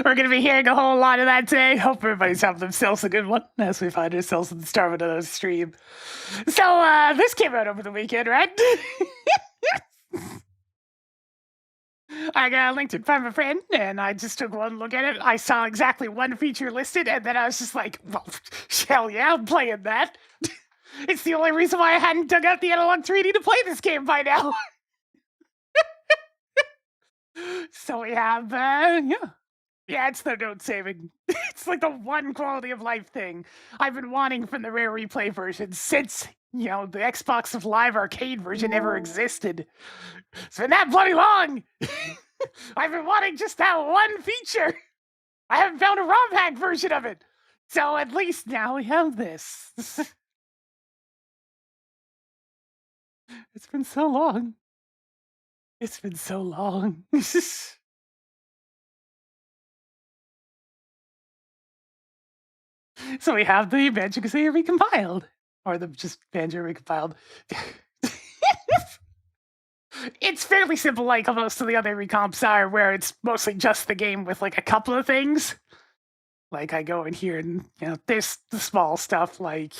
We're going to be hearing a whole lot of that today. Hope everybody's having themselves a good one as we find ourselves in the start of another stream. So, this came out over the weekend, right? I got linked it from a friend, and I just took one look at it. I saw exactly one feature listed, and then I was just like, well, hell yeah, I'm playing that. It's the only reason why I hadn't dug out the analog 3D to play this game by now. So we have, yeah, it's the note saving. It's like the one quality of life thing I've been wanting from the rare replay version since, the Xbox Live Arcade version ever existed. It's been that bloody long! I've been wanting just that one feature! I haven't found a ROM hack version of it! So at least now we have this. It's been so long. It's been so long. So we have the Banjo-Kazooie recompiled. Or the just Banjo recompiled. It's fairly simple like most of the other recomps are, where it's mostly just the game with like a couple of things. Like I go in here and, there's the small stuff like...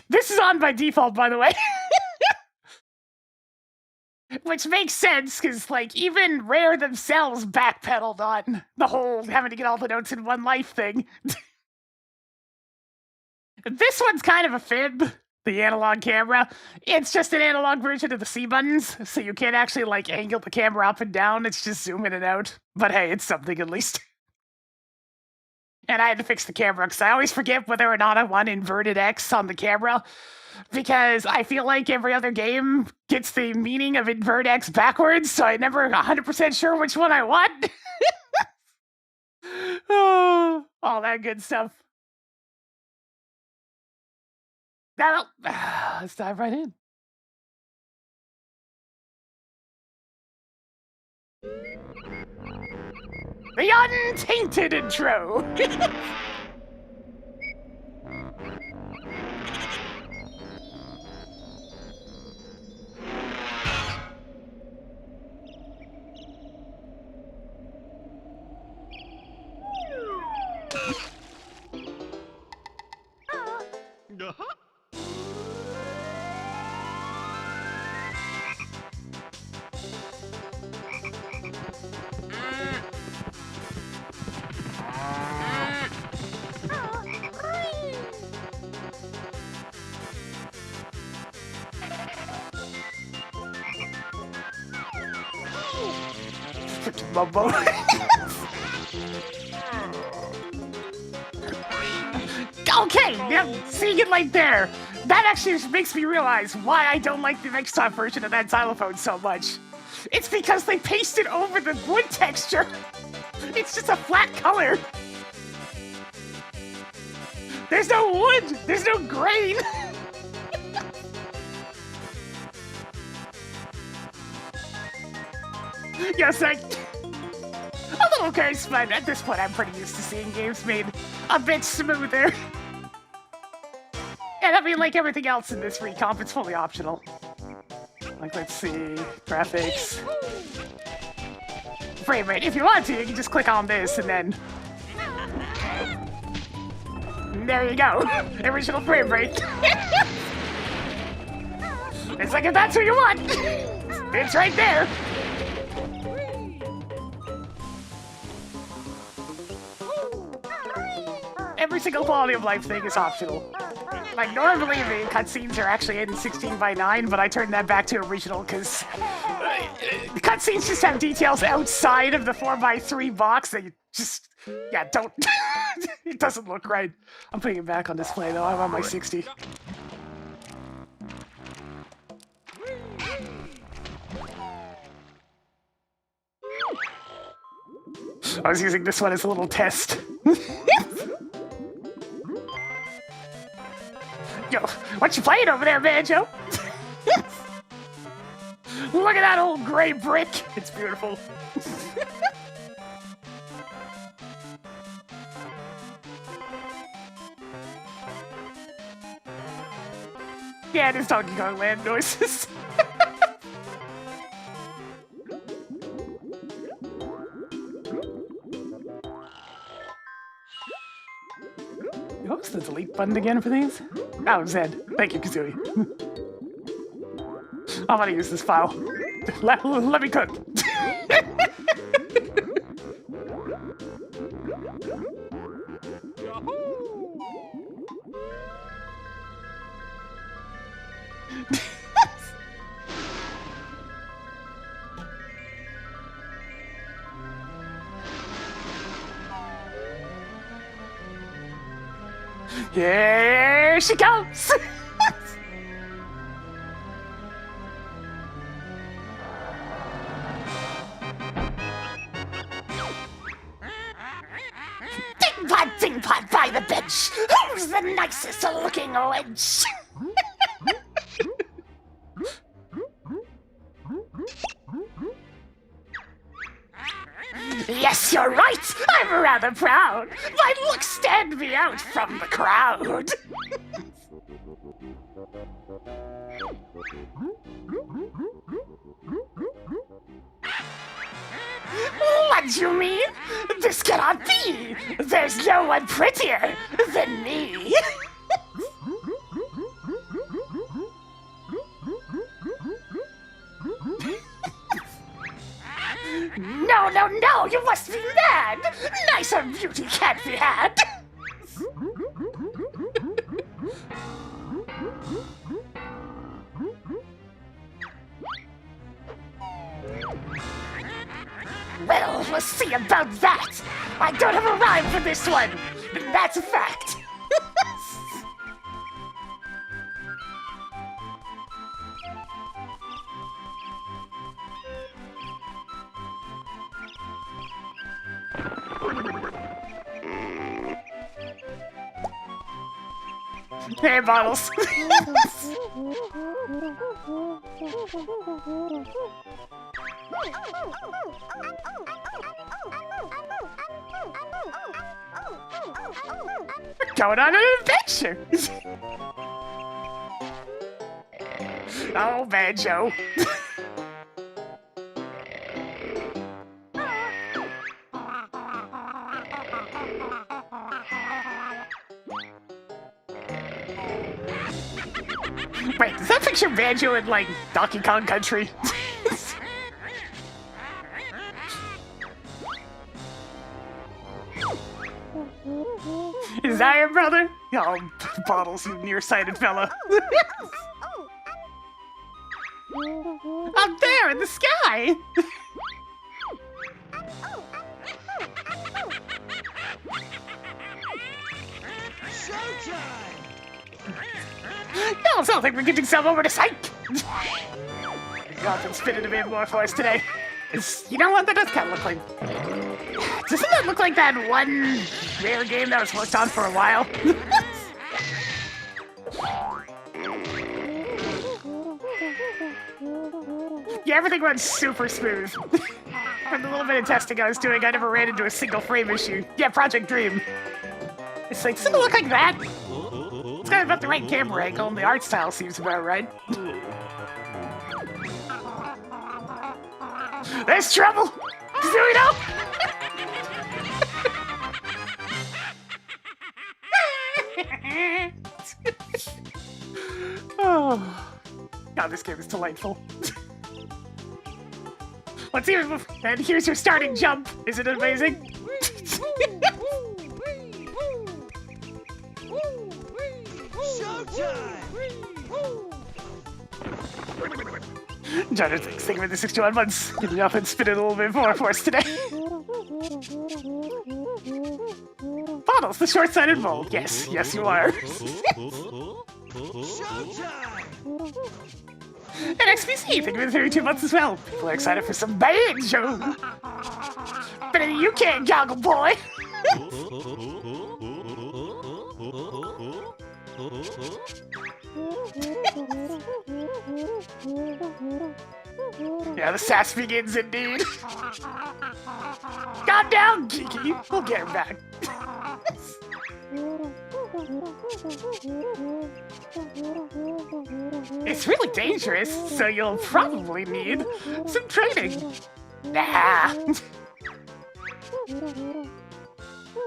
This is on by default, by the way. Which makes sense, because, like, even Rare themselves backpedaled on the whole having to get all the notes in one life thing. This one's kind of a fib, the analog camera. It's just an analog version of the C buttons, so you can't actually, like, angle the camera up and down. It's just zoom in and out. But hey, it's something at least. And I had to fix the camera, because I always forget whether or not I want inverted X on the camera. Because I feel like every other game gets the meaning of invert X backwards, so I'm never 100% sure which one I want. Oh, all that good stuff. Let's dive right in. The untainted intro. Bumbo. Okay, now seeing it like there, that actually makes me realize why I don't like the desktop version of that xylophone so much. It's because they pasted over the wood texture. It's just a flat color. There's no wood. There's no grain. Yes, a little curse, but at this point I'm pretty used to seeing games made a bit smoother. And I mean, like everything else in this recomp, it's fully optional. Like, let's see, graphics. Frame rate. If you want to, you can just click on this and then... There you go. Original frame rate. It's like, if that's what you want, it's right there. Every single quality of life thing is optional. Like, normally the cutscenes are actually in 16:9, but I turned that back to original because the cutscenes just have details outside of the 4:3 box that you just, don't. It doesn't look right. I'm putting it back on display though. I'm on my 60. I was using this one as a little test. Yo, what you playing over there, Banjo? Look at that old gray brick. It's beautiful. Yeah, there's Donkey Kong Land noises. What's the delete button again for these? Oh, Z. Thank you, Kazooie. I'm gonna use this file. Let me cook. Here she comes! Ding pot by the bench! Who's the nicest looking wench? Yes, you're right! I'm rather proud! My looks stand me out from the crowd! What do you mean? This cannot be! There's no one prettier than me! No, you must be mad! Nicer beauty can't be had! Well, we'll see about that! I don't have a rhyme for this one! That's a fact! Hey, Bottles! We're going on an adventure! Oh, Banjo. Wait, does that picture Banjo in, like, Donkey Kong Country? Is that your brother? Oh, Bottles, you nearsighted fella. Up there in the sky! No, sounds like we're getting some over to Psych! God, been spinning a bit more for us today. You know what? That does kind of look like... Doesn't that look like that one rare game that was worked on for a while? Yeah, everything runs super smooth. From the little bit of testing I was doing, I never ran into a single frame issue. Yeah, Project Dream. It's like, doesn't it look like that? It's got about the right camera angle, and the art style seems about right. There's trouble! Do we know? Oh, God, this game is delightful. Let's see, and here's your starting jump. Isn't it amazing? Trying to think of the 61 months. Get it up and spin it a little bit more for us today. Bottles, the short-sighted mole. Yes, yes you are. And XPC, thank you for the 32 months as well. People are excited for some Banjo. Better than you can, Goggle Boy. Yeah, the sass begins indeed. Calm down, Kiki. We'll get her back. It's really dangerous, so you'll probably need some training. Nah.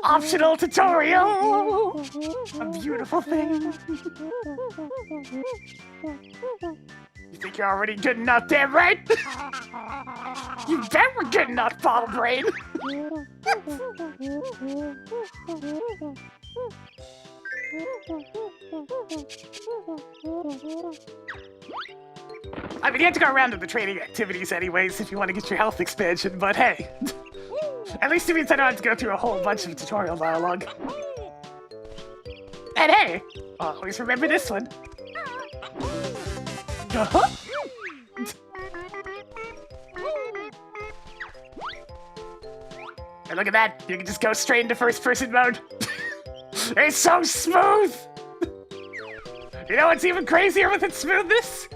Optional tutorial. beautiful thing. You think you're already good enough, damn right? You bet we're good enough, Bottle Brain. I mean, you have to go around to the training activities anyways if you want to get your health expansion, but hey. At least it means I don't have to go through a whole bunch of tutorial dialogue. And hey, always remember this one. And look at that, you can just go straight into first-person mode. It's so smooth! You know what's even crazier with its smoothness?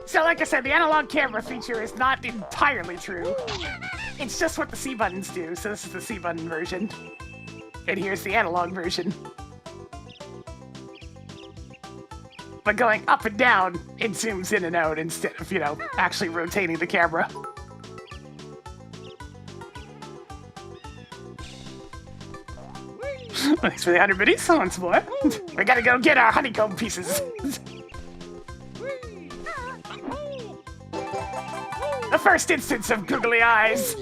So like I said, the analog camera feature is not entirely true. It's just what the C buttons do, so this is the C button version. And here's the analog version. But going up and down, it zooms in and out instead of, you know, actually rotating the camera. Thanks for the 100 biddies, once more. We gotta go get our honeycomb pieces. The first instance of googly eyes.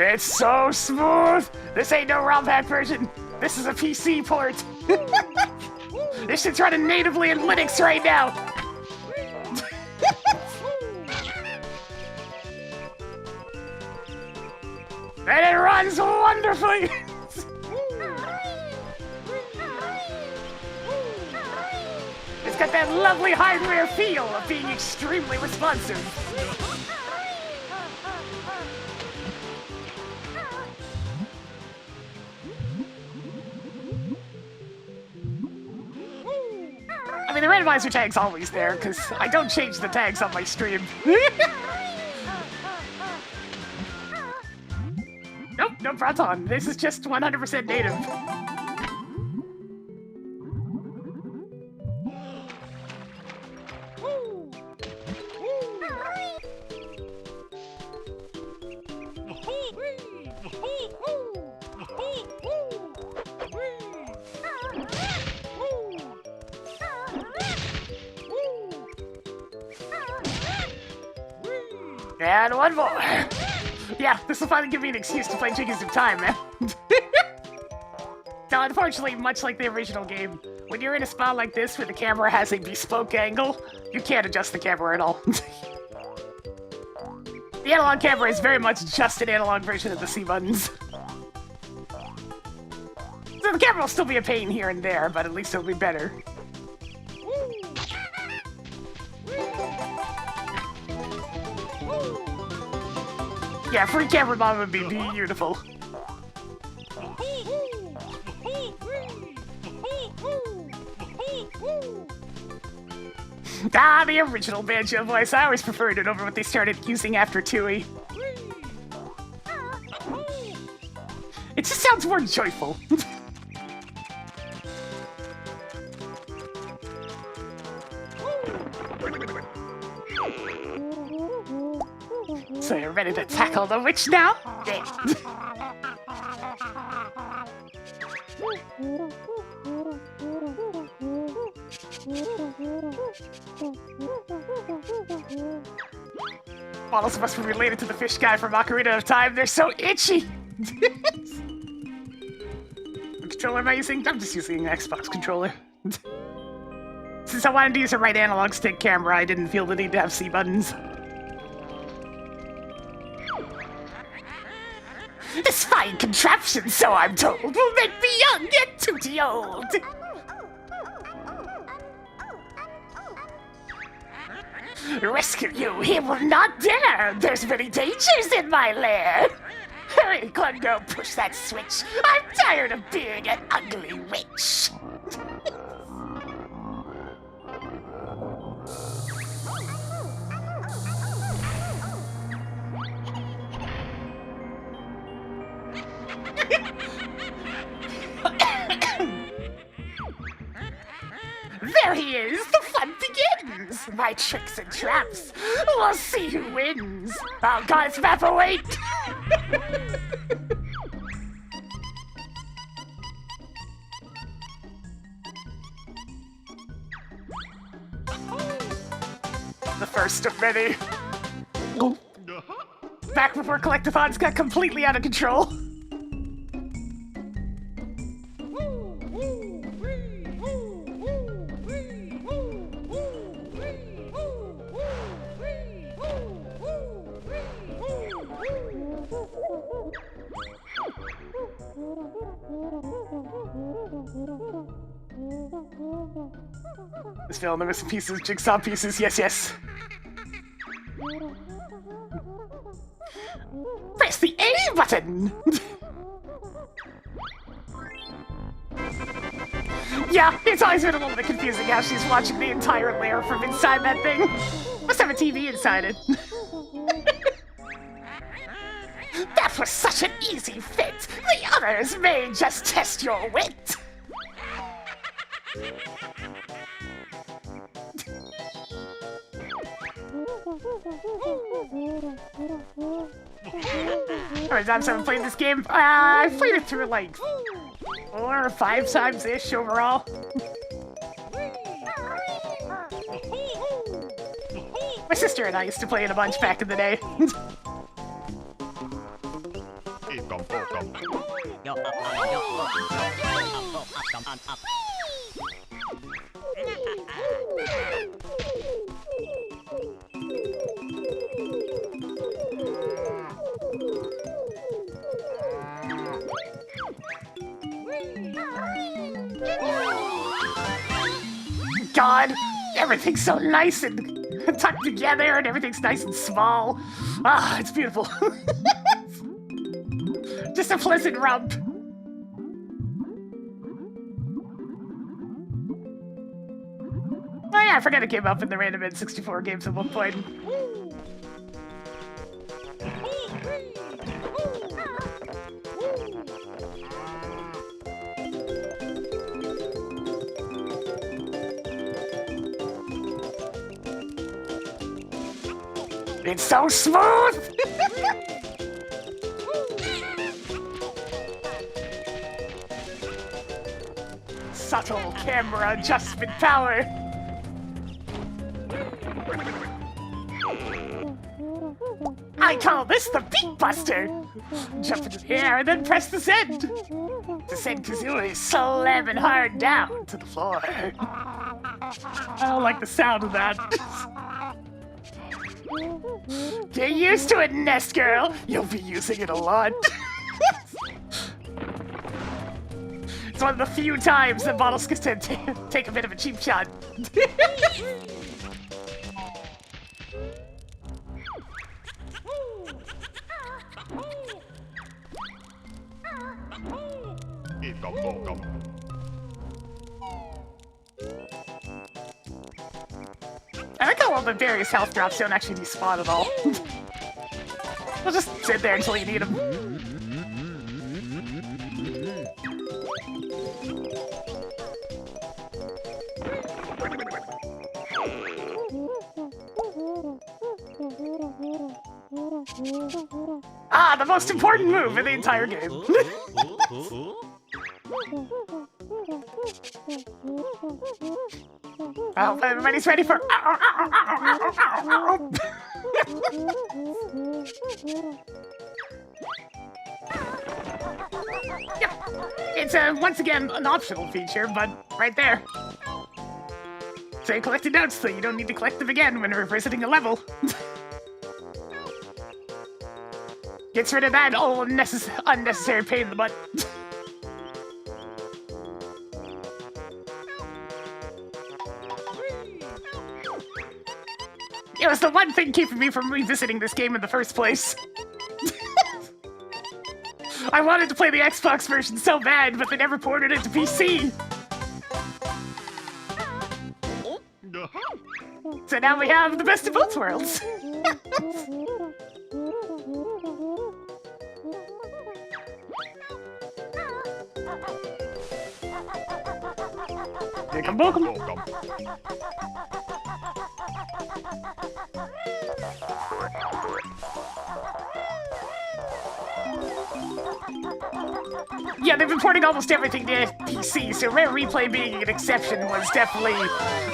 It's so smooth! This ain't no ROM hack version. This is a PC port. This shit's running natively in Linux right now. And it runs wonderfully! It's got that lovely hardware feel of being extremely responsive. I mean, the randomizer tag's always there, because I don't change the tags on my stream. Nope, no Proton. This is just 100% native. And one more. Yeah, this will finally give me an excuse to play Jiggies of Time, man. Now, unfortunately, much like the original game, when you're in a spot like this where the camera has a bespoke angle, you can't adjust the camera at all. The analog camera is very much just an analog version of the C buttons. So the camera will still be a pain here and there, but at least it'll be better. Yeah, free camera mom would be beautiful. Ah, the original Banjo voice. I always preferred it over what they started using after Tui. It just sounds more joyful. So you're ready to tackle the witch now? Yeah. All those of us were related to the fish guy from Ocarina of Time. They're so itchy! What controller am I using? I'm just using an Xbox controller. Since I wanted to use a right analog stick camera, I didn't feel the need to have C buttons. This fine contraption, so I'm told, will make me young and tooty old. Rescue you, he will not dare. There's many dangers in my lair. Hurry, Glungo, push that switch. I'm tired of being an ugly witch. There he is! The fun begins! My tricks and traps! We'll see who wins! Oh god, it's Mappa, wait! many. Back before collectathons got completely out of control. This fell in the missing pieces, jigsaw pieces, yes, yes. Press the A button! Yeah, it's always been a little bit confusing how she's watching the entire layer from inside that thing. Must have a TV inside it. That was such an easy fit! The others may just test your wit! Alright, times I haven't played this game. I've played it through like 4 or 5 times-ish overall. My sister and I used to play it a bunch back in the day. God, everything's so nice and tucked together and everything's nice and small. Ah, it's beautiful. Just a pleasant rump. Oh yeah, I forgot it came up in the random N64 games at one point. It's so smooth! Subtle camera adjustment power. I call this the Beat Buster. Jump into the air and then press the send. To send Kazooie slamming hard down to the floor. I don't like the sound of that. Get used to it, Nest Girl. You'll be using it a lot. It's one of the few times that Bottles can take a bit of a cheap shot. I like how all the various health drops don't actually despawn at all. We'll just sit there until you need them. Ah, the most important move in the entire game. I hope everybody's ready for. Yep. It's once again an optional feature, but right there. So you collected notes, so you don't need to collect them again when revisiting a level. Gets rid of that unnecessary pain in the butt. It was the one thing keeping me from revisiting this game in the first place. I wanted to play the Xbox version so bad, but they never ported it to PC. So now we have the best of both worlds. Yeah, they've been porting almost everything to PC, so Rare Replay being an exception was definitely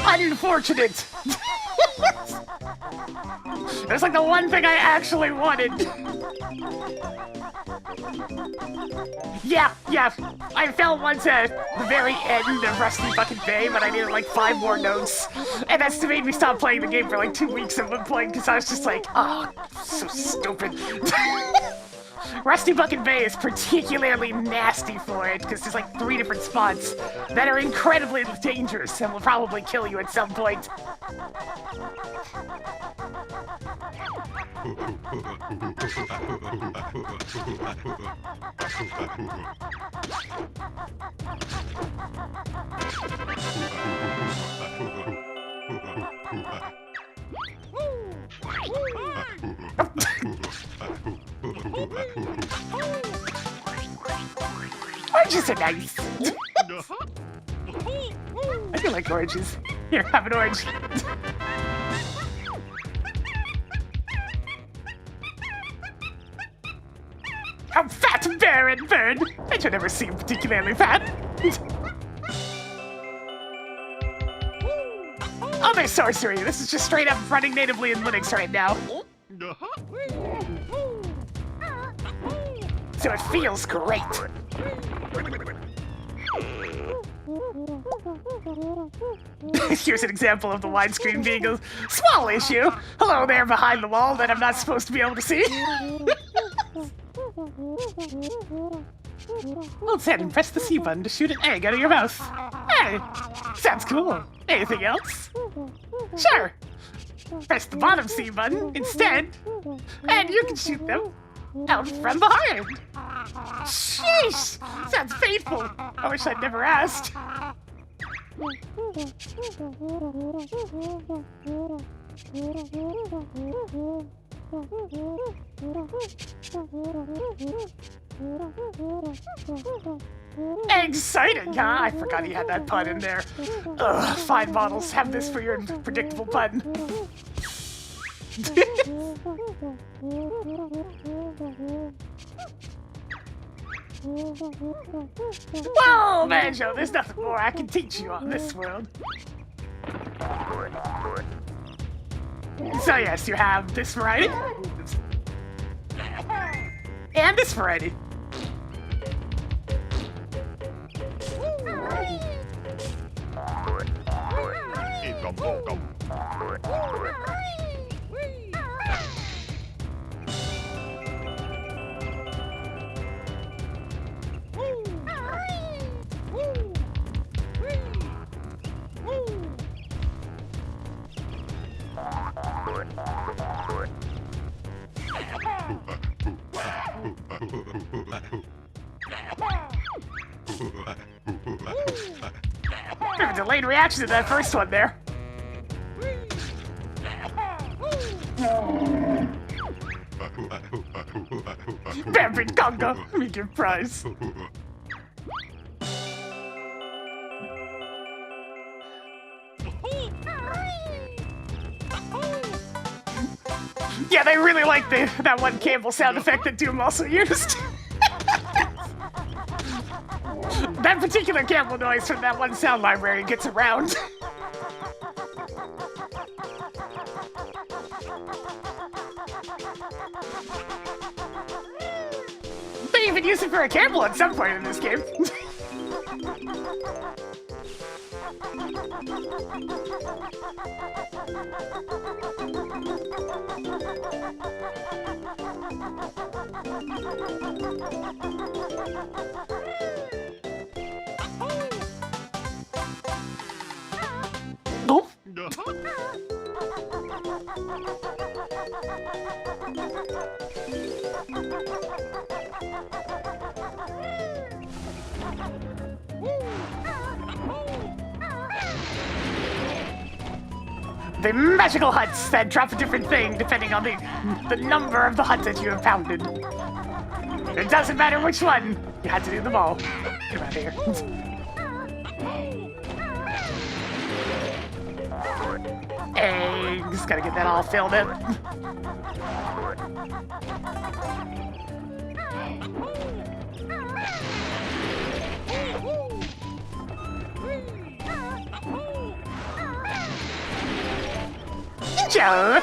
unfortunate. It was like the one thing I actually wanted. Yeah. I fell once at the very end of Rusty Bucket Bay, but I needed like 5 more notes. And that's made me stop playing the game for like 2 weeks at one point, because I was just like, oh, so stupid. Rusty Bucket Bay is particularly nasty for it, because there's like 3 different spots that are incredibly dangerous and will probably kill you at some point. Oranges are nice. I do like oranges. Here, have an orange. A fat barren bird. I should never seem particularly fat. Other sorcery. This is just straight up running natively in Linux right now. So it feels great. Here's an example of the widescreen being a small issue. Hello there behind the wall that I'm not supposed to be able to see. Let's head and press the C button to shoot an egg out of your mouth. Hey, sounds cool. Anything else? Sure. Press the bottom C button instead, and you can shoot them out from behind. Sheesh! Sounds painful. I wish I'd never asked. Exciting, huh? I forgot he had that pun in there. Ugh, fine models, have this for your predictable pun. Whoa, Banjo, there's nothing more I can teach you on this world. So yes, you have this variety. And this variety. Bit of a delayed reaction to that first one there. Bambit Congo, medium prize. Yeah, they really like that one Campbell sound effect that Doom also used. That particular Campbell noise from that one sound library gets around. They even use it for a Campbell at some point in this game. Oh. The magical huts that drop a different thing depending on the number of the huts that you have pounded. It doesn't matter which one. You had to do them all. Get out of here. Eggs. Gotta get that all filled in. Joe.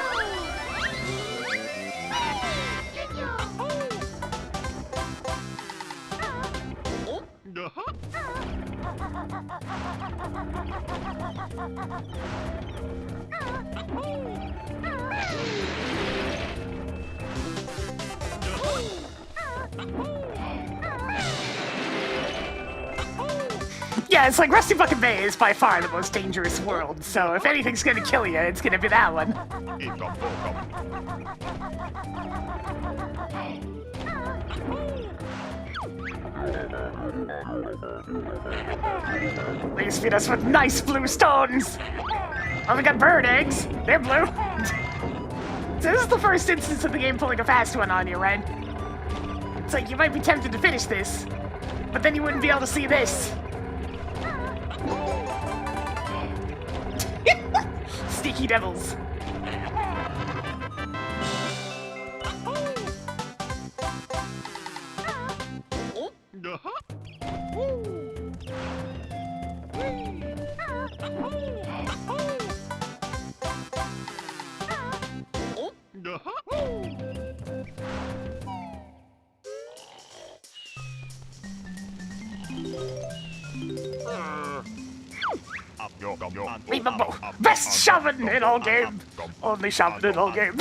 Yeah, it's like Rusty Bucket Bay is by far the most dangerous world, so if anything's gonna kill you, it's gonna be that one. Please feed us with nice blue stones! Oh, we got bird eggs. They're blue. So this is the first instance of the game pulling a fast one on you, right? It's like you might be tempted to finish this, but then you wouldn't be able to see this. Sneaky devils. Remember, best shoving in all game. Only shoving in all game.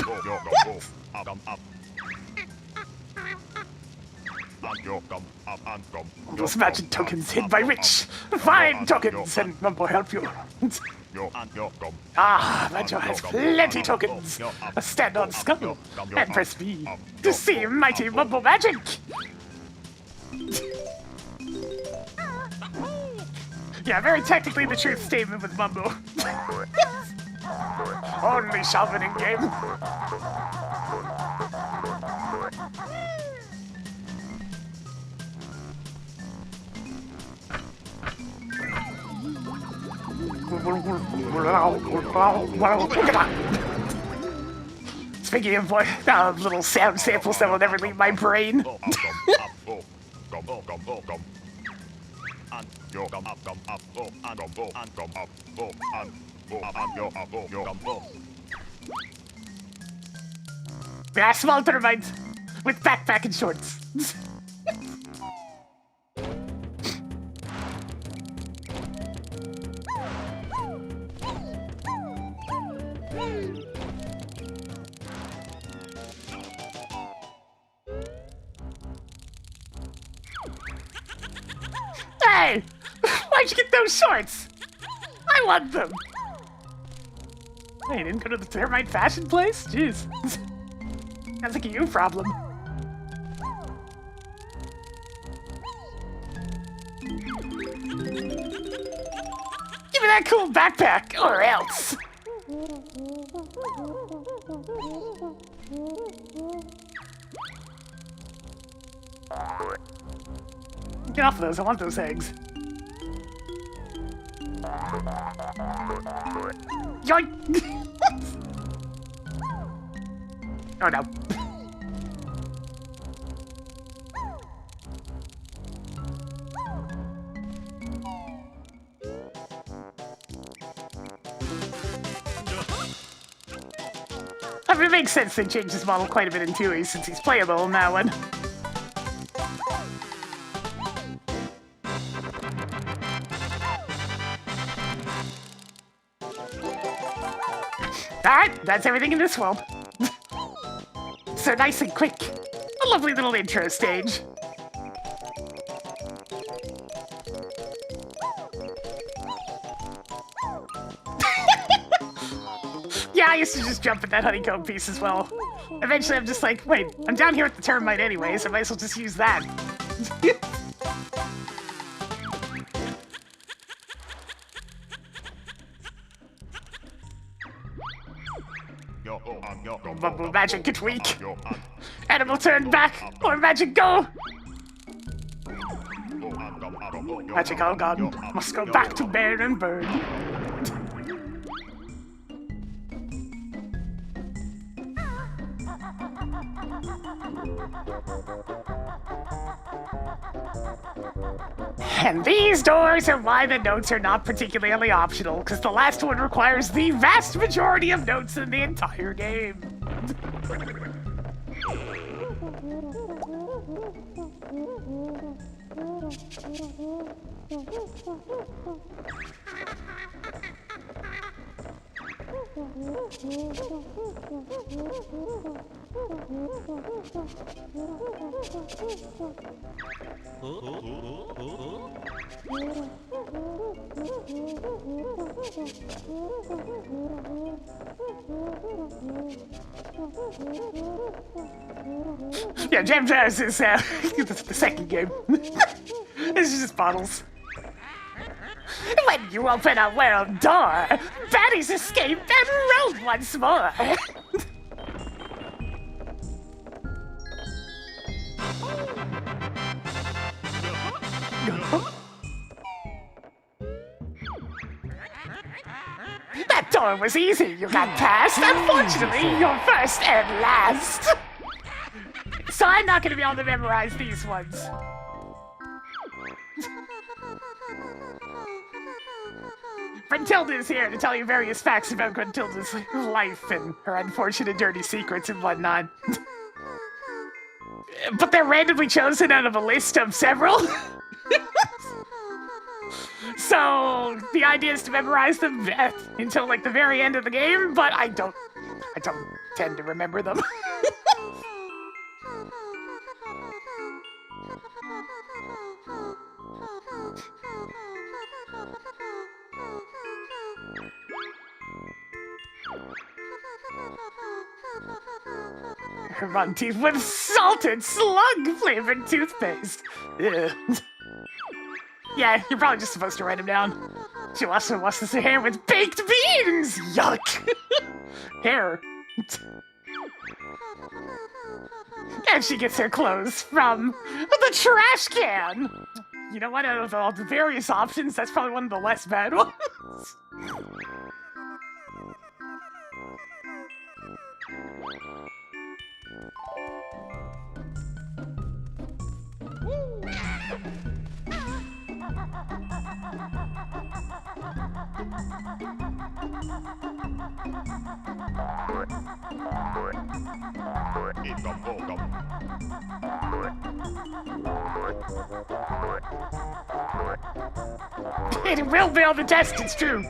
Those magic tokens hid by Rich. Find tokens and Mumbo help you. Banjo has plenty tokens. Stand on Skull and press B to see mighty Mumbo magic. Yeah, very technically the truth statement with Mumbo. Only shoving in game. Speaking of little sound samples that will never leave my brain. Yeah, small termites with backpack and shorts. Hey! Why'd you get those shorts? I want them! Hey, you didn't go to the termite fashion place? Jeez. Sounds like a you problem. Give me that cool backpack, or else! Get off of those, I want those eggs. Yoink! Oh no. I mean, it makes sense they changed his model quite a bit in 2E since he's playable in that one. Alright, that's everything in this world. So nice and quick. A lovely little intro stage. Yeah, I used to just jump at that honeycomb piece as well. Eventually I'm just like, wait, I'm down here with the termite anyway, so I might as well just use that. Mumbo magic get weak. Animal turn back, or magic go. Magic all gone. Must go back to bear and bird. And these doors are why the notes are not particularly optional, because the last one requires the vast majority of notes in the entire game. Yeah, Jam Jazz is the second game. This is just bottles. When you open a world door, baddies escape and roll once more. That door was easy, you got past. Unfortunately, you're first and last. So I'm not going to be able to memorize these ones. Gruntilda is here to tell you various facts about Gruntilda's life and her unfortunate dirty secrets and whatnot. But they're randomly chosen out of a list of several. So the idea is to memorize them until like the very end of the game, but I don't tend to remember them. Her front teeth with salted slug-flavored toothpaste. Ugh. Yeah, you're probably just supposed to write them down. She also washes her hair with baked beans! Yuck! Hair. And she gets her clothes from the trash can! You know what, out of all the various options, that's probably one of the less bad ones. It will fail the test, it's true.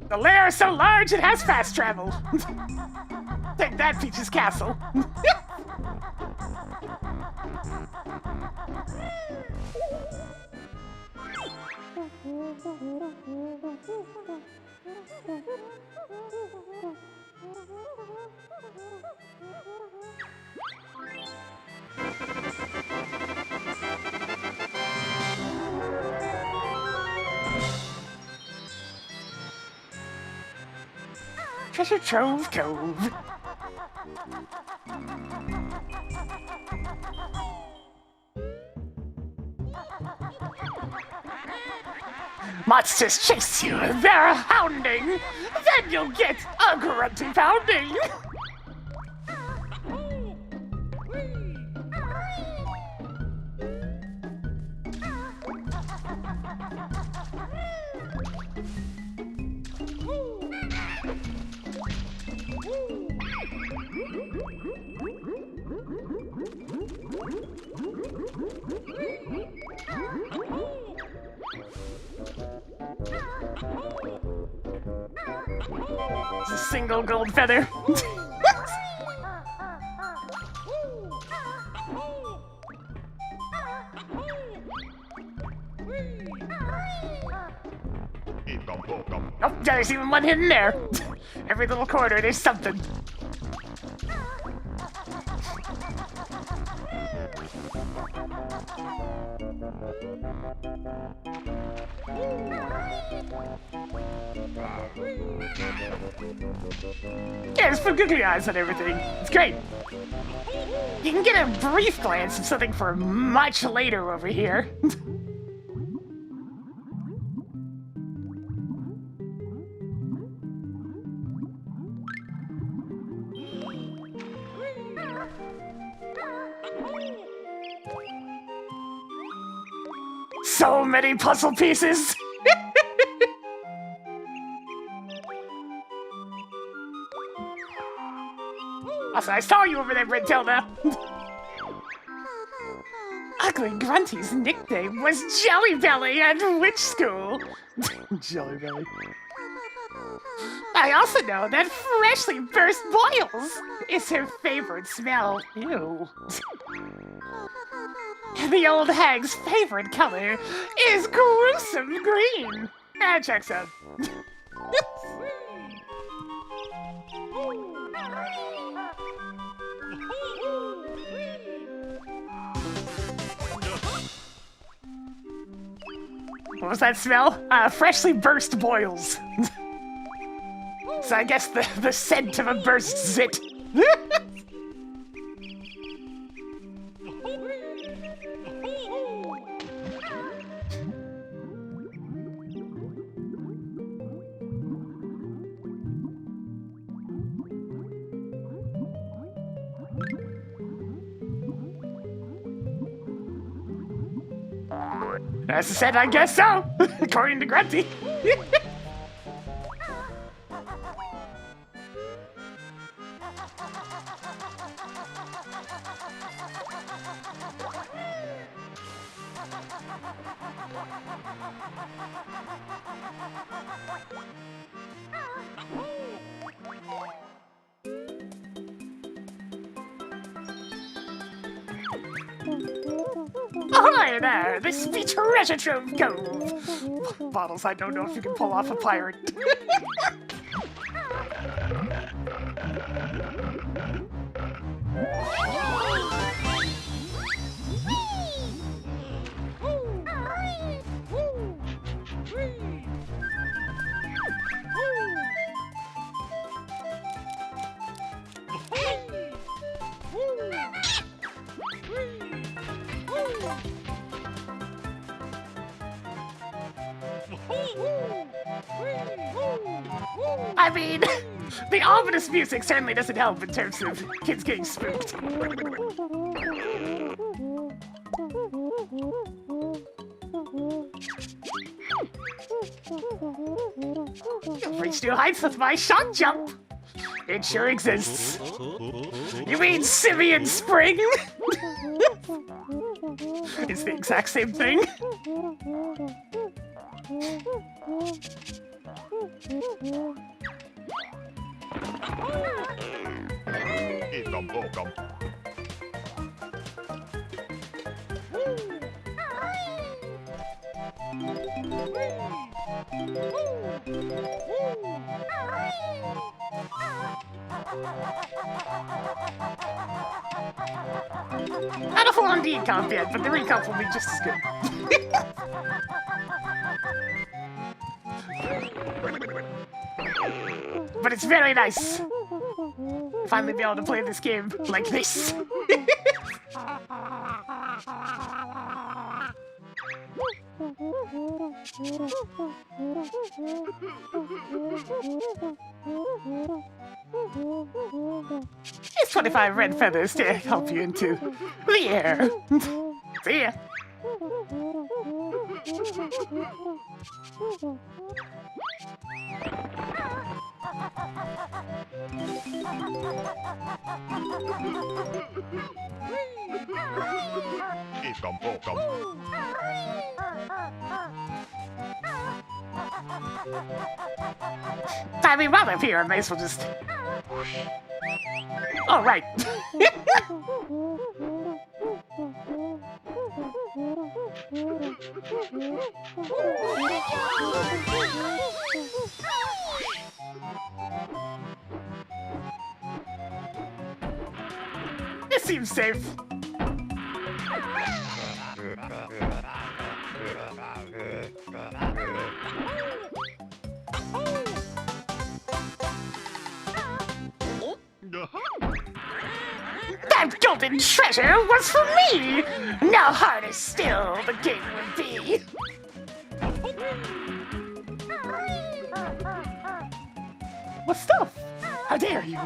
The lair is so large it has fast travel. Take that, Peach's Castle. Treasure Trove Cove. Monsters chase you, they're hounding. Then you'll get a grunty pounding. It's a single gold feather. Oh, there's even one hidden there. Every little corner, there's something. Yeah, there's some googly eyes on everything. It's great. You can get a brief glance of something for much later over here. So many puzzle pieces! Also, I saw you over there, Brentilda! A Ironically, Grunty's nickname was Jelly Belly at which school? Jelly Belly. I also know that freshly burst boils is her favorite smell. Ew. The old hag's favorite color is gruesome green. That checks out. What was that smell? Freshly burst boils. So I guess the scent of a burst zit. As I said, I guess so, according to Grunty. Ahoy there! This be Treasure Trove Cove! Bottles, I don't know if you can pull off a pirate. I mean, the ominous music certainly doesn't help in terms of kids getting spooked. You've reached new heights with my shock jump. It sure exists. You mean Simian Spring? It's the exact same thing. Not a full-on decomp yet, but the recomp will be just as good. But it's very nice. Finally be able to play this game like this. It's 25 red feathers to help you into the air. See ya. I mean, while I'm here, I may as well just... Oh, right. This seems safe. That golden treasure was for me! Now harder still the game would be. What stuff? How dare you?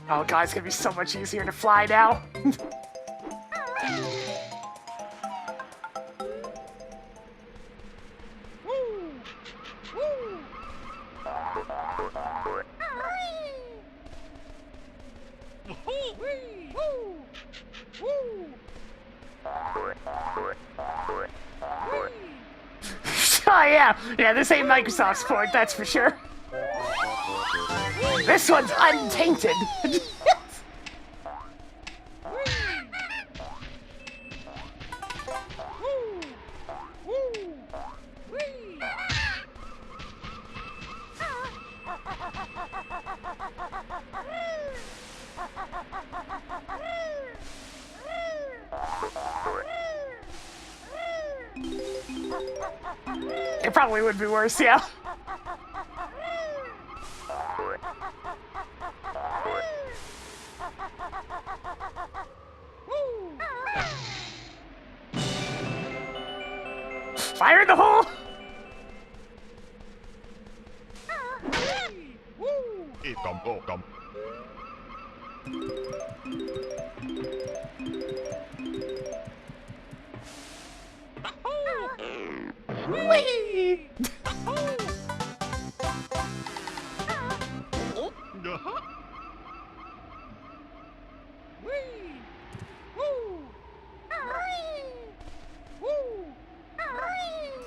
Oh god, it's gonna be so much easier to fly now. Oh, yeah. Yeah, this ain't Microsoft's port, that's for sure. This one's untainted. It probably would be worse, yeah. Fire in the hole! Whee!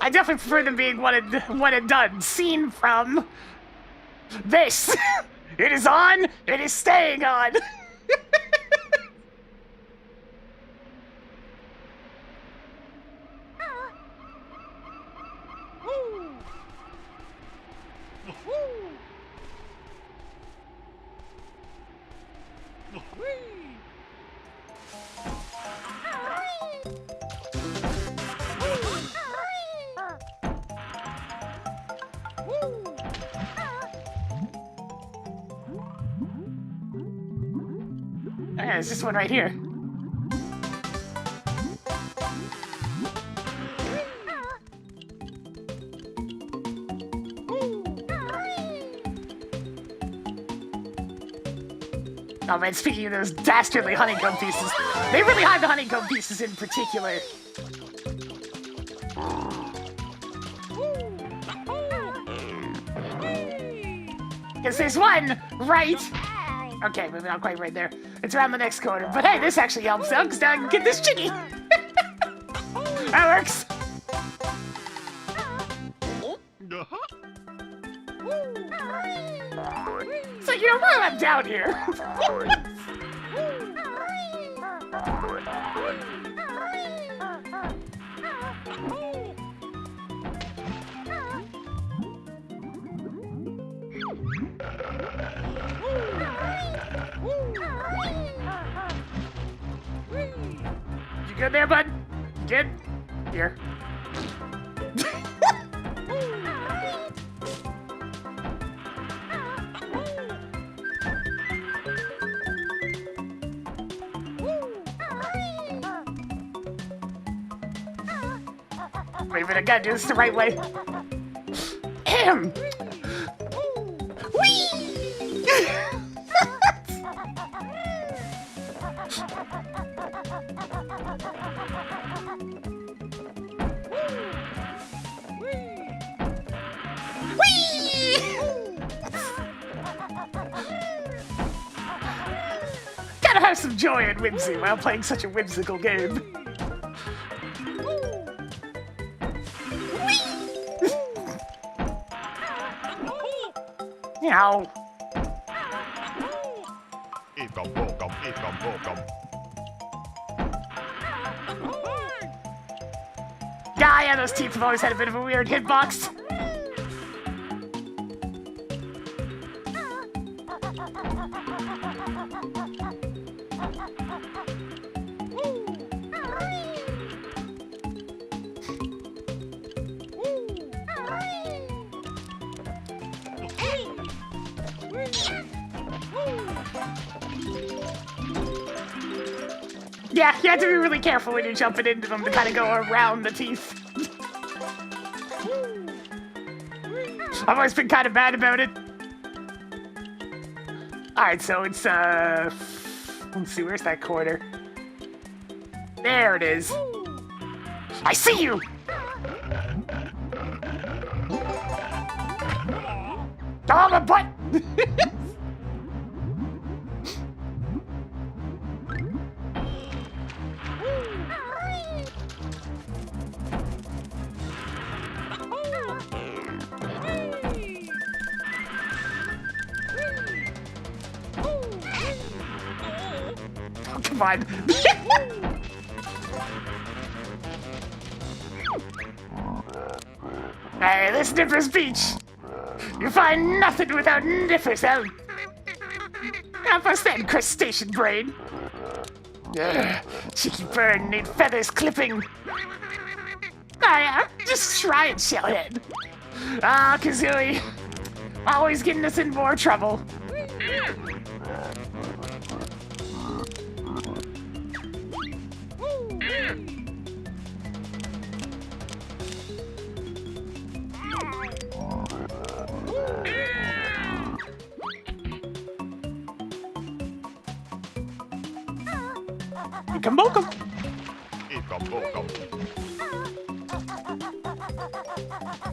I definitely prefer them being one and done. Scene from this. It is on. It is staying on. Yeah, there's this one right here. Oh man, speaking of those dastardly honeycomb pieces, they really hide the honeycomb pieces in particular. Because there's one right... Okay, maybe not quite right there. It's around the next corner. But hey, this actually helps out, because now I can get this chiggy. That works. So, you know, while I'm down here... You good there, bud? Good? Here. Wait a minute, I gotta do this the right way. Ahem! Whee! Gotta have some joy and whimsy while playing such a whimsical game. Meow. Yeah, those teeth have always had a bit of a weird hitbox. Yeah, you have to be really careful when you're jumping into them to kind of go around the teeth. I've always been kind of bad about it. Alright, so it's, let's see, where's that corner? There it is. I see you! Oh, my butt! fine. Hey, this Nipper's Beach. You find nothing without Nipper's help. Half us that crustacean brain. Ugh, cheeky bird need feathers clipping. Just try it, Shellhead. Ah, Kazooie. Always getting us in more trouble. Welcome.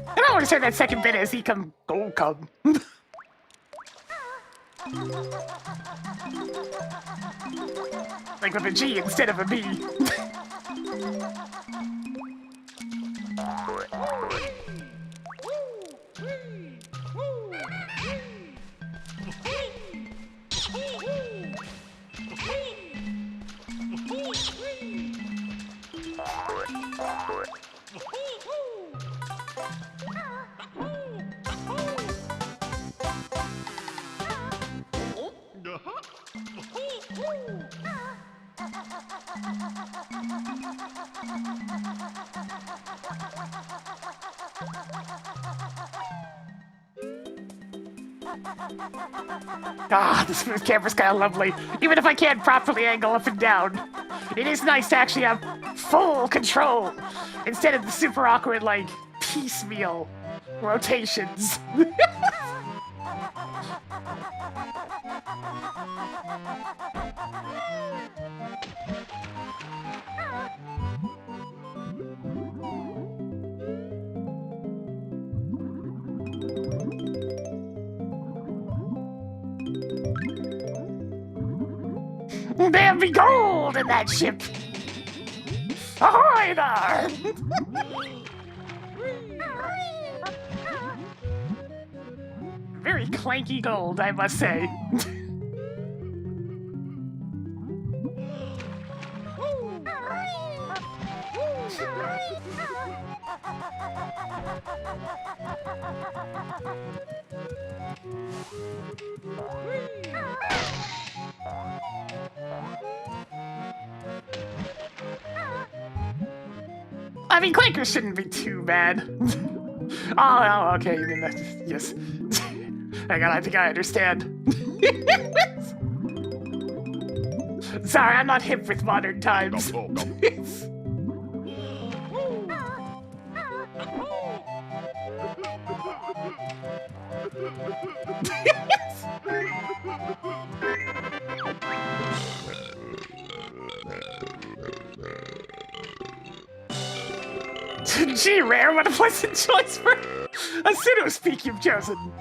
I don't want to say that second bit as Ecom Golcum. Like with a G instead of a B. Ah, the smooth camera's kind of lovely, even if I can't properly angle up and down. It is nice to actually have full control, instead of the super awkward, like, piecemeal rotations. There be gold in that ship! Ahoy there! Very clanky gold, I must say. I mean, Clankers shouldn't be too bad. Oh, okay, you mean that, yes. Hang on, I think I understand. Sorry, I'm not hip with modern times. Gee, Rare, what a pleasant choice for a pseudo-speak you've chosen.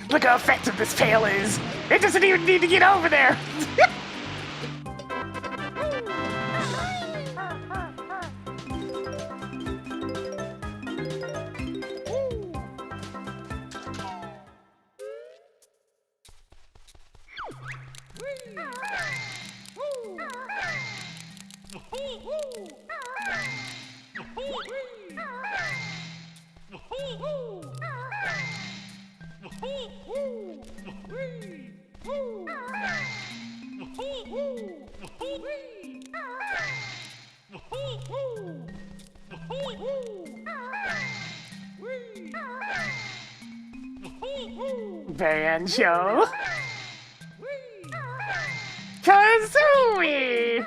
Look how effective this tail is! It doesn't even need to get over there! Banjo. Kazooie.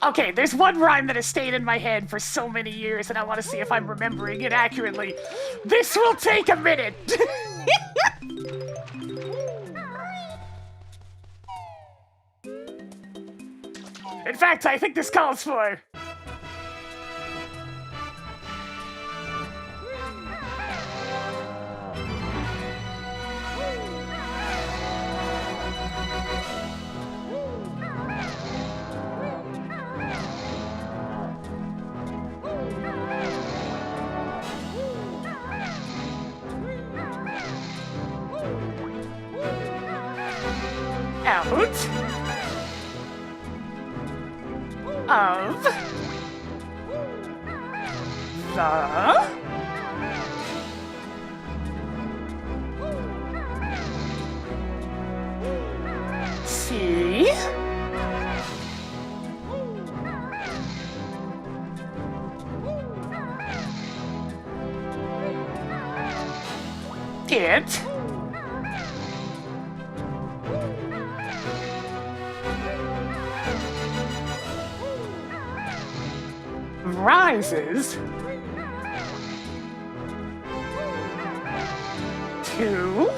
Okay, there's one rhyme that has stayed in my head for so many years, and I want to see if I'm remembering it accurately. This will take a minute. In fact, I think this calls for... out of the sea it rises to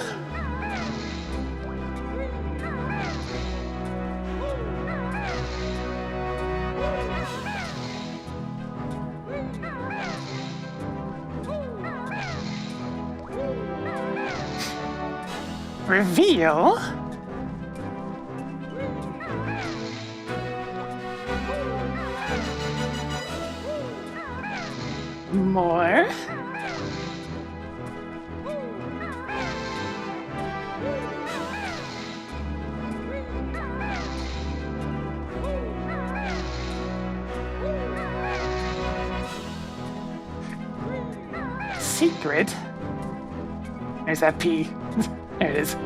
reveal more secret. There's that P. There it is.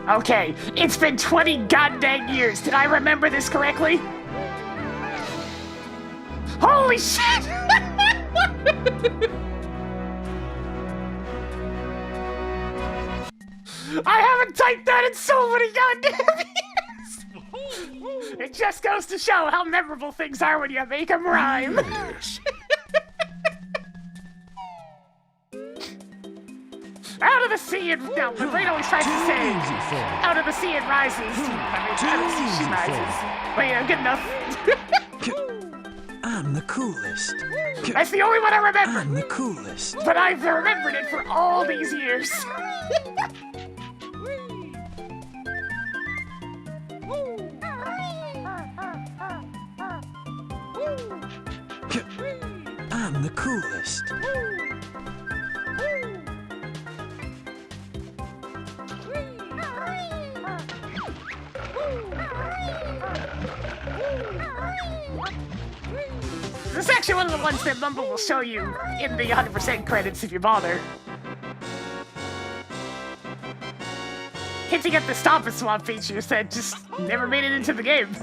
Okay, it's been 20 goddamn years. Did I remember this correctly? Holy shit! I haven't typed that in so many goddamn years! It just goes to show how memorable things are when you make them rhyme. Yes. Out of the sea and... No, but Blade always tries to say... Out of the sea it rises. I mean, out of the sea she rises. Wait, yeah, good enough. I'm the coolest. That's the only one I remember. I'm the coolest. But I've remembered it for all these years. I'm the coolest. This is actually one of the ones that Mumble will show you in the 100% credits if you bother. Hinting at the Stomp and Swamp features that just never made it into the game.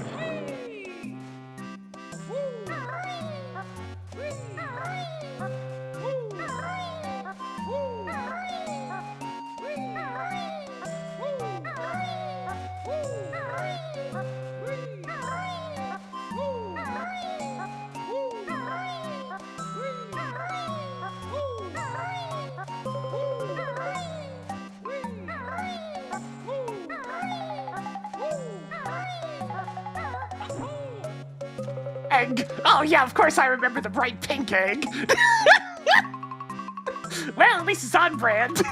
Egg. Oh yeah, of course I remember the bright pink egg. Well, at least it's on brand.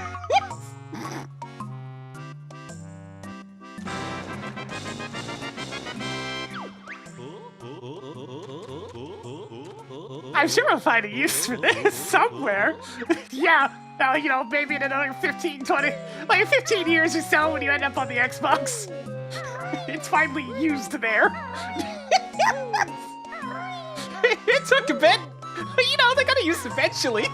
I'm sure we'll find a use for this somewhere. Yeah, you know, maybe in another 15, 20, like 15 years or so when you end up on the Xbox. It's finally used there. It took a bit. You know, they gotta use it eventually.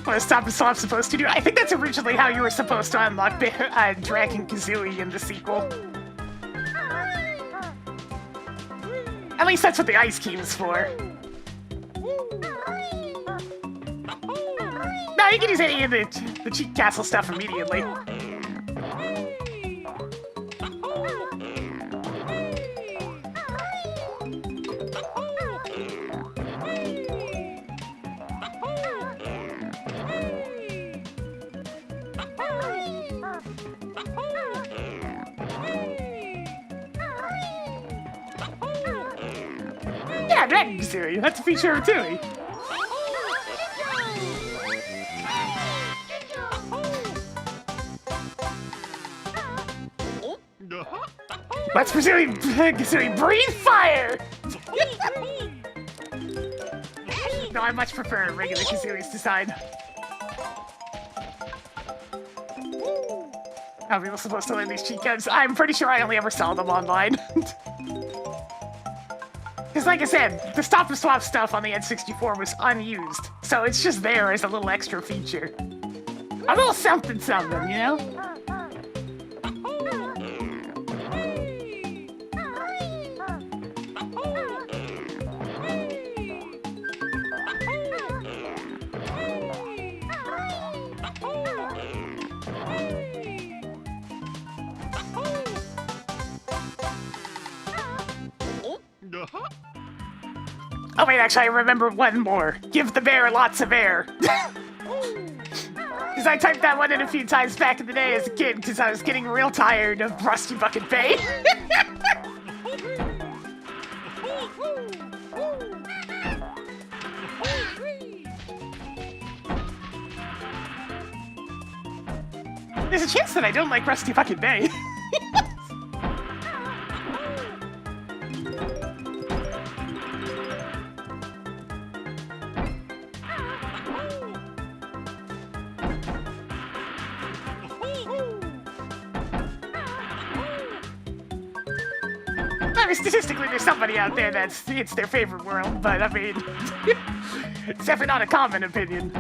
What is Stop and Swap supposed to do? I think that's originally how you were supposed to unlock Banjo-Kazooie in the sequel. At least that's what the ice key was for. No, you can use any of the cheat castle stuff immediately. Yeah, Banjo-Kazooie. That's a feature of Tooie. Let's pursue Kazooie. Breathe fire! No, I much prefer regular Kazooie's design. How are people supposed to learn these cheat codes? I'm pretty sure I only ever saw them online. Because like I said, the Stop and Swap stuff on the N64 was unused, so it's just there as a little extra feature. A little something something, you know? Oh wait, actually I remember one more. Give the bear lots of air. Because I typed that one in a few times back in the day as a kid because I was getting real tired of Rusty Bucket Bay. There's a chance that I don't like Rusty Bucket Bay. I mean, statistically, there's somebody out there it's their favorite world, but I mean, it's definitely not a common opinion.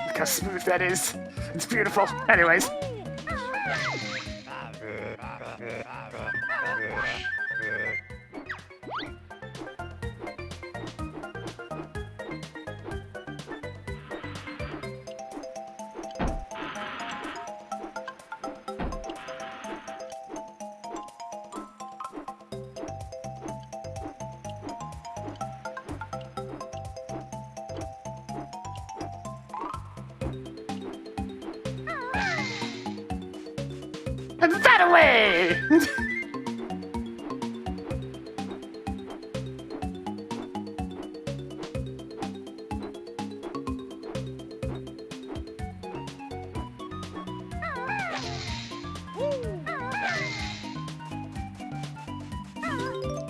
Look how smooth that is. It's beautiful. Anyways. That away!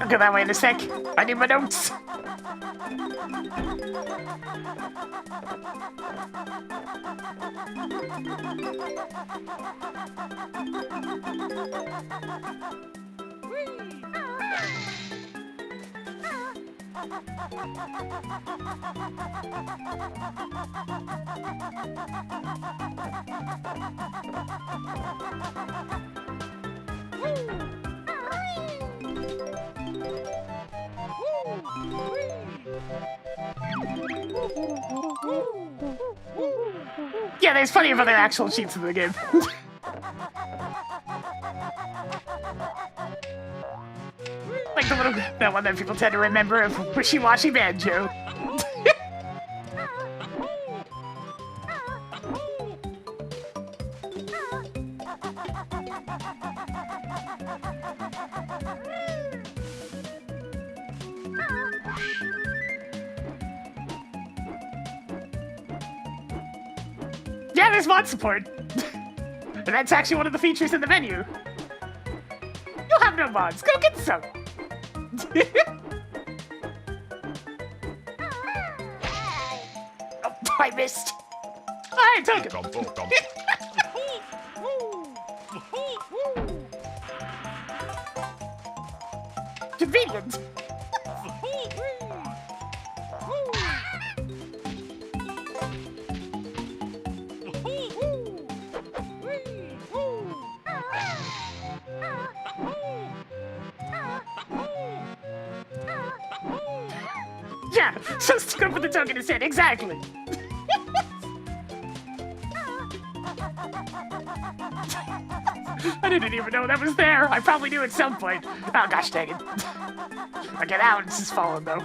I'll go that way in a sec. I need my notes. Yeah, there's plenty of other actual cheats in the game. Like the little, that one that people tend to remember of Wishy-Washy Banjo. Yeah, there's mod support. And that's actually one of the features in the menu. You'll have no mods. Go get some. Oh, I missed. I took it. Convenient. Yeah, just go for the token instead. Exactly. I didn't even know that was there. I probably knew at some point. Oh, gosh dang it. Okay, that one's just falling, though.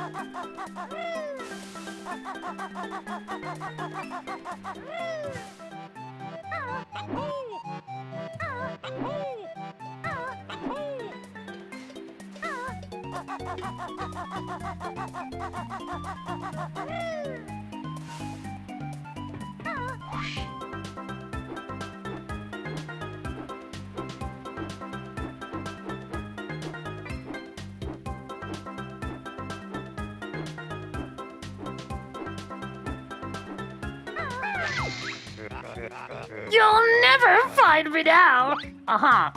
You'll never find me now! Uh-huh.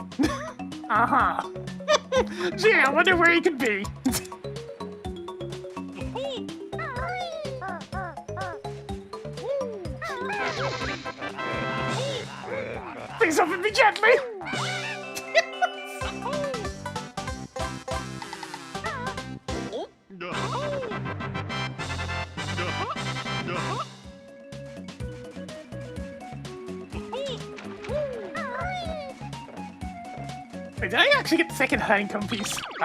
Uh-huh. Gee, I wonder where he could be. Please open me gently! Wait, did I actually get the second honeycomb piece? No,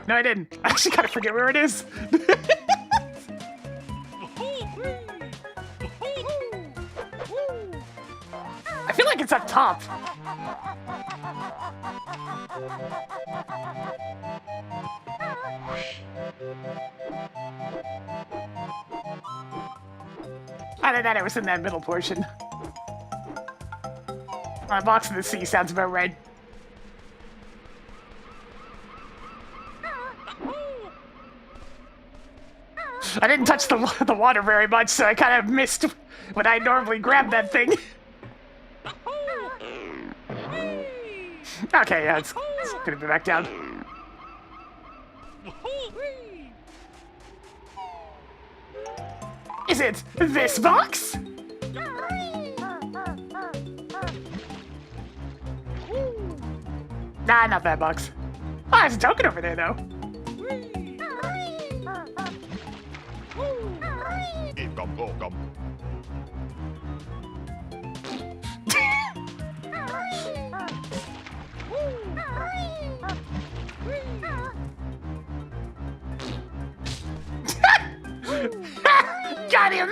I didn't. I actually kind of forget where it is. I feel like it's up top. Either that or it was in that middle portion. Box in the sea sounds about right. I didn't touch the water very much, so I kind of missed when I normally grab that thing. Okay, yeah, it's gonna be back down. Is it this box? Nah, not that box. Oh, there's a token over there, though. Got him!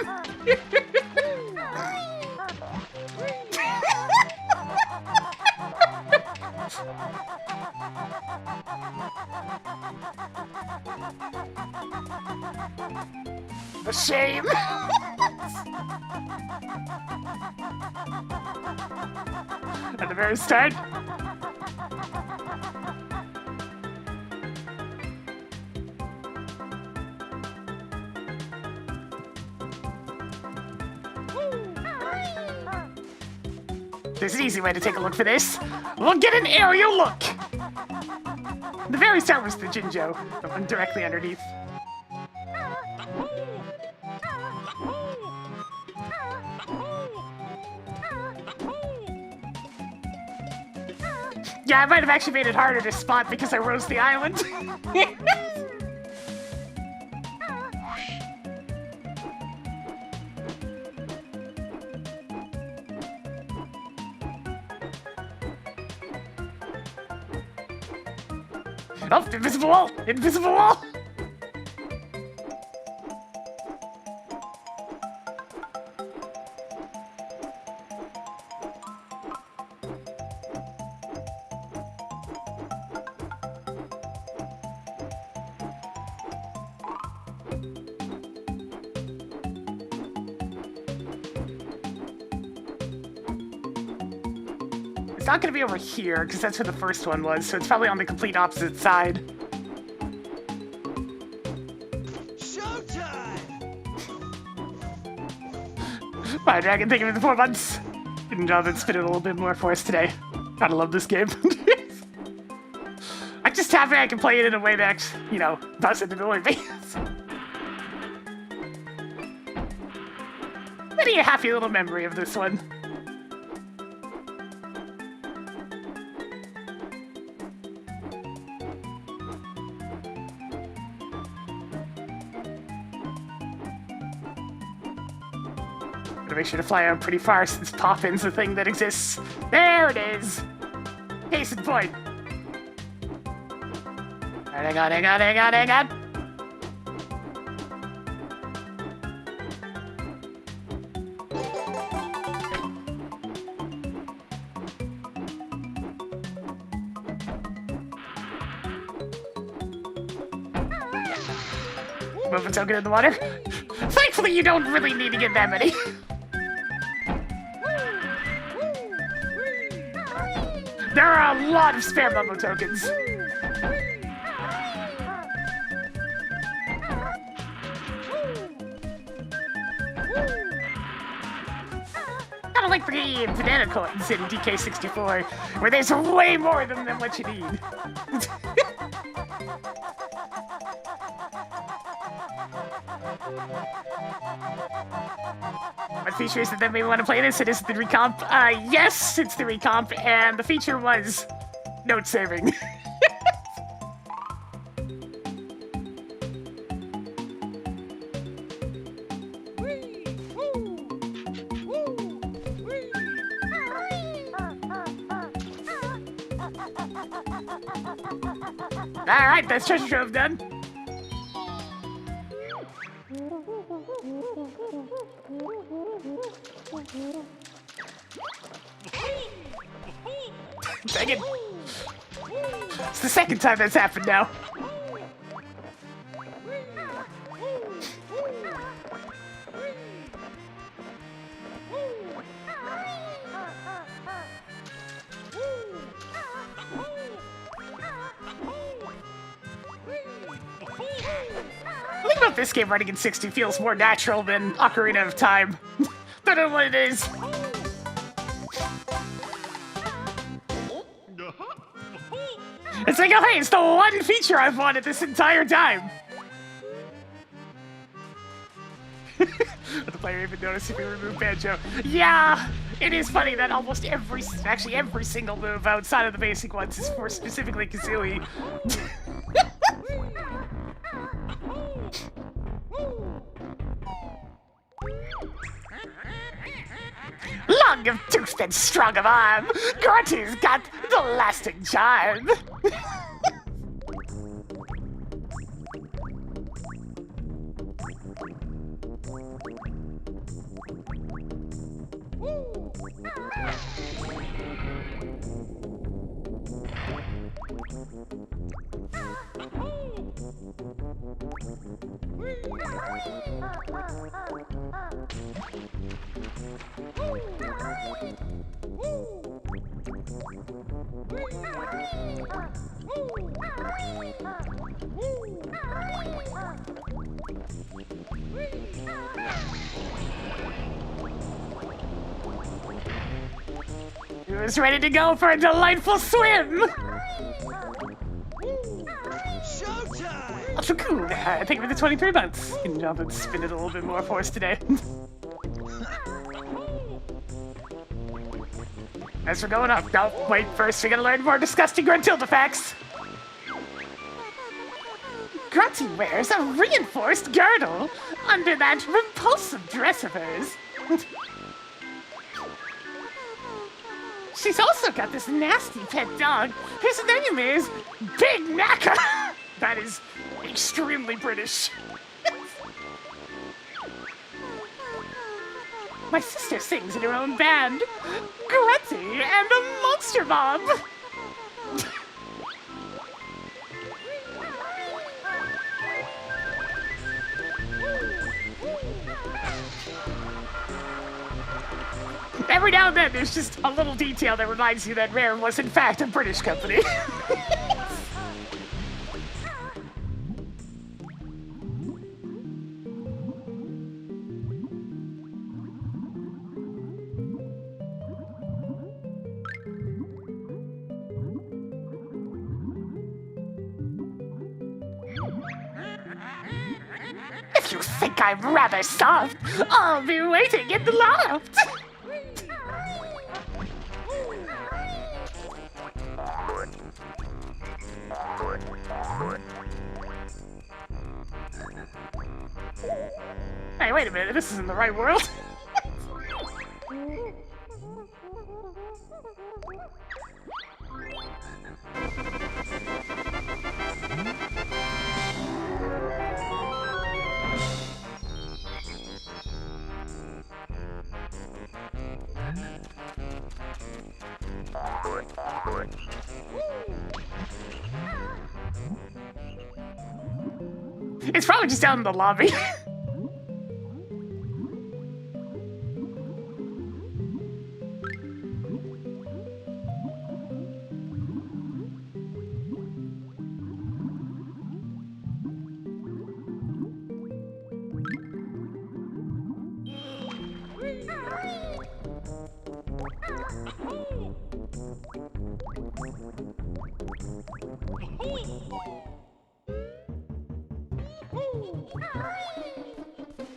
A shame. At the very start. There's an easy way to take a look for this. We'll get an aerial look. The very start was the Jinjo, the one directly underneath. Yeah, I might have actually made it harder to spot because I rose the island. Oh, invisible wall! Invisible wall! It's not gonna be over here, because that's where the first one was, so it's probably on the complete opposite side. Showtime! Bye, Dragon, thank you for the 4 months. Good job and spin it a little bit more for us today. Gotta love this game. I'm just happy I can play it in a way that, you know, doesn't annoy me. Many a happy little memory of this one. Gotta make sure to fly out pretty far since Poppin's the thing that exists. There it is! Case in point. Alright, hang on. Move a token in the water. Thankfully, you don't really need to get that many. There are a lot of spare Mumbo tokens. Kinda like the banana coins in DK64, where there's way more of them than what you need. What feature is it that made me want to play this? It is the Recomp. Yes, it's the Recomp, and the feature was note saving. Alright, that's treasure trove done. Dang it. It's the second time that's happened now. The thing about this game running in 60 feels more natural than Ocarina of Time. Don't know what it is. It's like, oh hey, it's the one feature I've wanted this entire time! Would the player even notice if we remove Banjo? Yeah! It is funny that almost every single move outside of the basic ones is for specifically Kazooie. Long of tooth and strong of arm, Grunty's got the lasting charm. He was ready to go for a delightful swim! Showtime! Also cool. I think with the 23 months. Can jump and spin it a little bit more for us today. As we're going up, no, wait, first we gotta learn more disgusting Gruntilda facts. Grunty wears a reinforced girdle under that repulsive dress of hers. She's also got this nasty pet dog whose name is Big Naka. That is extremely British. My sister sings in her own band, Grunty and the Monster Mob. every now and then there's just a little detail that reminds you that Rare was in fact a British company. If you think I'm rather soft, I'll be waiting in the loft. Hey, wait a minute, this isn't the right world. It's probably just down in the lobby.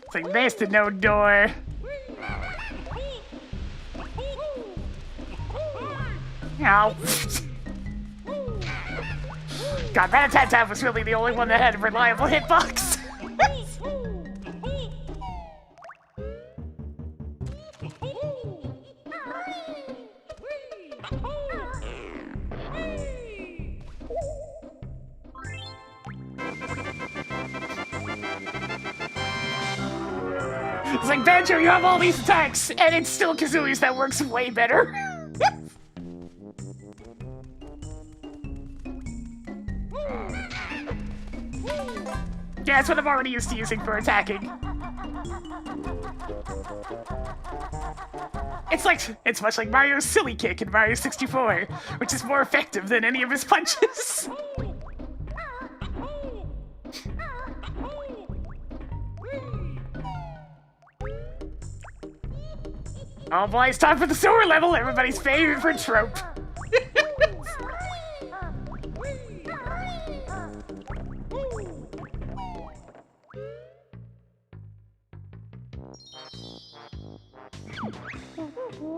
It's like there's the no door. Ow. God, Rattata was really the only one that had a reliable hitbox. It's like, Banjo, you have all these attacks, and it's still Kazooie's that works way better. Yeah, that's what I'm already used to using for attacking. It's much like Mario's Silly Kick in Mario 64, which is more effective than any of his punches. Oh boy, it's time for the sewer level, everybody's favorite trope.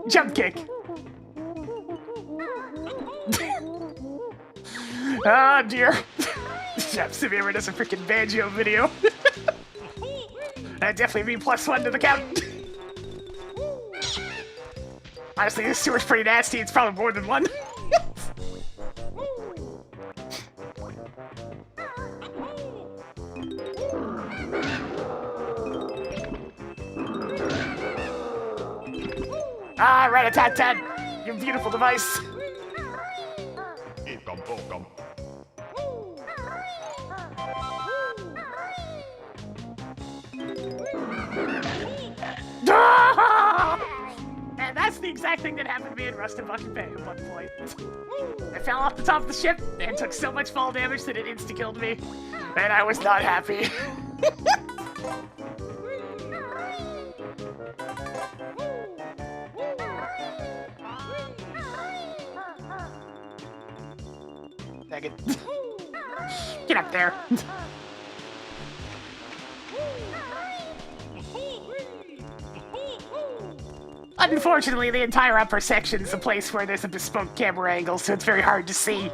Jump kick. Oh dear. Chef Severe does a freaking Banjo video. That'd definitely be +1 to the count. Honestly, this sewer's pretty nasty. It's probably more than one. Ah, rat-a-tat-tat! You beautiful device. And that's the exact thing that happened to me in Rust and Bucket Bay at one point. I fell off the top of the ship and took so much fall damage that it insta-killed me, and I was not happy. Get up there. Unfortunately, the entire upper section is a place where there's a bespoke camera angle, so it's very hard to see.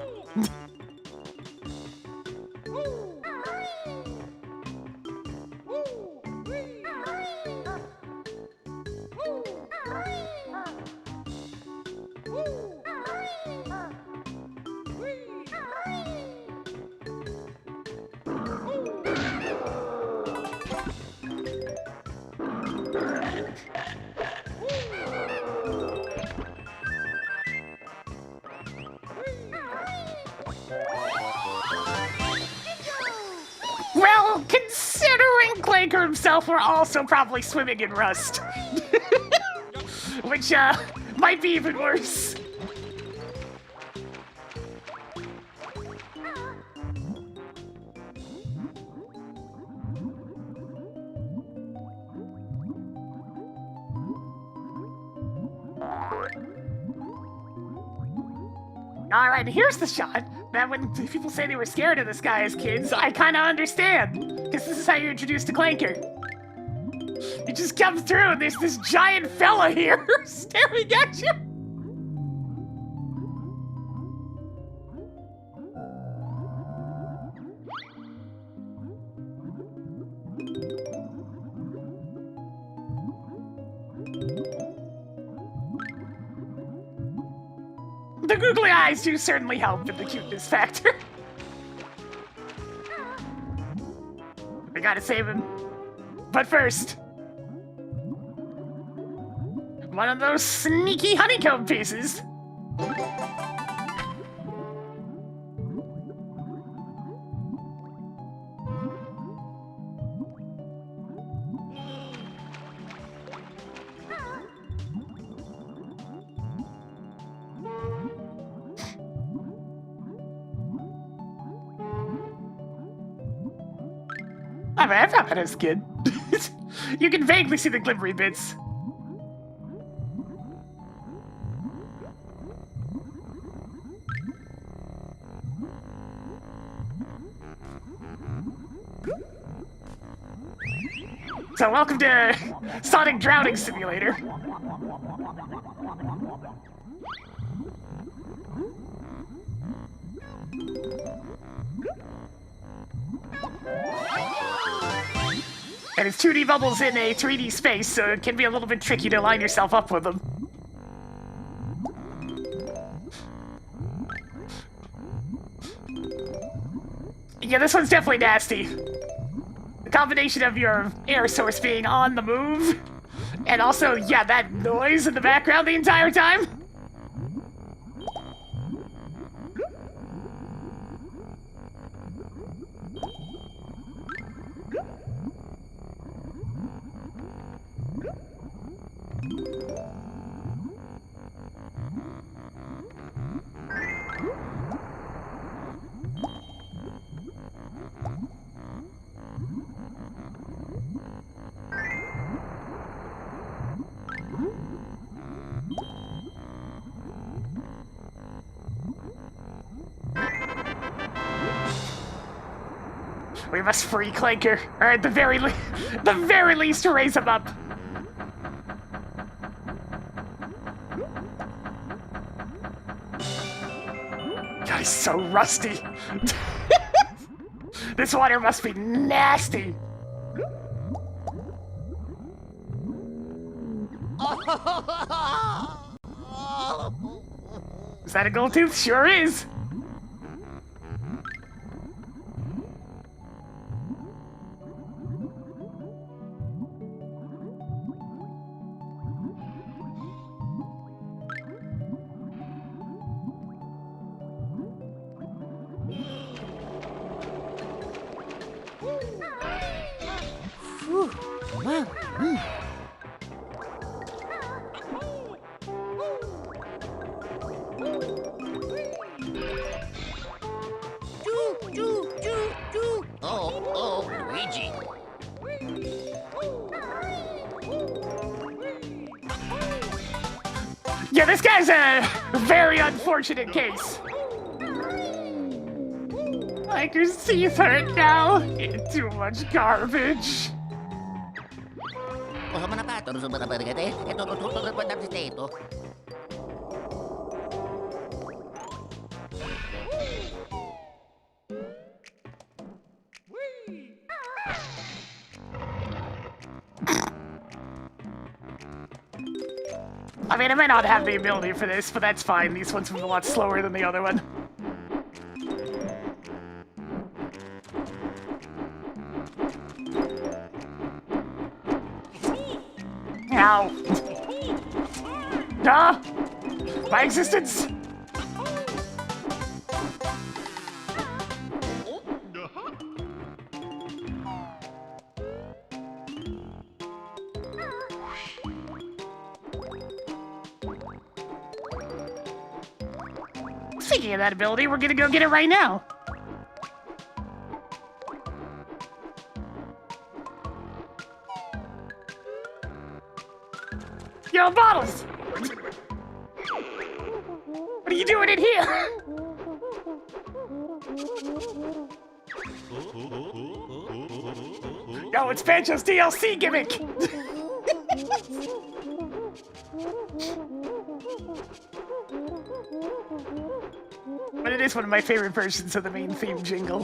Well, considering Clanker himself were also probably swimming in Rust. which might be even worse. Alright, here's the shot that when people say they were scared of this guy as kids, I kinda understand. Because this is how you're introduced to Clanker. You just come through and there's this giant fella here staring at you. The googly eyes do certainly help with the cuteness factor. We gotta save him. But first, one of those sneaky honeycomb pieces. I mean, I found that as a kid. You can vaguely see the glibbery bits. So welcome to Sonic Drowning Simulator. And it's 2D bubbles in a 3D space, so it can be a little bit tricky to line yourself up with them. Yeah, this one's definitely nasty. The combination of your air source being on the move, and also, yeah, that noise in the background the entire time. We must free Clanker, or at the very least, raise him up. God, he's so rusty. This water must be nasty. Is that a gold tooth? Sure is. Luigi. Yeah, this guy's a very unfortunate case. I can see hurt now. It's too much garbage. I mean, I might not have the ability for this, but that's fine. These ones move a lot slower than the other one. Ow. Ah! My existence! Speaking of that ability, we're gonna go get it right now. Yo, Bottles! What are you doing in here? No, it's Banjo's DLC gimmick! But it is one of my favorite versions of the main theme jingle.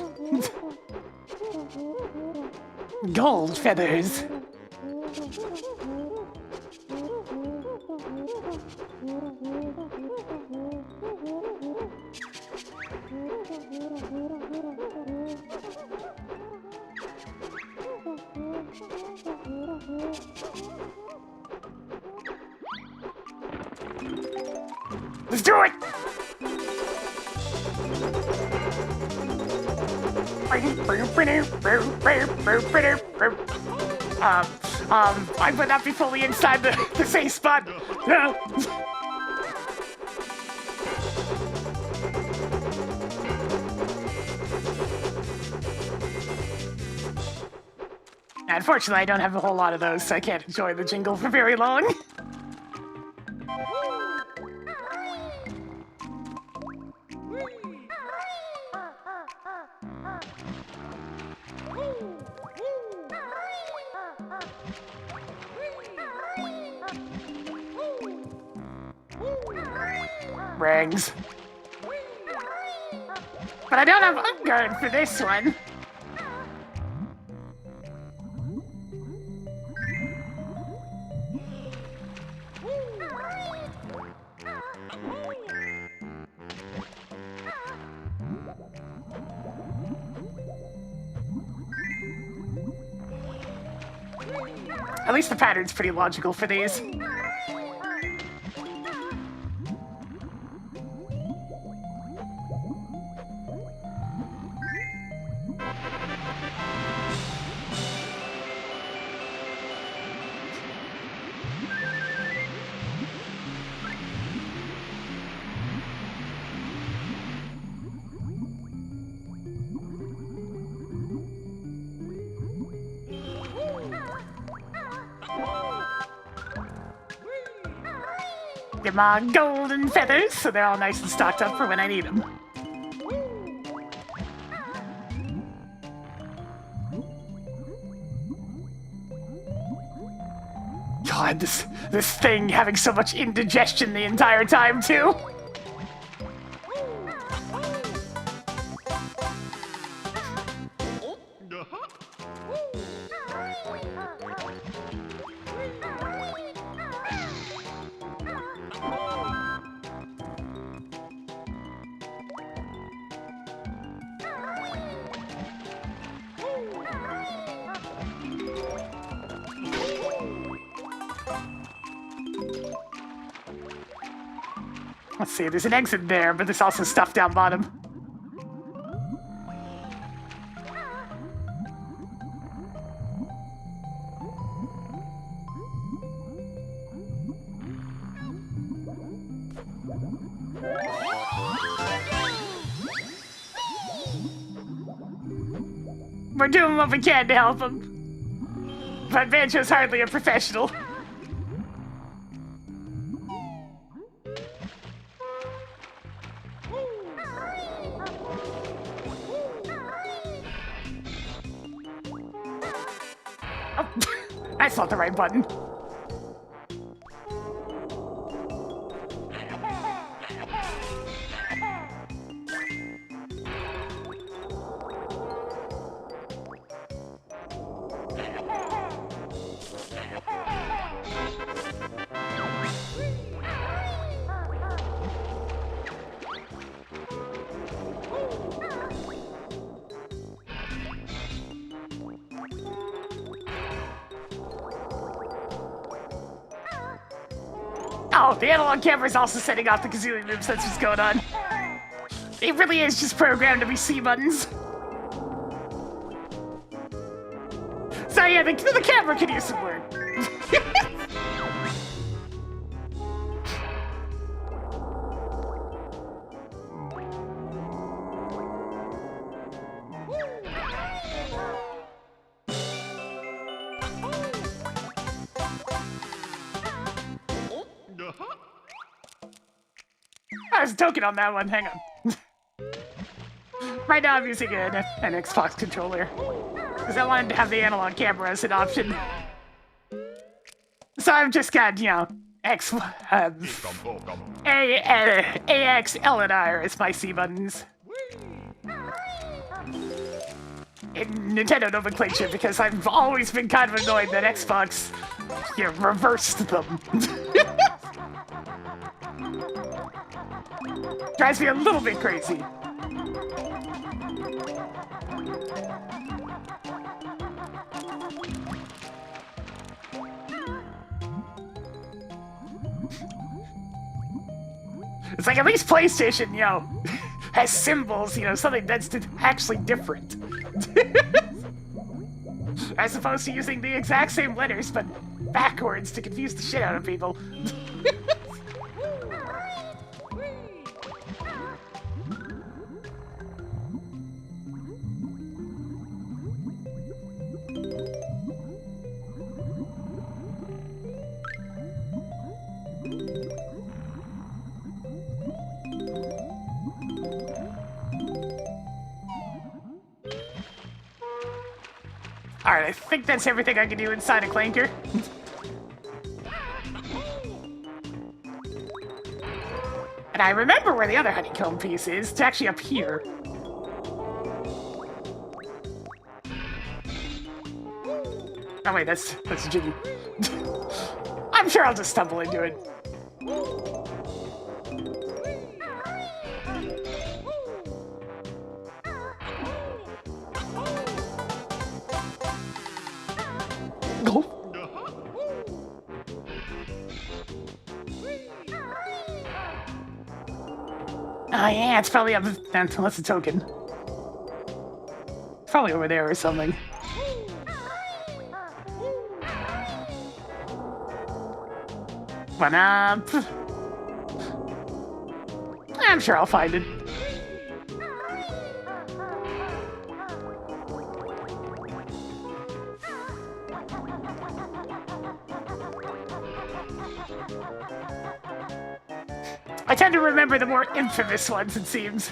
Gold feathers. Let's do it! I would not be fully inside the safe spot. No. Unfortunately, I don't have a whole lot of those, so I can't enjoy the jingle for very long. Rings. But I don't have Unguard for this one. At least the pattern's pretty logical for these. Get my golden feathers, so they're all nice and stocked up for when I need them. God, this thing having so much indigestion the entire time, too. Let's see, there's an exit there, but there's also stuff down bottom. We're doing what we can to help him. But Banjo's hardly a professional. That's not the right button. Oh, the analog camera is also setting off the Kazooie move sensors going on. It really is just programmed to be C buttons. So yeah, the camera could use some work. there's a token on that one. Hang on. Right now I'm using an Xbox controller because I wanted to have the analog camera as an option. So I've just got, you know, AX, L, and R as my C buttons. In Nintendo nomenclature, because I've always been kind of annoyed that Xbox, you know, reversed them. Drives me a little bit crazy. It's like at least PlayStation, you know, has symbols, you know, something that's actually different. As opposed to using the exact same letters, but backwards to confuse the shit out of people. Alright, I think that's everything I can do inside a clanker. And I remember where the other honeycomb piece is. It's actually up here. Oh wait, that's Jiggy. I'm sure I'll just stumble into it. Oh yeah, it's probably up. What's the token? It's probably over there or something. One up. I'm sure I'll find it. I tend to remember the more infamous ones, it seems.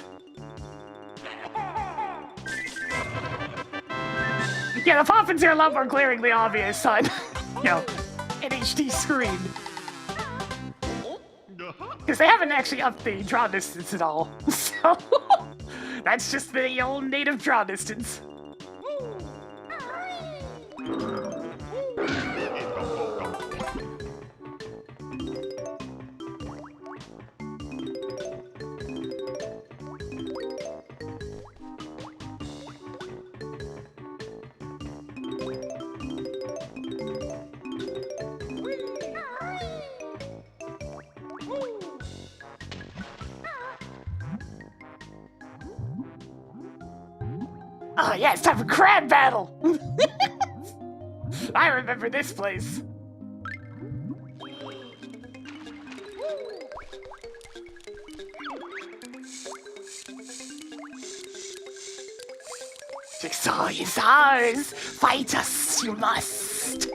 Yeah, the pop-ins are a lot more glaringly obvious on, you know, an HD screen. Because they haven't actually upped the draw distance at all. So, that's just the old native draw distance. Oh yeah, it's time for crab battle! I remember this place. Jigsaw is ours! Fight us, you must!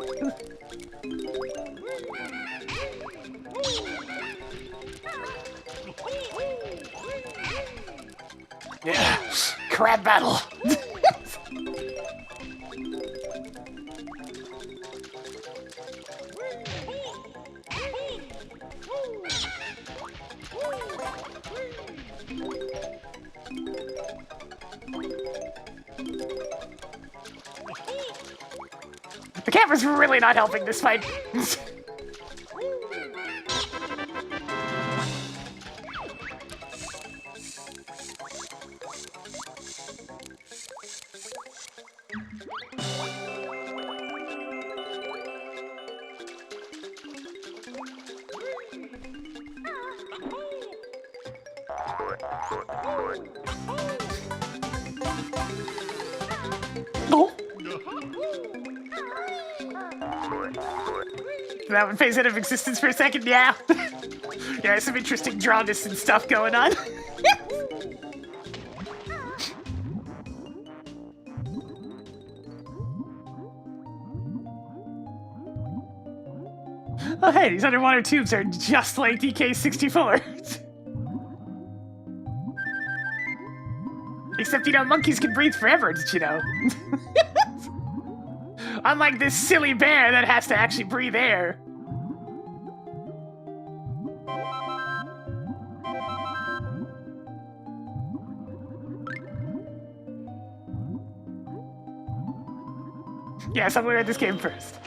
Yeah, crab battle! The camera's really not helping this fight. Oh. That one phase out of existence for a second, yeah. Yeah, some interesting draw distance stuff going on. Oh hey, these underwater tubes are just like DK64. Except, you know, monkeys can breathe forever, did you know? Unlike this silly bear that has to actually breathe air. Yes, I'm gonna read this game first.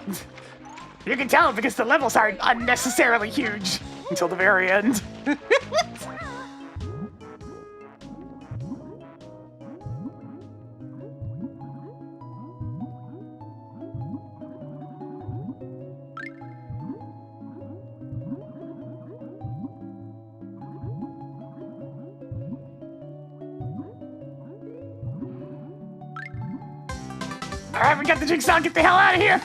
You can tell because the levels aren't unnecessarily huge until the very end. Alright, we got the jigsaw. Get the hell out of here!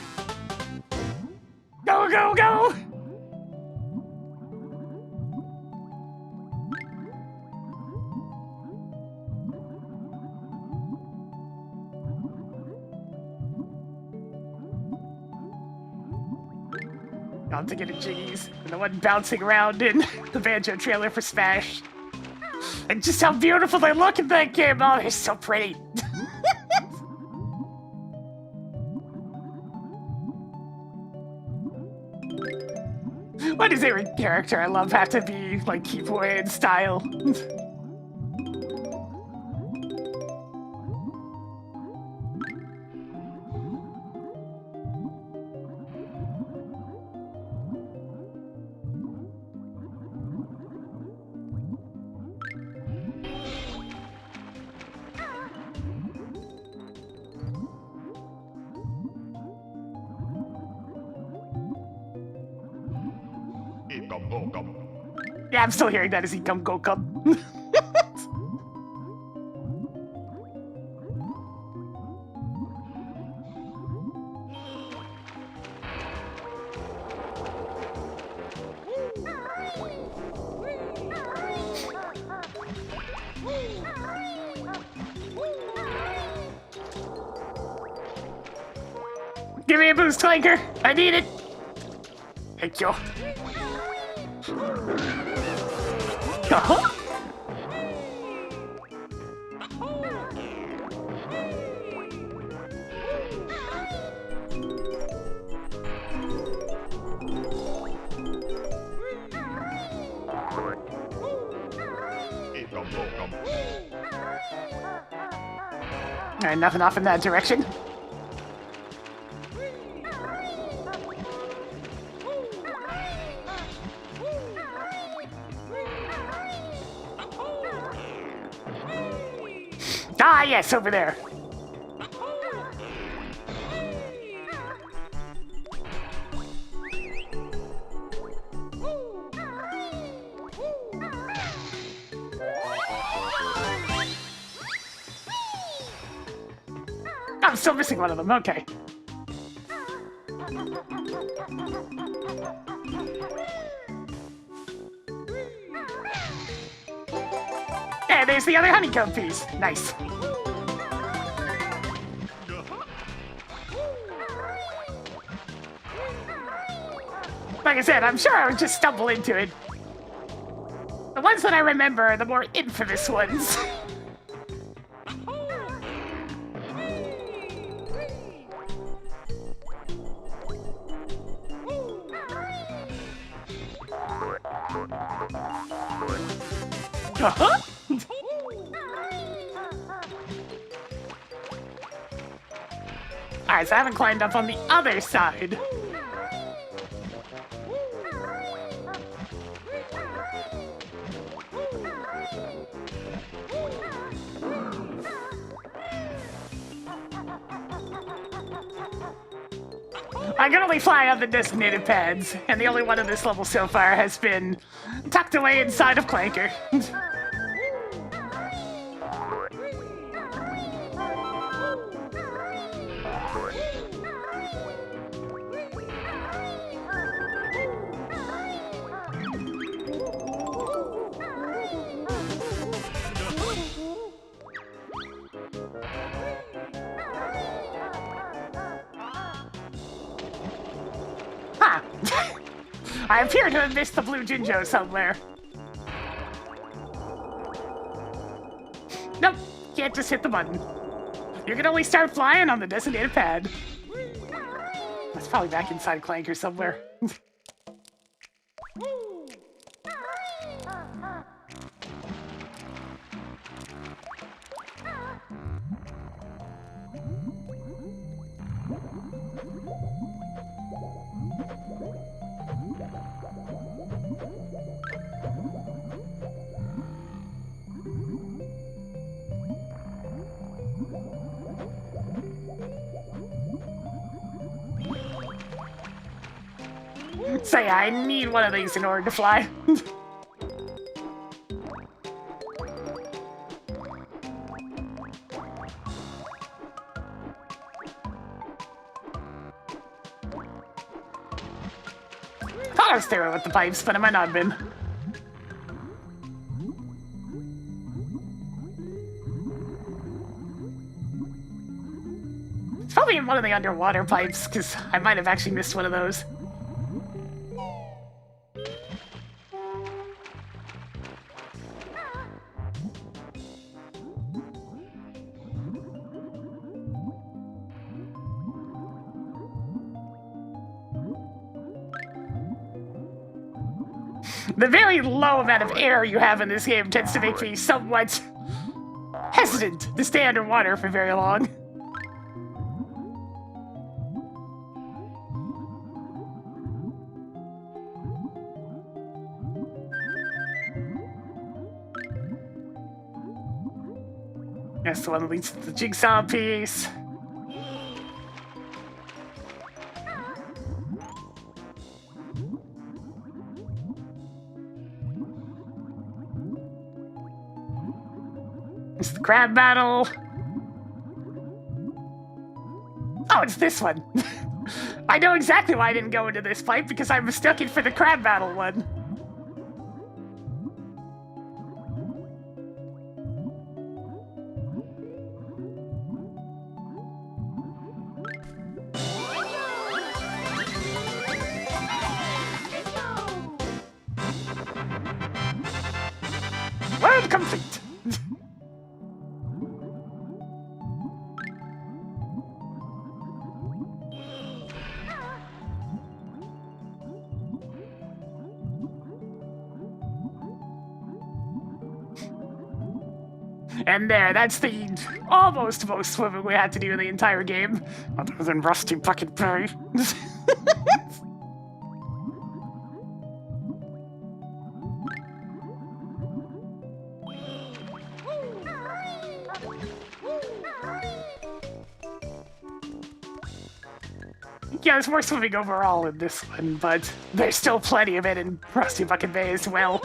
Go, go, go! I'm thinking of Jiggies, and the one bouncing around in the Banjo trailer for Smash. And just how beautiful they look in that game. Oh, they're so pretty. Why does every character I love have to be, like, keep away in style? Yeah, I'm still hearing that as he come go come. Give me a boost, Clanker. I need it. Thank you. Uh-huh. Alright, nothing off in that direction. Ah, yes, over there. I'm still missing one of them, okay. And there's the other honeycomb piece. Nice. Like I said, I'm sure I would just stumble into it. The ones that I remember are the more infamous ones. Uh-huh. Alright, so I haven't climbed up on the other side. I can only fly on the designated pads, and the only one in this level so far has been tucked away inside of Clanker. I appear to have missed the blue Jinjo somewhere. Nope, Can't just hit the button. You can only start flying on the designated pad. That's probably back inside Clanker somewhere. So yeah, I need one of these in order to fly. Thought I was there with the pipes, but I might not have been. It's probably in one of the underwater pipes, because I might have actually missed one of those. The very low amount of air you have in this game tends to make me somewhat hesitant to stay underwater for very long. That's the one that leads to the jigsaw piece. It's the crab battle. Oh, it's this one. I know exactly why I didn't go into this fight, because I mistook it for the crab battle one. World complete. And there, that's the almost most swimming we had to do in the entire game. Other than Rusty Bucket Berry. Yeah, there's more swimming overall in this one, but there's still plenty of it in Rusty Bucket Bay as well.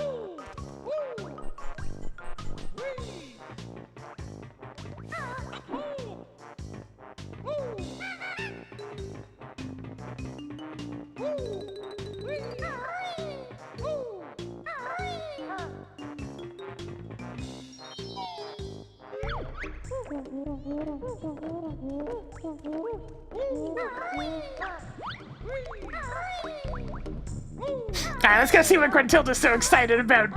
Alright, let's go see what Gruntilda's so excited about.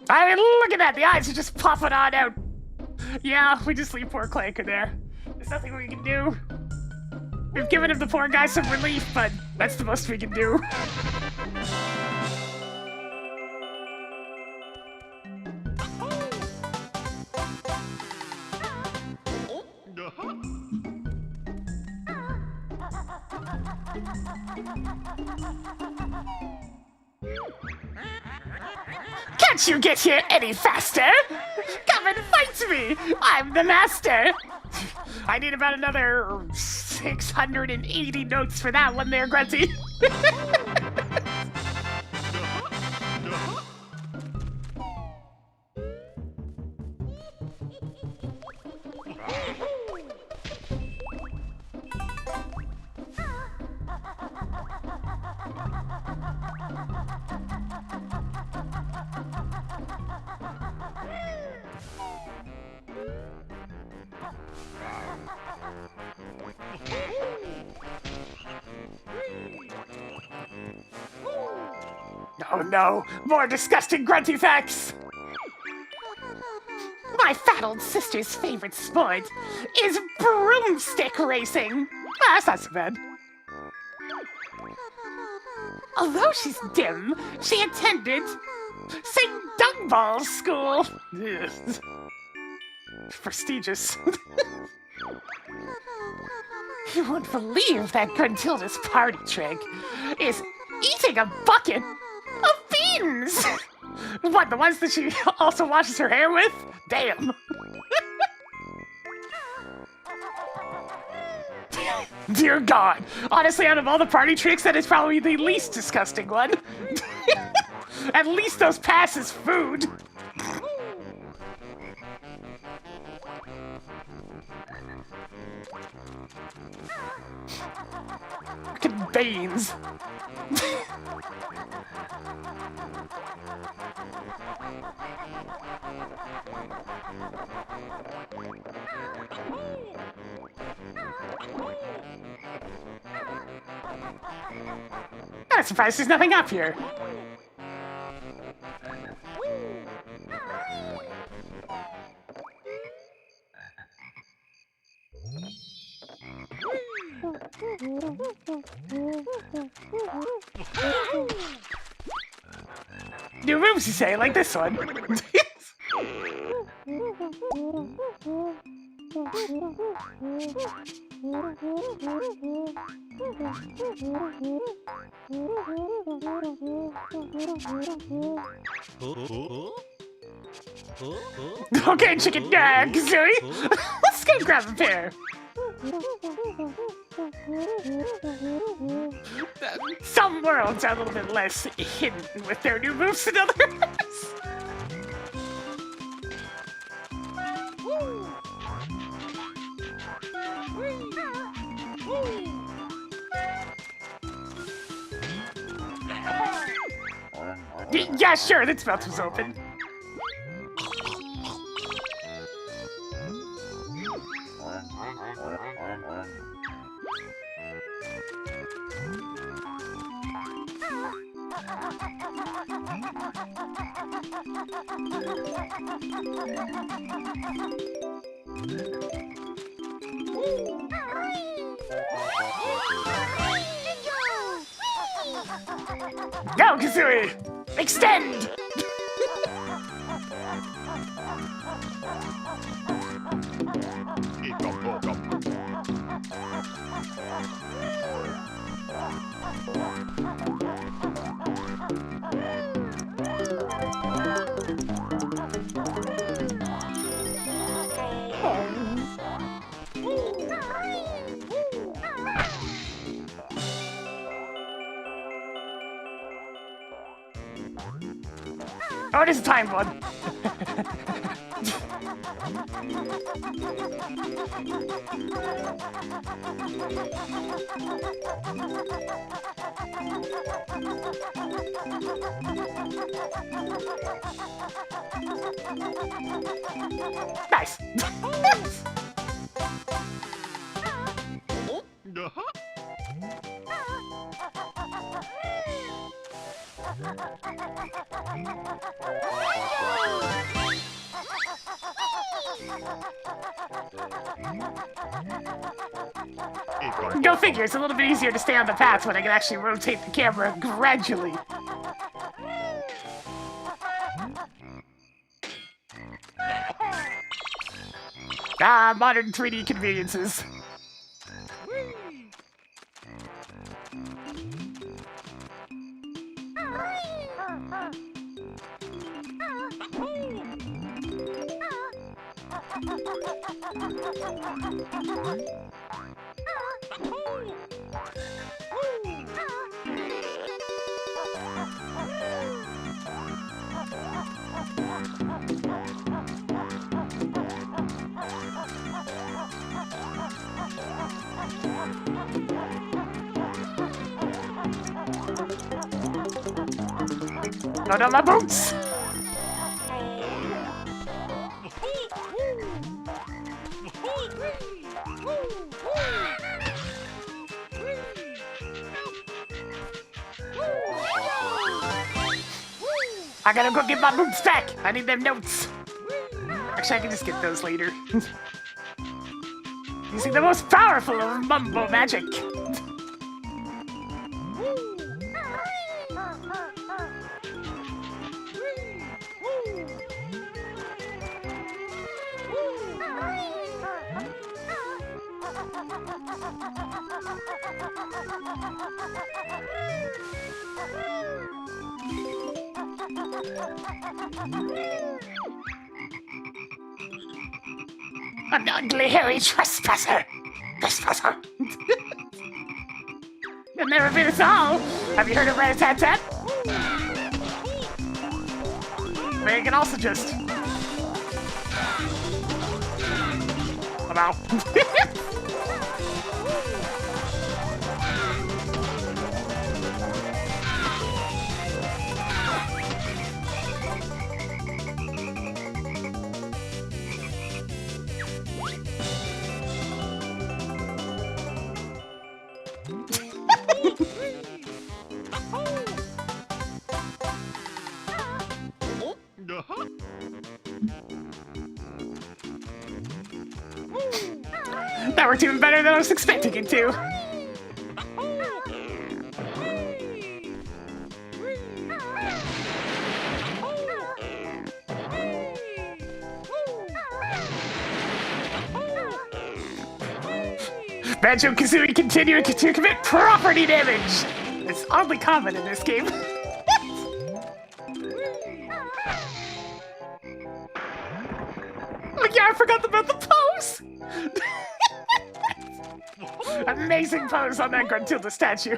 I mean, look at that, the eyes are just popping on out. Yeah, we just leave poor Clanker there. There's nothing we can do. We've given him the poor guy some relief, but that's the most we can do. Can't you get here any faster? Come and fight me! I'm the master! I need about another 680 notes for that one there, Grunty. Oh no, more disgusting grunt effects! My fat old sister's favorite sport is broomstick racing. That's not so bad. Although she's dim, she attended St. Dungball's school. Ugh. Prestigious. You won't believe that Gruntilda's party trick is eating a bucket of beans! What, the ones that she also washes her hair with? Damn. Dear God. Honestly, out of all the party tricks, that is probably the least disgusting one. At least those pass as food. Fucking beans. I'm surprised there's nothing up here. New moves, you say, like this one. Okay, chicken Kazooie. Let's go grab a pair. Some worlds are a little bit less hidden with their new moves than others. Yeah, sure, that mouth was open. Go, Kazooie! Extend! Oh, it is a timed one. Nice. Go figure, it's a little bit easier to stay on the path when I can actually rotate the camera gradually. Ah, modern 3D conveniences. Not on my boots! I gotta go get my boots back. I need them notes. Actually, I can just get those later. Using the most powerful of mumbo magic. An ugly, hairy trespasser! Trespasser! You'll never beat us all! Have you heard of rat-a-tat-tat? But you can also just... Hello? That worked even better than I was expecting it to. Banjo-Kazooie continuing to commit property damage! It's oddly common in this game. Oh yeah, I forgot about the pose! Amazing pose on that Gruntilda statue.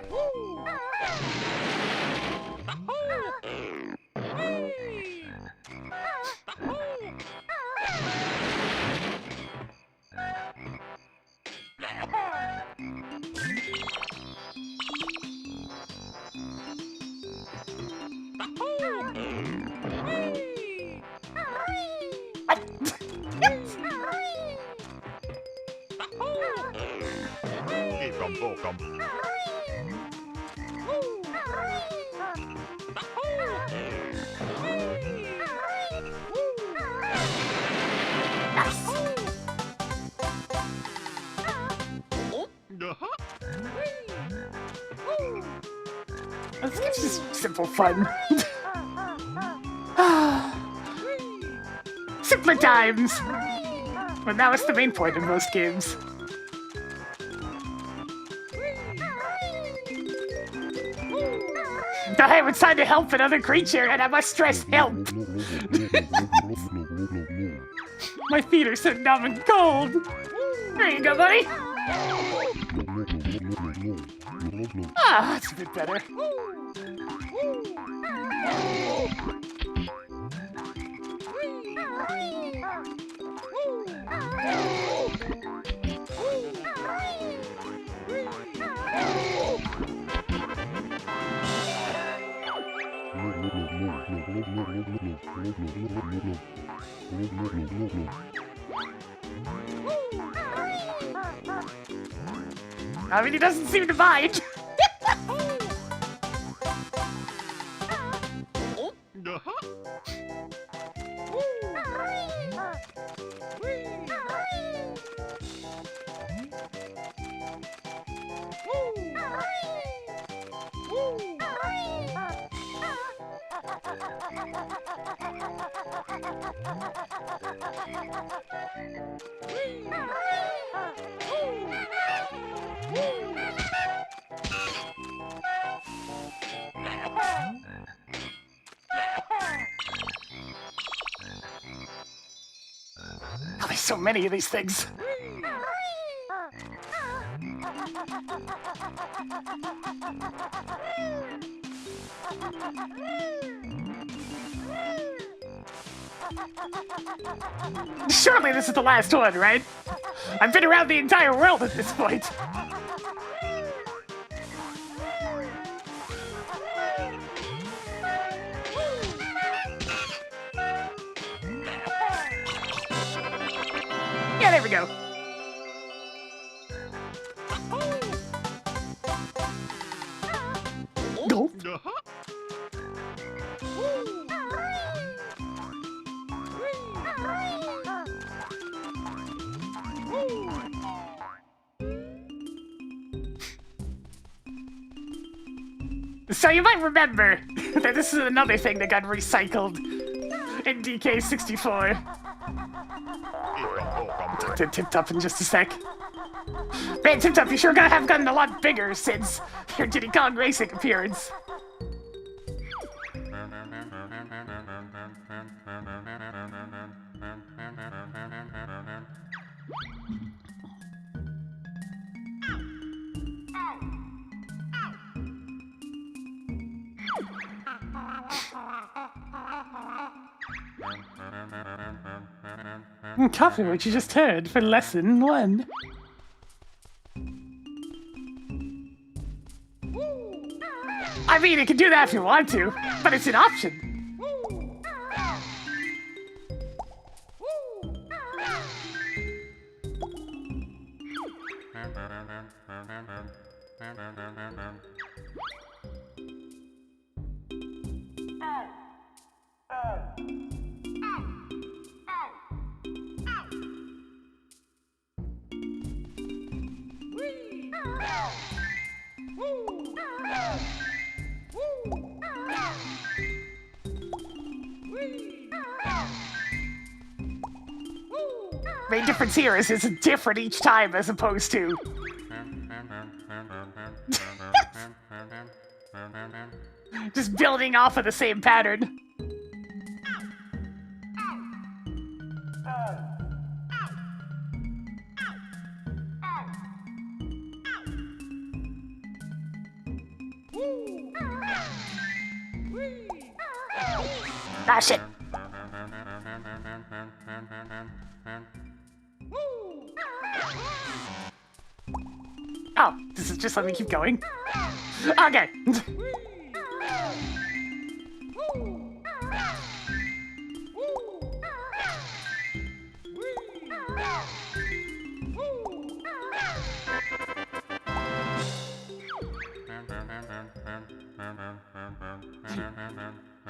This game's just simple fun. Simpler times! But now it's the main point in most games. Hey, it's time to help another creature, and I must stress help! My feet are so numb and cold! There you go, buddy! Ah, that's a bit better. I mean, he doesn't seem to mind. Oh, there's so many of these things. Surely this is the last one, right? I've been around the entire world at this point. Yeah, there we go. Go. So you might remember that this is another thing that got recycled in DK64. Talk to Tip Top in just a sec. Man, Tip Top, you sure have gotten a lot bigger since your Diddy Kong Racing appearance. Copy what you just heard for lesson 1. I mean, you can do that if you want to, but it's an option. Main difference here is it's different each time as opposed to... just building off of the same pattern. Ah, shit. Oh, this is just let me keep going. Okay.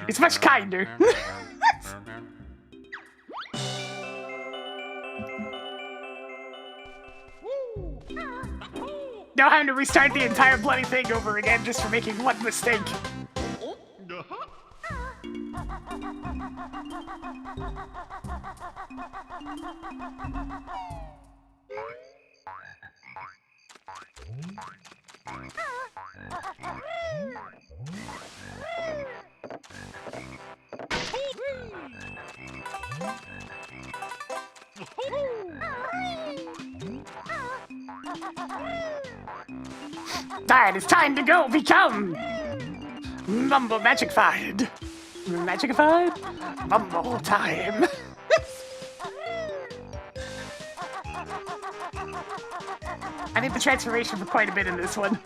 It's much kinder. Now having to restart the entire bloody thing over again just for making one mistake. Alright, it's time to go become Mumble Magicified. Magicified? Mumble time. I need the transformation for quite a bit in this one.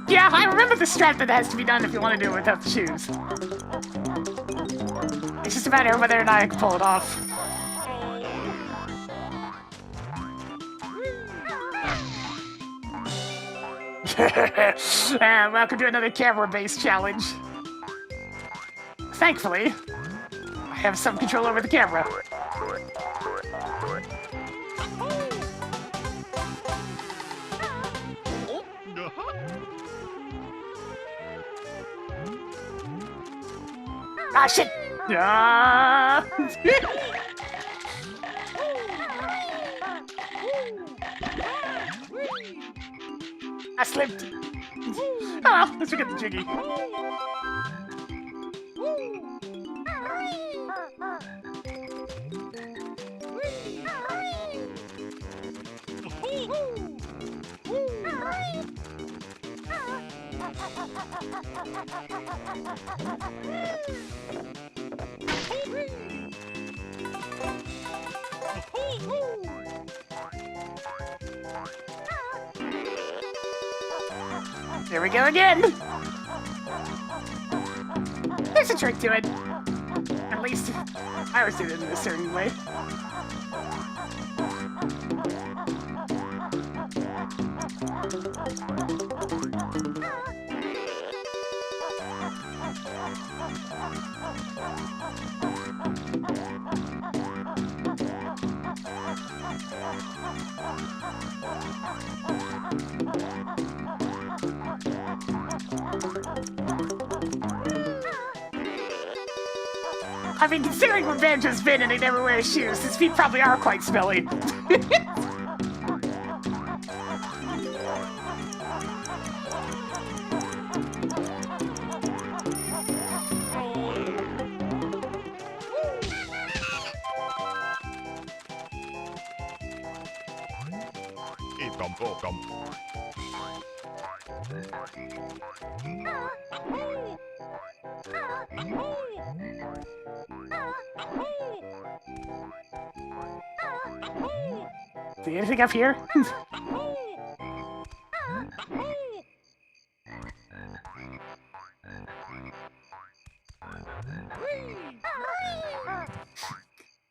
Yeah, I remember the strat that has to be done if you want to do it without the shoes. It's just a matter of whether or not I can pull it off. Welcome to another camera-based challenge. Thankfully, I have some control over the camera. Ah, shit! Ah. I slipped. Oh well, let's forget the jiggy. There we go again. There's a trick to it. At least I always did it in a certain way. I mean, considering where Banjo's been and he never wears shoes, his feet probably are quite smelly. See anything up here?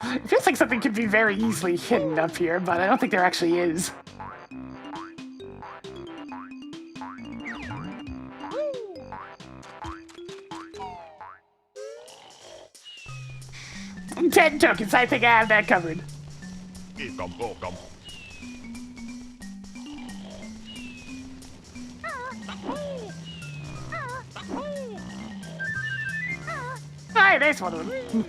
It feels like something could be very easily hidden up here, but I don't think there actually is. $10 tokens, I think I have that covered. Alright, there's one of them.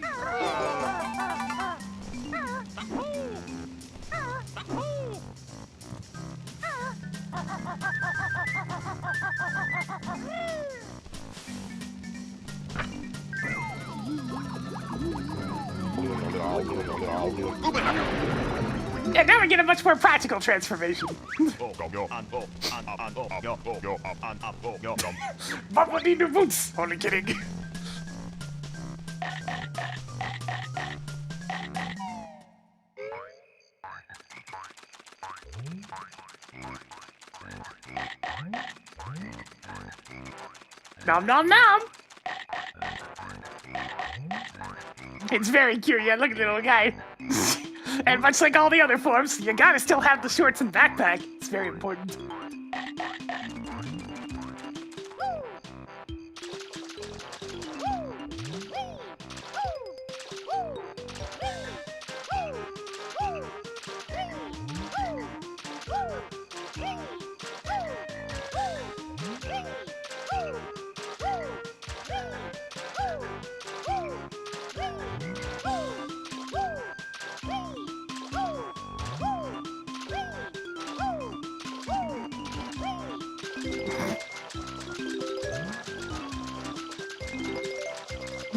And now we get a much more practical transformation. Bumblebee new boots! Only kidding. Nom nom nom! It's very cute, yeah, look at the little guy. And much like all the other forms, you gotta still have the shorts and backpack. It's very important.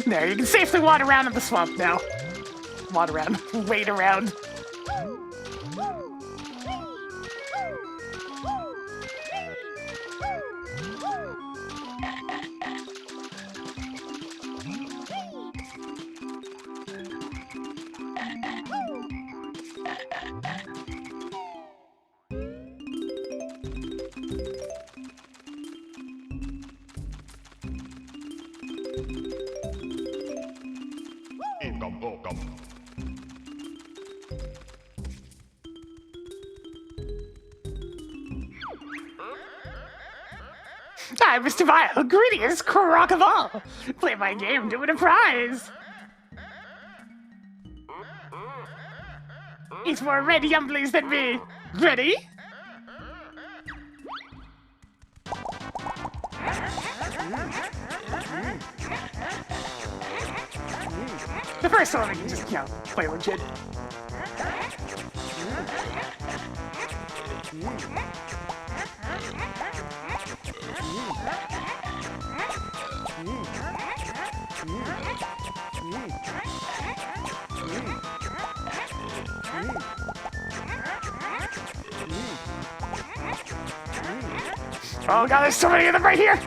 There, you can safely wander around in the swamp now. Wander around, wait around. I'm Mr. Vile, greediest croc of all. Play my game to win a prize. Eat more red yumblies than me. Ready? The first one we can just, play legit. Oh god, there's so many of them right here!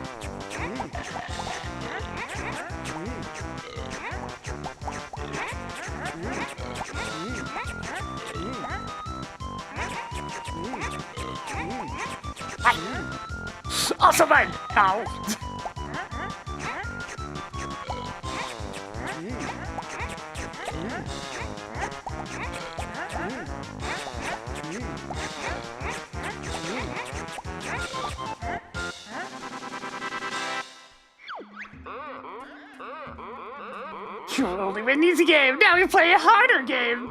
Also mine! Ow. You only win an easy game. Now we play a harder game.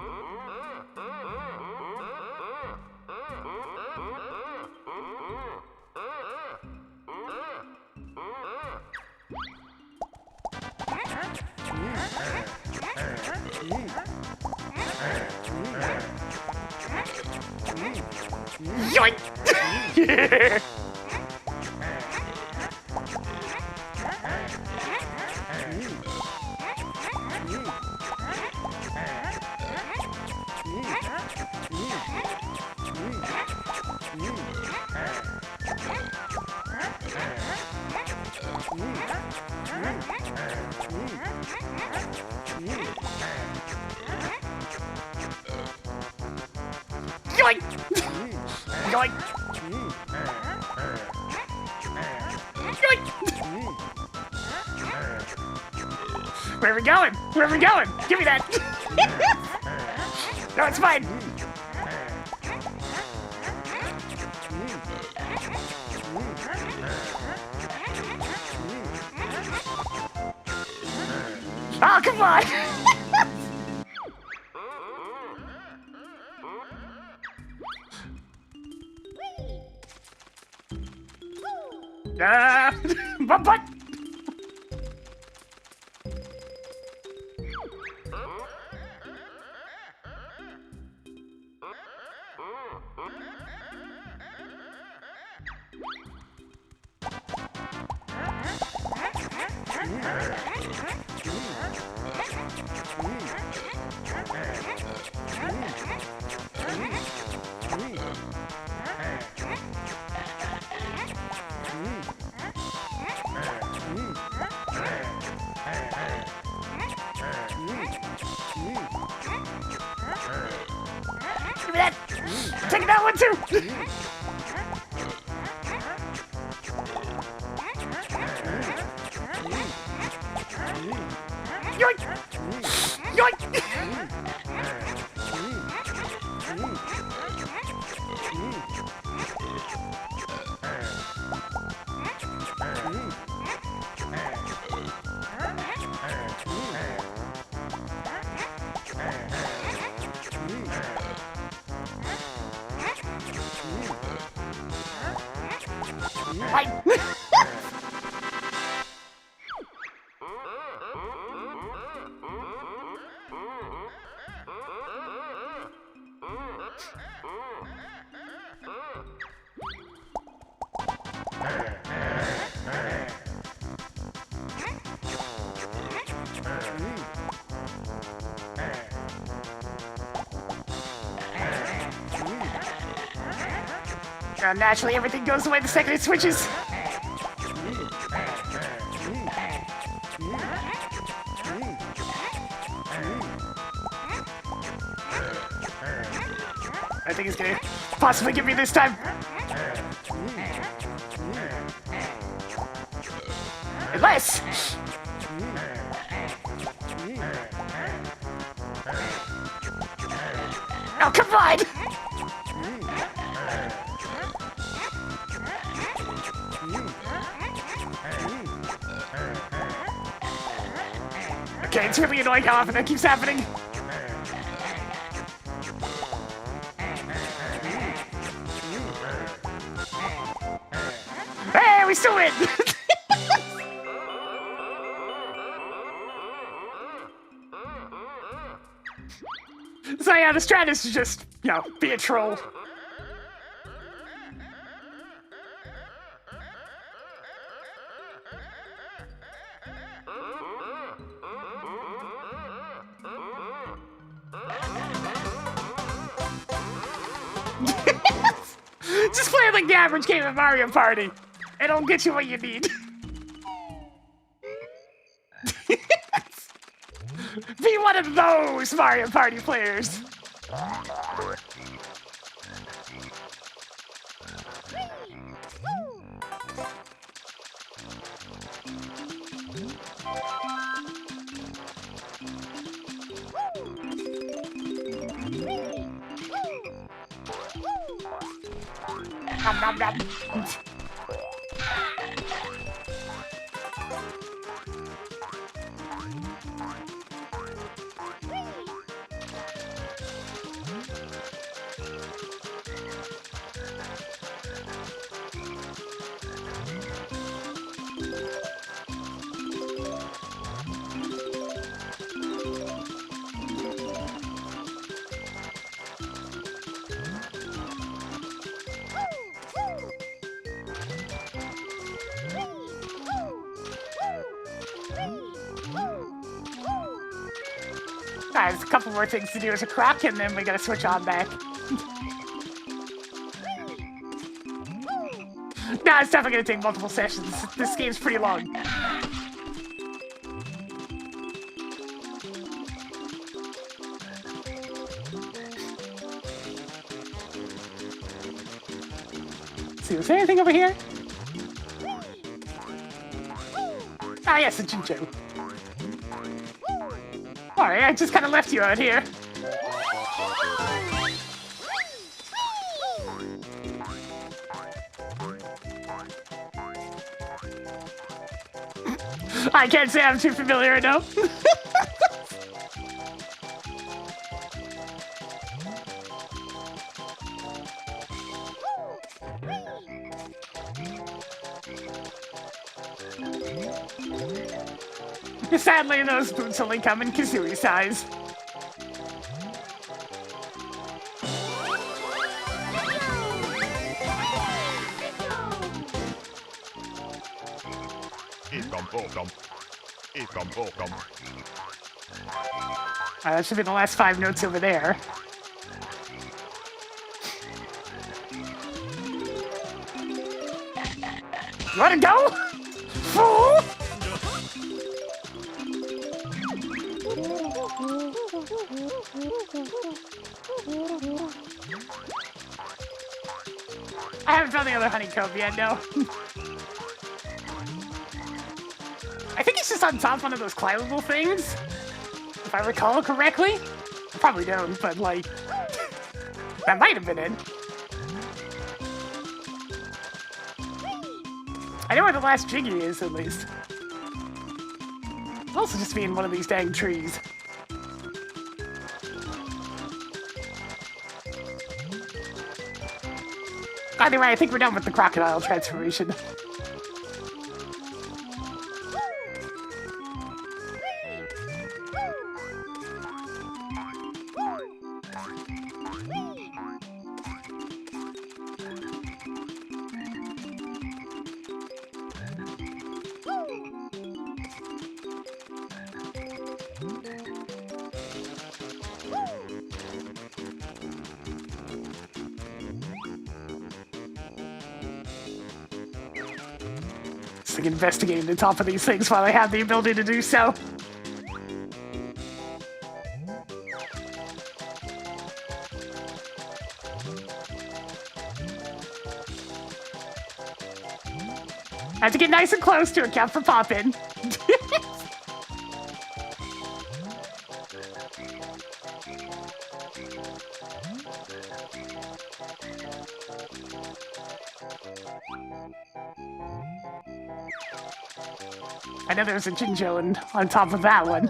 Yoink! Yoink! Yoink! Yoink! Where are we going? Where are we going? Give me that! No, it's fine! Oh, come on! But. Give me that! Take that one too! Yoink! Yoink! Right. Naturally, everything goes away the second it switches. I think he's gonna possibly get me this time. Unless... Oh, come on! Okay, it's really annoying how often that keeps happening. Hey, we still win! So yeah, the strat is to just, you know, be a troll. Just play like the average game of Mario Party. It'll get you what you need. Be one of those Mario Party players. nom nom. Alright, there's a couple more things to do as a croc, and then we gotta switch on back. Nah, it's definitely gonna take multiple sessions. This game's pretty long. Let's see, was there anything over here? Ah, yes, a Jinjo. Alright, I just kind of left you out here. I can't say I'm too familiar enough. Sadly, those boots only come in Kazooie size. That should be the last 5 notes over there. You wanna go? Fool! I haven't found the other honeycomb yet, no. I think it's just on top of one of those climbable things, if I recall correctly. I probably don't, but like, that might have been it. I know where the last Jiggy is, at least. It'll also just be in one of these dang trees. Either way, I think we're done with the crocodile transformation. Just like investigating the top of these things while I have the ability to do so. I have to get nice and close to account for popping. I know there's a Jinjo on top of that one.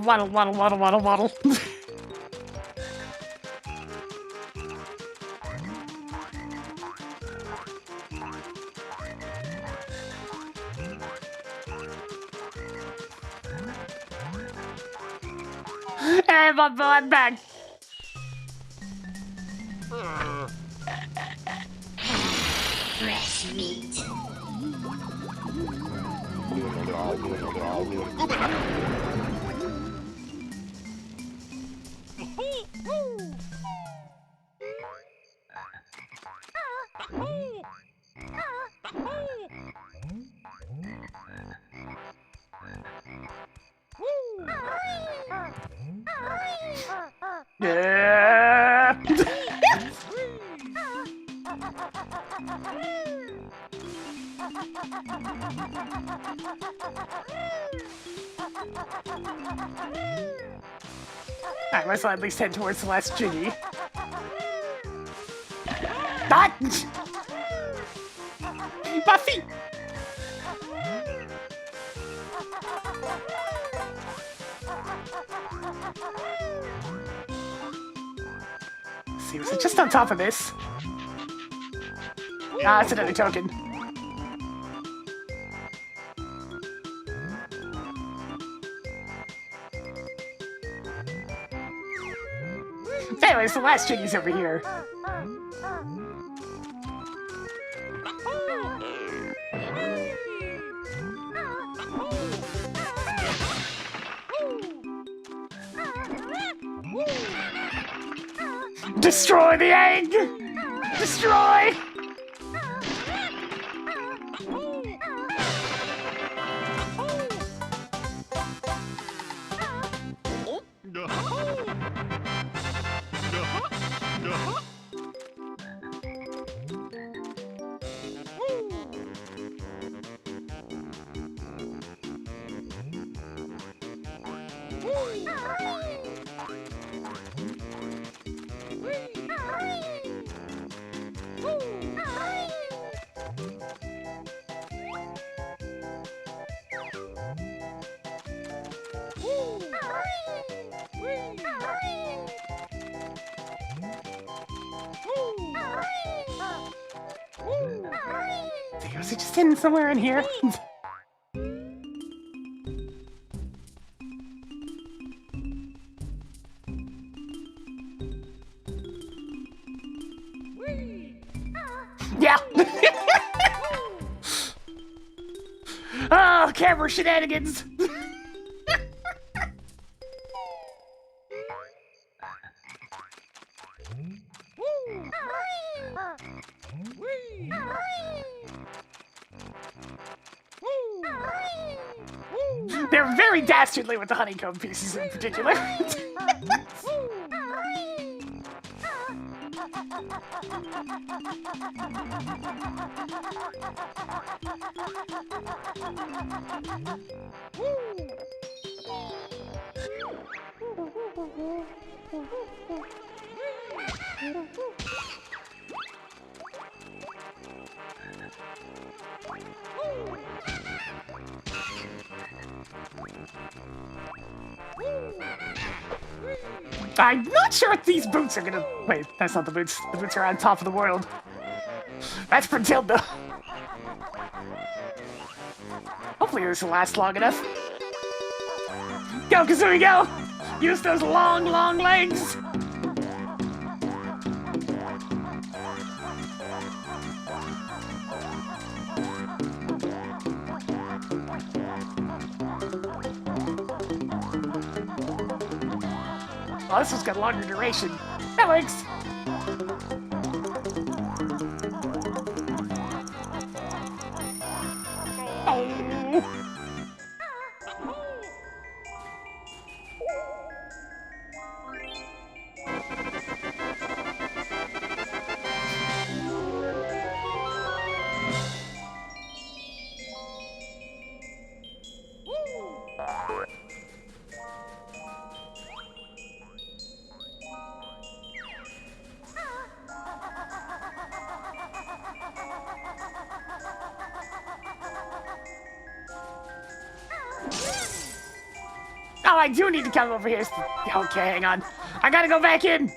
Waddle, waddle, waddle, waddle, waddle. Hey, Bubba, I'm back. Fresh meat. Alright, let's at least head towards the last Jiggy. Ah! Buffy! See, was it just on top of this? Ah, it's another token. Anyways, the last Jiggy's over here. Destroy the egg! Destroy! Was it just hidden somewhere in here? Yeah! Oh, camera shenanigans! They're very dastardly with the honeycomb pieces in particular. I'm not sure if these boots are gonna... Wait, that's not the boots. The boots are on top of the world. That's Matilda. Hopefully this will last long enough. Go, Kazooie, go! Use those long, long legs! Oh, this one's got longer duration. That works. Oh. Oh, I do need to come over here. Okay, hang on. I gotta go back in.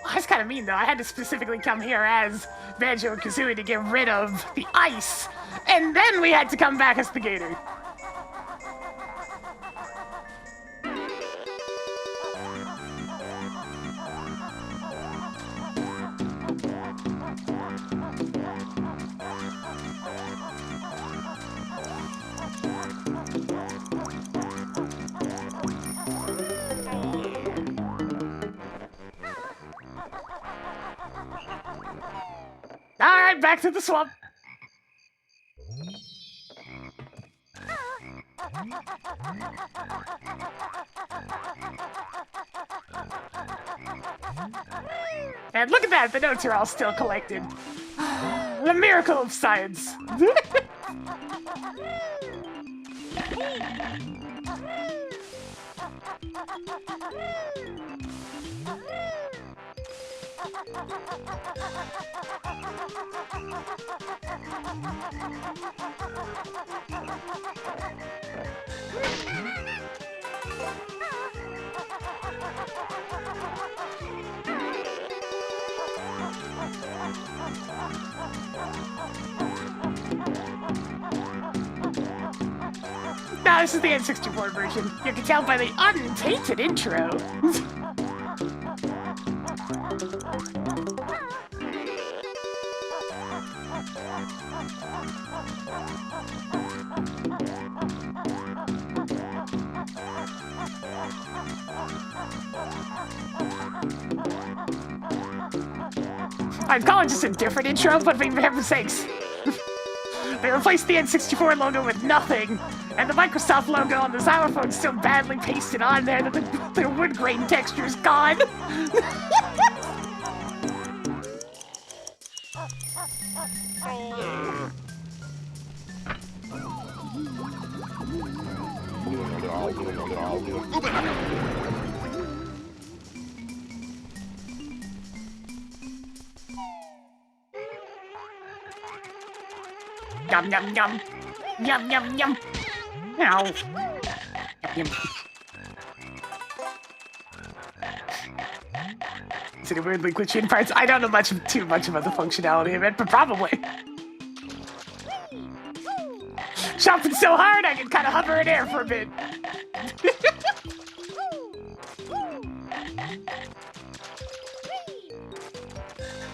Oh, that's kind of mean, though. I had to specifically come here as Banjo-Kazooie to get rid of the ice. And then we had to come back as the gator. Alright, back to the swamp. And look at that, the notes are all still collected. The miracle of science. Now, this is the N64 version. You can tell by the untainted intro. I'd call it just a different intro, but for heaven's sakes. They replaced the N64 logo with nothing, and the Microsoft logo on the xylophone's still badly pasted on there. The wood grain texture's gone. Yum, yum, yum. Yum, yum, yum. Ow. Yum, yum. Is it weirdly glitchy in parts? I don't know too much about the functionality of it, but probably. Jumping so hard, I can kind of hover in air for a bit.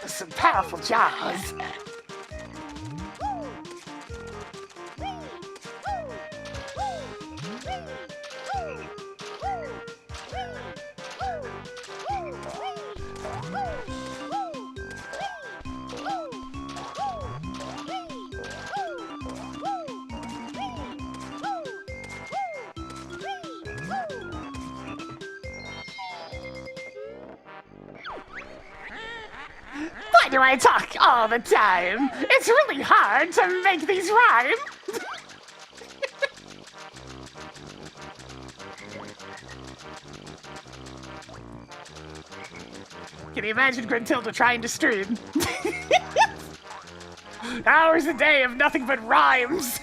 Some powerful jaws. Why do I talk all the time? It's really hard to make these rhyme. Can you imagine Gruntilda trying to stream? Hours a day of nothing but rhymes.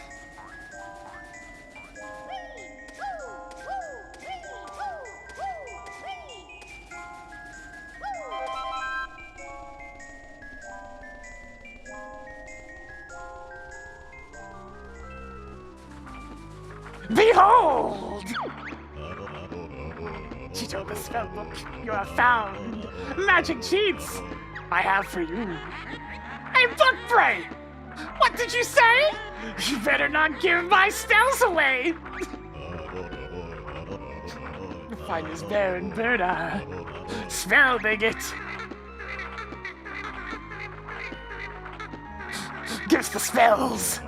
Behold! Cheeto the spellbook, you have found magic cheats I have for you. Hey, Bookbrain! What did you say? You better not give my spells away! Find his barren bird eye. Spell bigot. Gives the spells.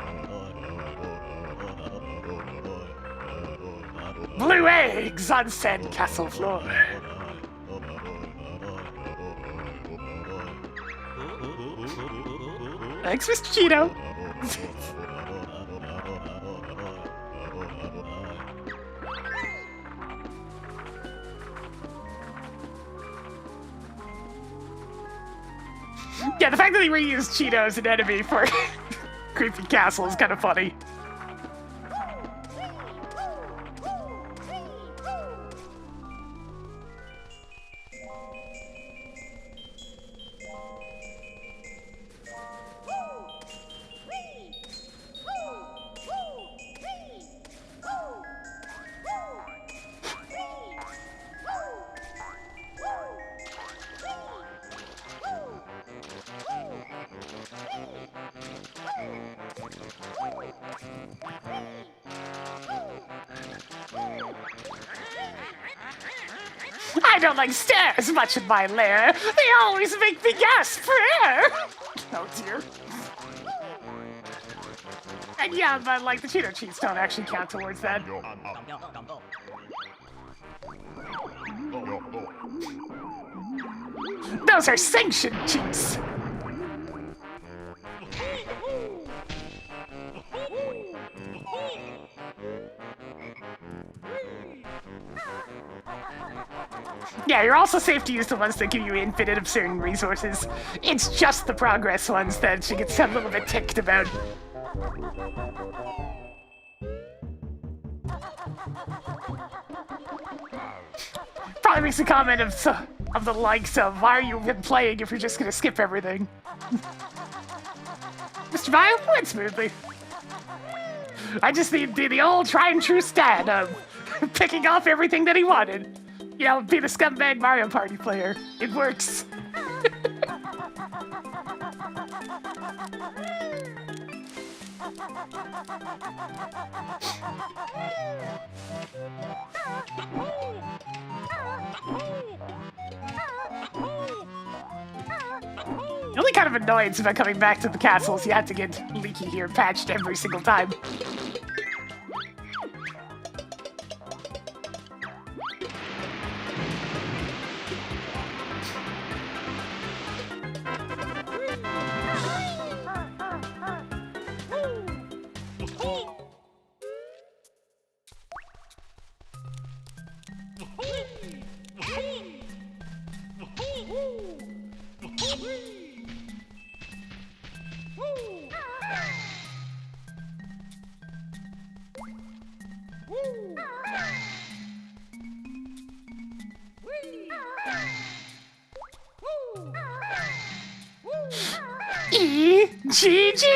Blue eggs on said castle floor. Thanks, Mr. Cheeto. Yeah, the fact that he reused Cheeto as an enemy for Creepy Castle is kind of funny. I don't like stairs much in my lair. They always make me gasp for air. Oh dear. And yeah, but like the Cheeto cheats don't actually count towards that. Those are sanctioned cheats. Yeah, you're also safe to use the ones that give you infinite absurd resources. It's just the progress ones that she gets a little bit ticked about. Probably makes a comment of the likes of, why are you even playing if you're just gonna skip everything? Mr. Bio went smoothly. I just need the old tried and true stat of picking off everything that he wanted. You know, be the scumbag Mario Party player. It works. The only kind of annoyance about coming back to the castle is you have to get Leaky here patched every single time. E-G-G!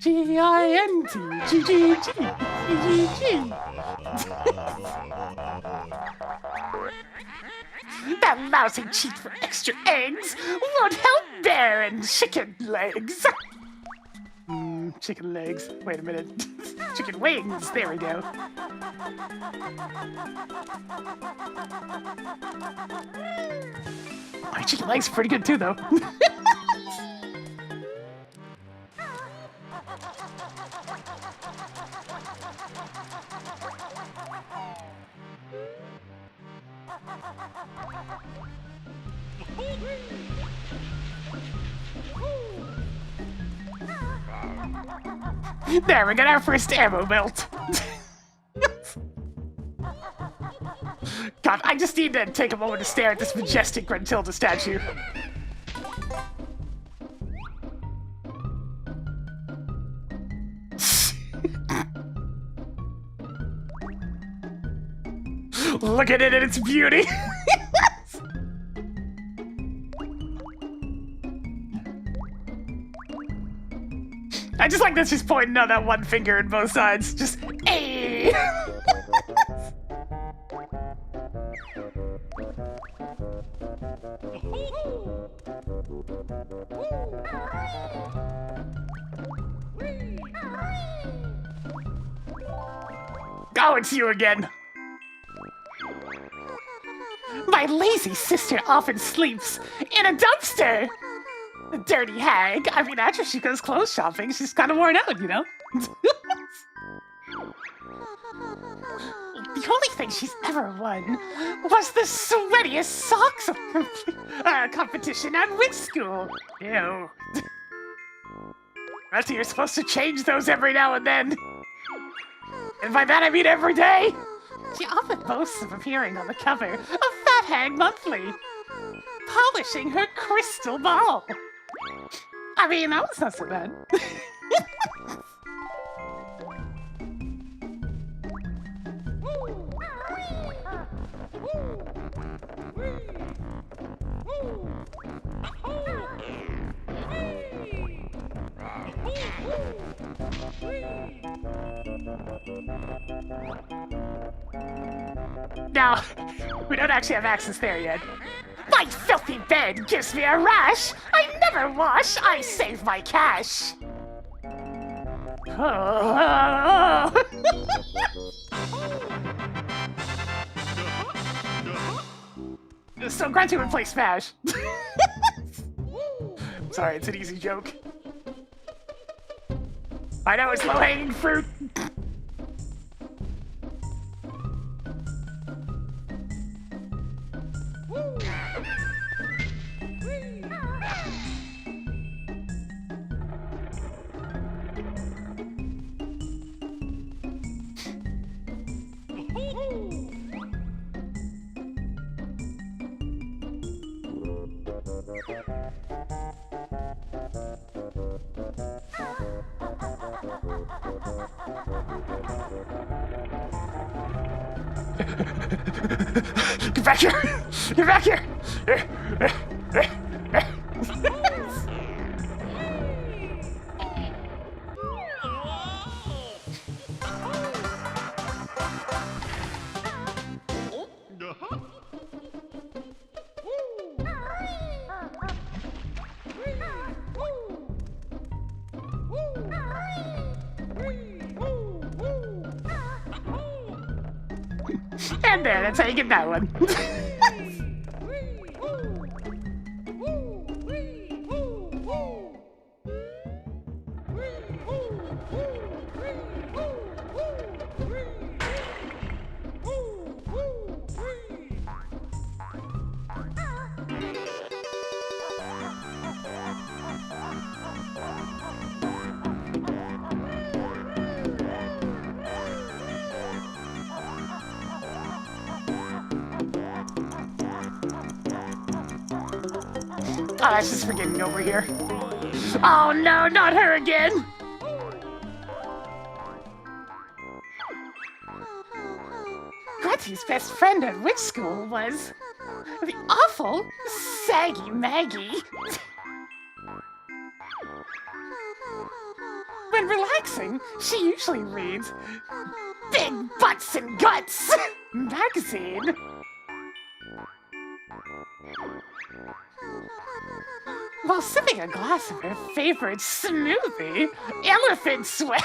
G-I-N-T, G-G-G, G-G-G. That lousy cheat for extra eggs won't help bear and chicken legs. Chicken legs. Wait a minute. Chicken wings. There we go. My chicken legs are pretty good too, though. There, we got our first ammo belt. God, I just need to take a moment to stare at this majestic Gruntilda statue. Look at it in its beauty. I just like that she's pointing out that one finger in both sides. Just, ayy! Oh, it's you again. My lazy sister often sleeps in a dumpster. The dirty hag. I mean, after she goes clothes shopping, she's kind of worn out, you know? The only thing she's ever won was the sweatiest socks competition at wig school. Ew. That's you're supposed to change those every now and then. And by that I mean every day. She often boasts of appearing on the cover of Fat Hag Monthly, polishing her crystal ball. I mean, that was not so bad. Now, we don't actually have access there yet. My filthy bed gives me a rash. I never wash. I save my cash. Oh. So Grunty would play Smash. Sorry, it's an easy joke. I know it's low-hanging fruit. Get back here! Get back here! And there, that's how you get that one. Oh, that's just for getting over here. Oh no, not her again! Grunty's best friend at which school was the awful Saggy Maggie. When relaxing, she usually reads Big Butts and Guts magazine. While sipping a glass of her favorite smoothie, Elephant Sweat.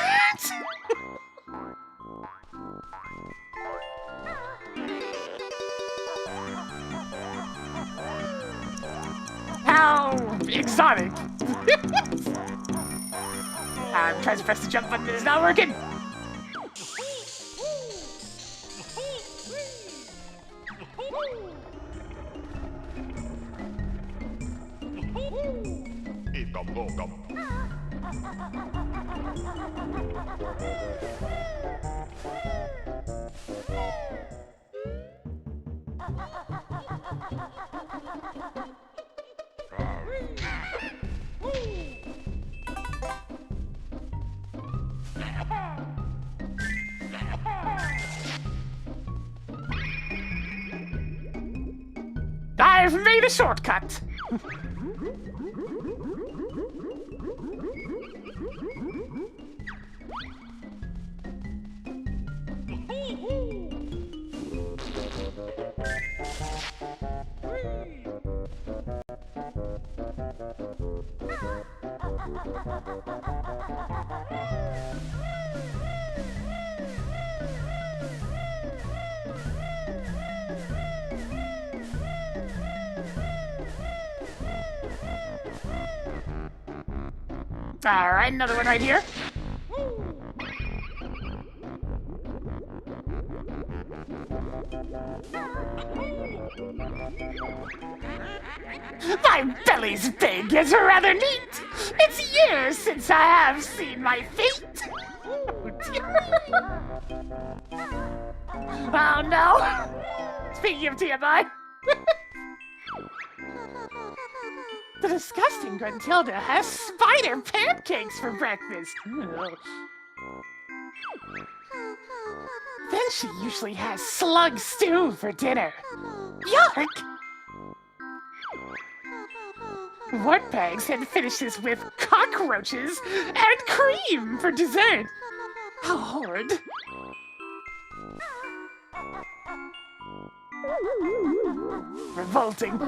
How exotic. I'm trying to press the jump button, it's not working. I've made a shortcut. All right, another one right here. My belly's big, it's rather neat. It's years since I have seen my feet. Oh no! Speaking of TMI. The disgusting Gruntilda has spider pancakes for breakfast. Ugh. Then she usually has slug stew for dinner. Yuck! Wartbags and finishes with cockroaches and cream for dessert. How horrid. Revolting.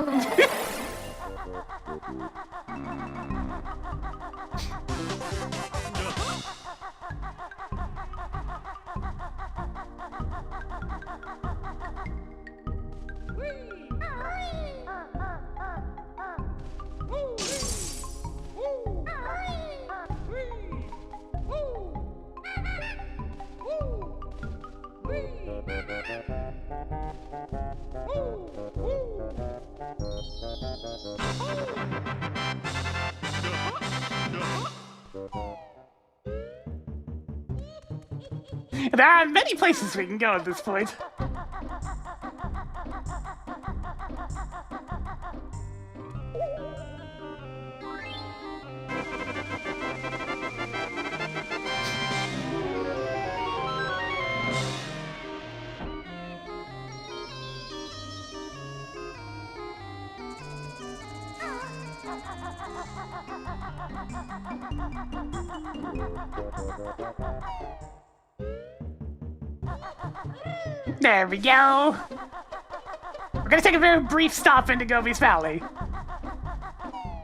There are many places we can go at this point. There we go. We're gonna take a very brief stop into Gobi's Valley.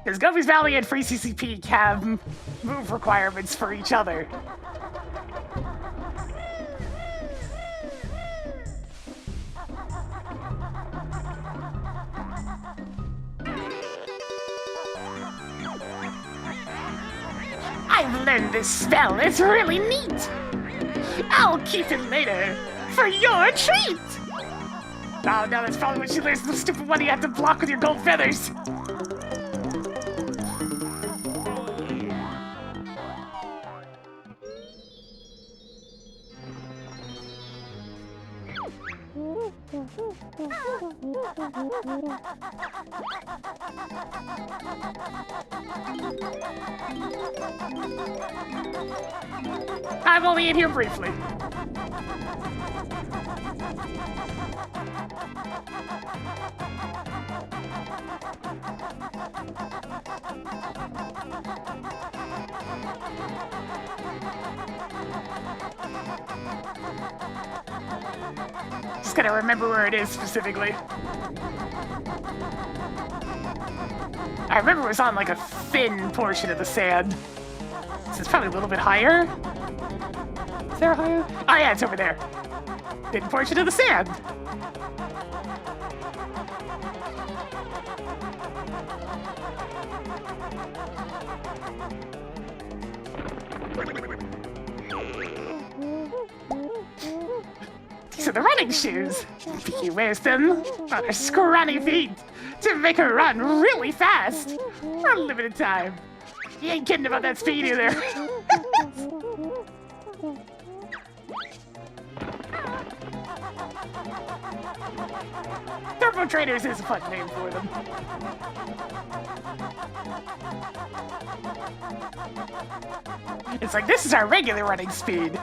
Because Gobi's Valley and Free CCP have move requirements for each other. I've learned this spell. It's really neat. I'll keep it later for your treat. Oh, no, that's probably what she learns. The stupid one you have to block with your gold feathers. I'm only in here briefly. Just gotta remember where it is specifically. I remember it was on like a thin portion of the sand. So it's probably a little bit higher. Is there higher? Oh yeah, it's over there. Thin portion of the sand. These are the running shoes. He wears them on her scrawny feet to make her run really fast for a limited time. He ain't kidding about that speed either. Turbo Traders is a fun name for them. It's like, this is our regular running speed.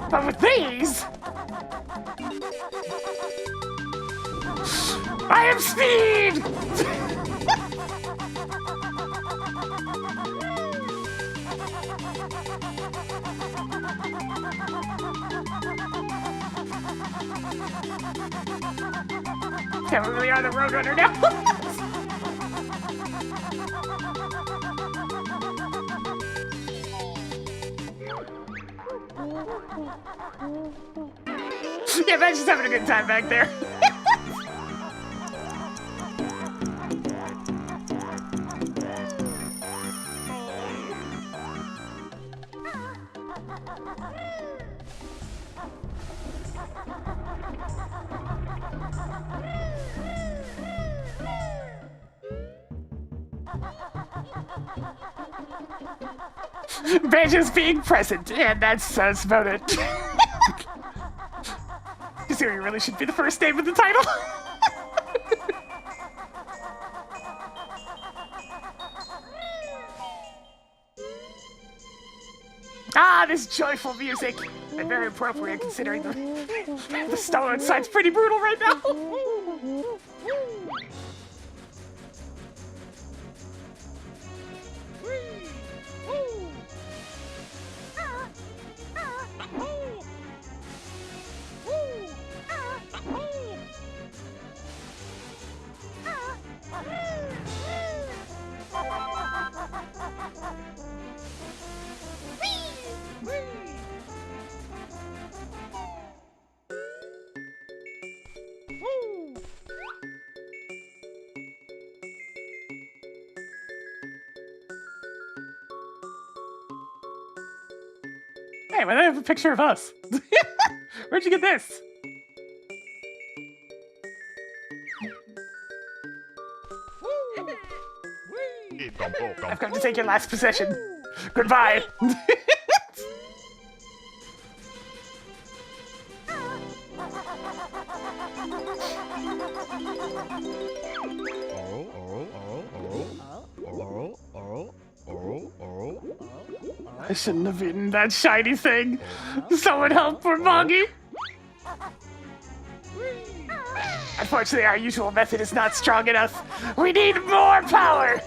But with these, I have speed! Yeah, we really are the Roadrunner now. Yeah, Ben's just having a good time back there. Banjo's being present, and that's about it. Kazooie really should be the first name of the title. Ah, this joyful music. And very appropriate considering the snow outside's pretty brutal right now. Hey, why do I have a picture of us? Where'd you get this? I've come to take your last possession. Goodbye. I shouldn't have eaten that shiny thing. Someone help poor Moggy. Unfortunately, our usual method is not strong enough. We need more power!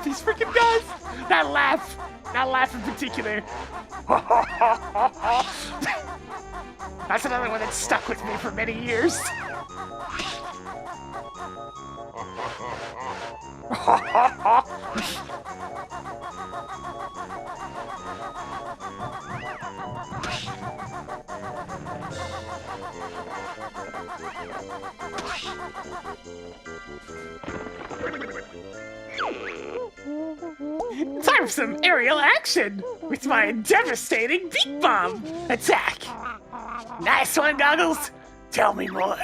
These freaking guys! That laugh in particular. That's another one that stuck with me for many years. Time for some aerial action with my devastating beak bomb attack. Nice one, Goggles. Tell me more.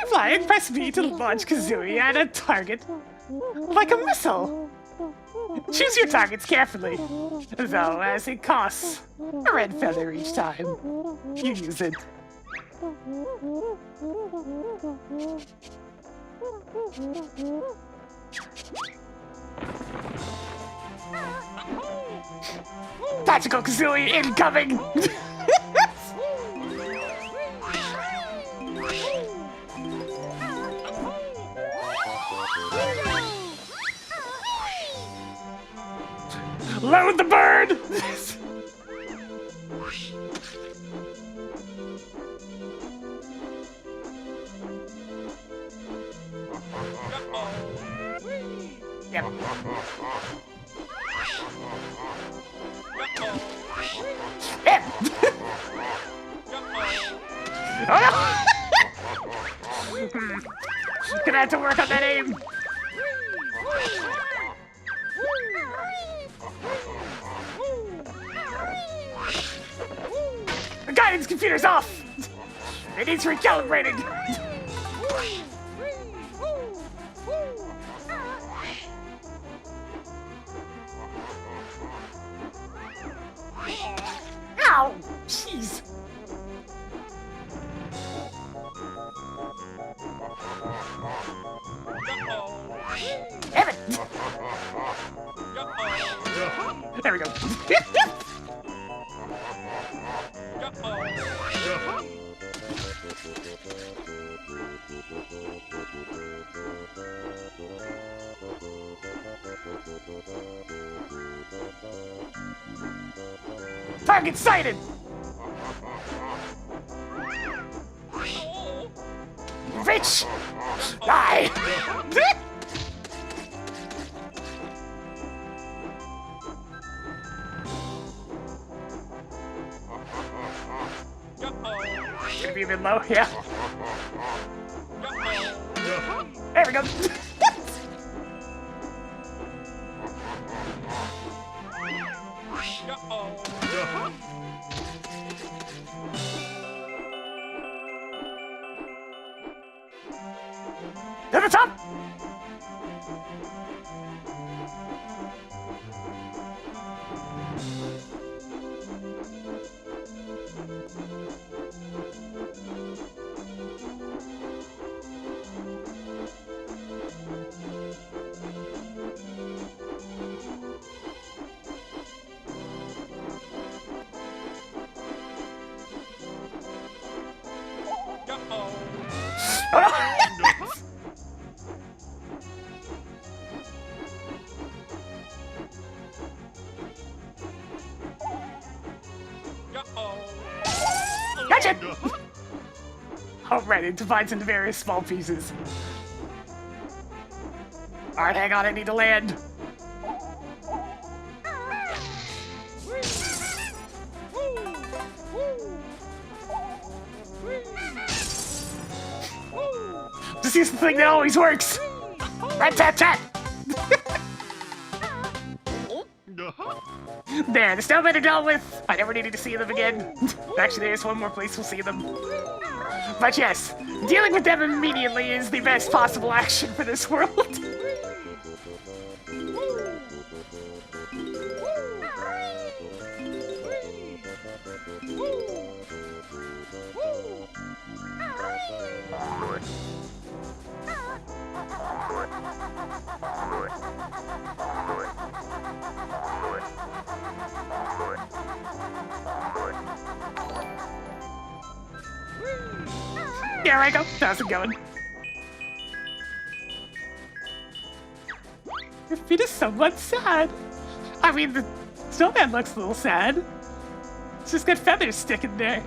Flying, press B to launch Kazooie at a target like a missile. Choose your targets carefully, though, as it costs a red feather each time you use it. Tactical Kazooie incoming! Load the bird! Yep. Yep. Oh no! Gonna have to work on that aim. The guidance computer's off! It needs recalibrating! Ow! Jeez! Damn it! There we go. Target sighted! Bitch! Die! Gonna be a bit low, yeah. There we go. To the top! Oh no! Gotcha! Alright, it divides into various small pieces. Alright, hang on, I need to land. Just use the thing that always works! Rat-tat-tat! There, the snowmen are dealt with. I never needed to see them again. Actually, there's one more place we'll see them. But yes, dealing with them immediately is the best possible action for this world. Here I go. How's it going? Your feet is somewhat sad. I mean, the snowman looks a little sad. It's just got feathers sticking there.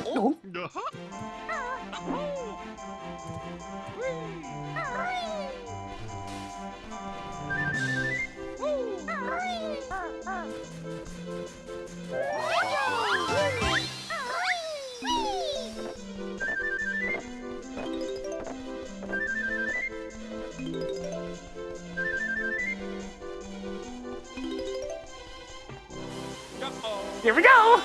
Oh. Here we go!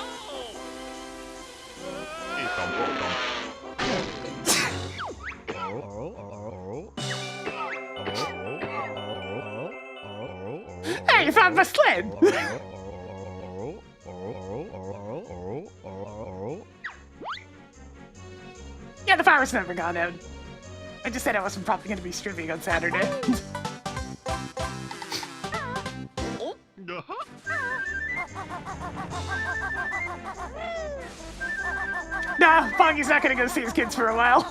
Hey, you found my sled! Yeah, the fire's never gone out. I just said I wasn't probably gonna be streaming on Saturday. Nah, Foggy's not gonna go see his kids for a while.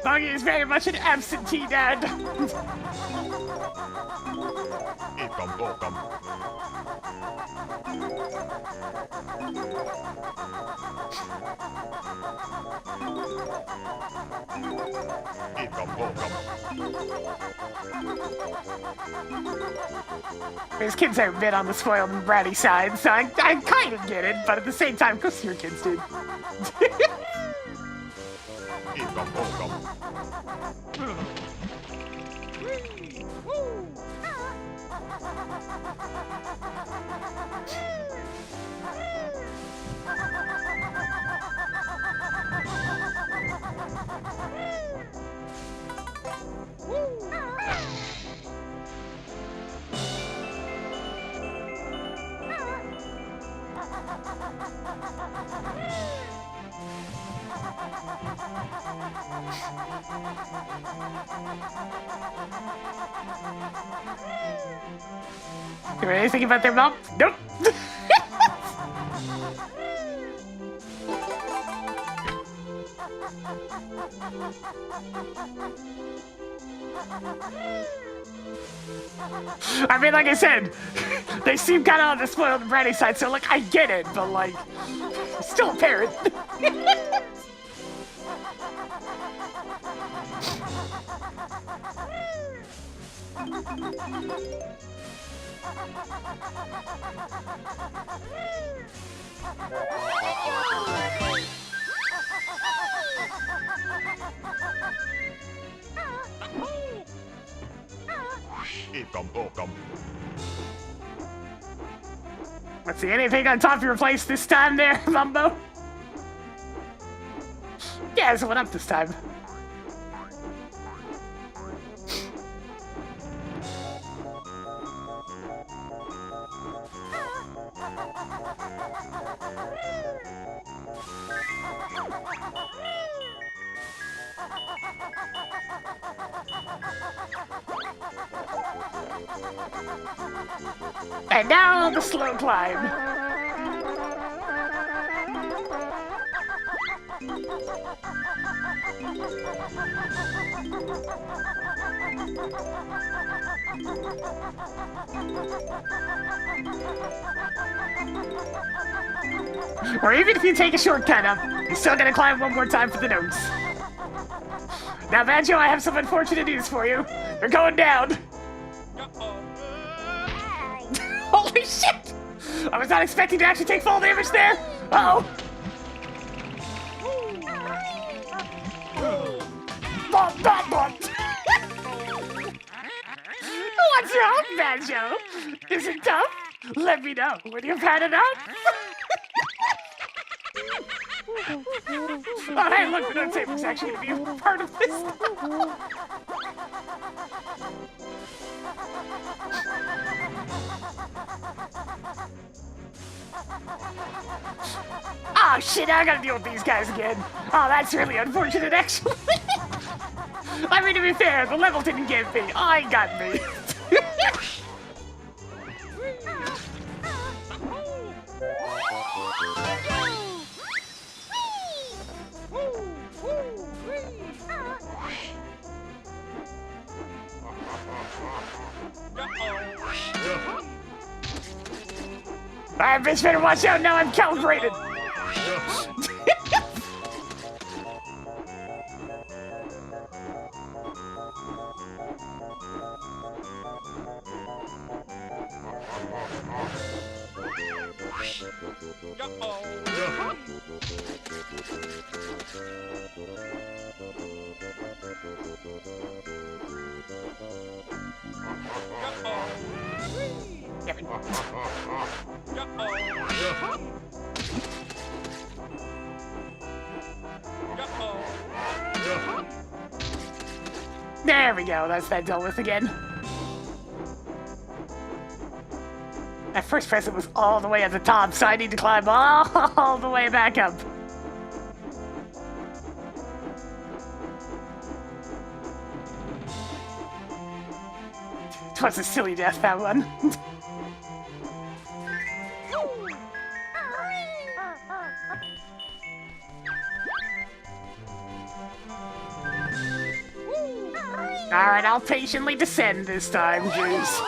Foggy is very much an absentee dad. His kids are a bit on the spoiled and bratty side, so I kind of get it, but at the same time, of course your kids did. You really think about their mom? Nope. I mean, like I said, they seem kind of on the spoiled and bratty side, so like I get it, but like, still a parent. Let's see, anything on top of your place this time there, Mumbo? Yeah, so what up this time? And now the slow climb. Or even if you take a shortcut up, you're still gonna climb one more time for the notes. Now, Banjo, I have some unfortunate news for you. They're going down. Holy shit! I was not expecting to actually take fall damage there. Uh-oh. What's wrong, Banjo? Is it tough? Let me know when you've had enough. Oh, hey, look, the note taper's actually going to be a part of this. Oh, shit, I gotta deal with these guys again. Oh, that's really unfortunate, actually. I mean, to be fair, the level didn't get me. I got me. Alright, bitch, better watch out now. I'm calibrated. There we go, that's that dealt with again. That first present was all the way at the top, so I need to climb all the way back up. It was a silly death, that one. Alright, I'll patiently descend this time, Juice.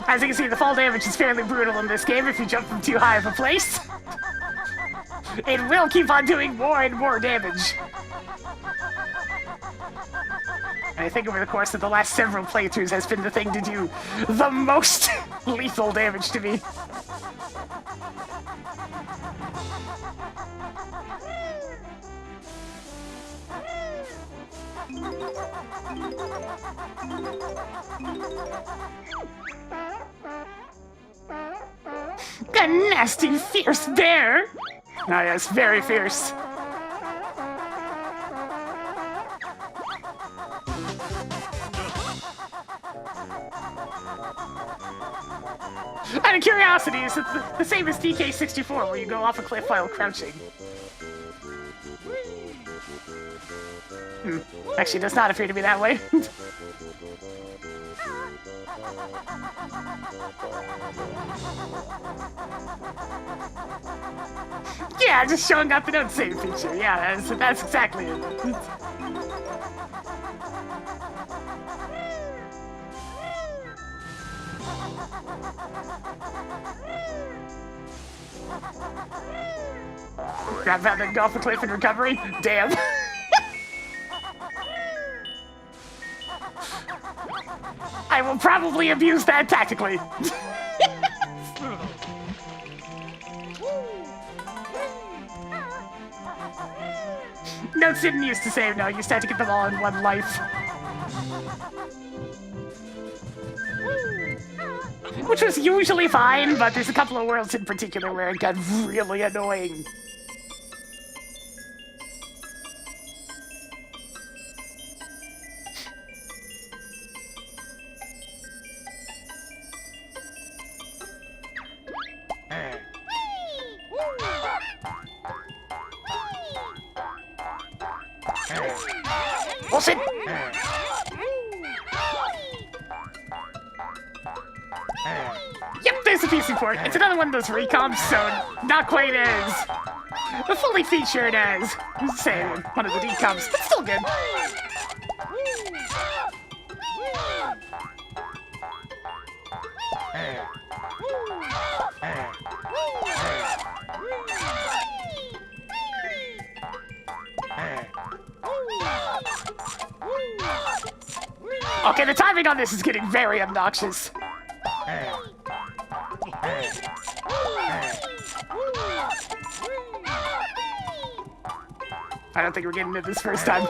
As you can see, the fall damage is fairly brutal in this game if you jump from too high of a place. It will keep on doing more and more damage. And I think over the course of the last several playthroughs has been the thing to do the most lethal damage to me. A nasty, fierce bear! Oh yes, very fierce. Out of curiosity, is it the same as DK64 where you go off a cliff while crouching? Actually, it does not appear to be that way. Yeah, just showing up the don't save feature. Yeah, that's exactly it. Grab that and go off the cliff in recovery? Damn. I will probably abuse that tactically. Notes didn't used to save, no. You used to have to get them all in one life. Which was usually fine, but there's a couple of worlds in particular where it got really annoying. Bullshit! Yep, there's a PC port. It's another one of those recomps, so not quite as fully featured as, say, one of the decomps, but still good. Okay, the timing on this is getting very obnoxious. I don't think we're getting it this first time.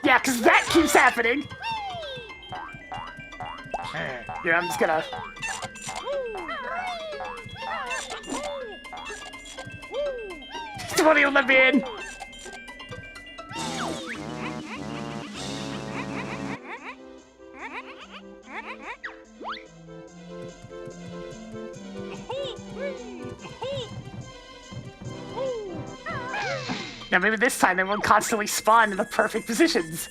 Yeah, because that keeps happening. Yeah, I'm just gonna... Won't even let me in. Now maybe this time they won't constantly spawn in the perfect positions.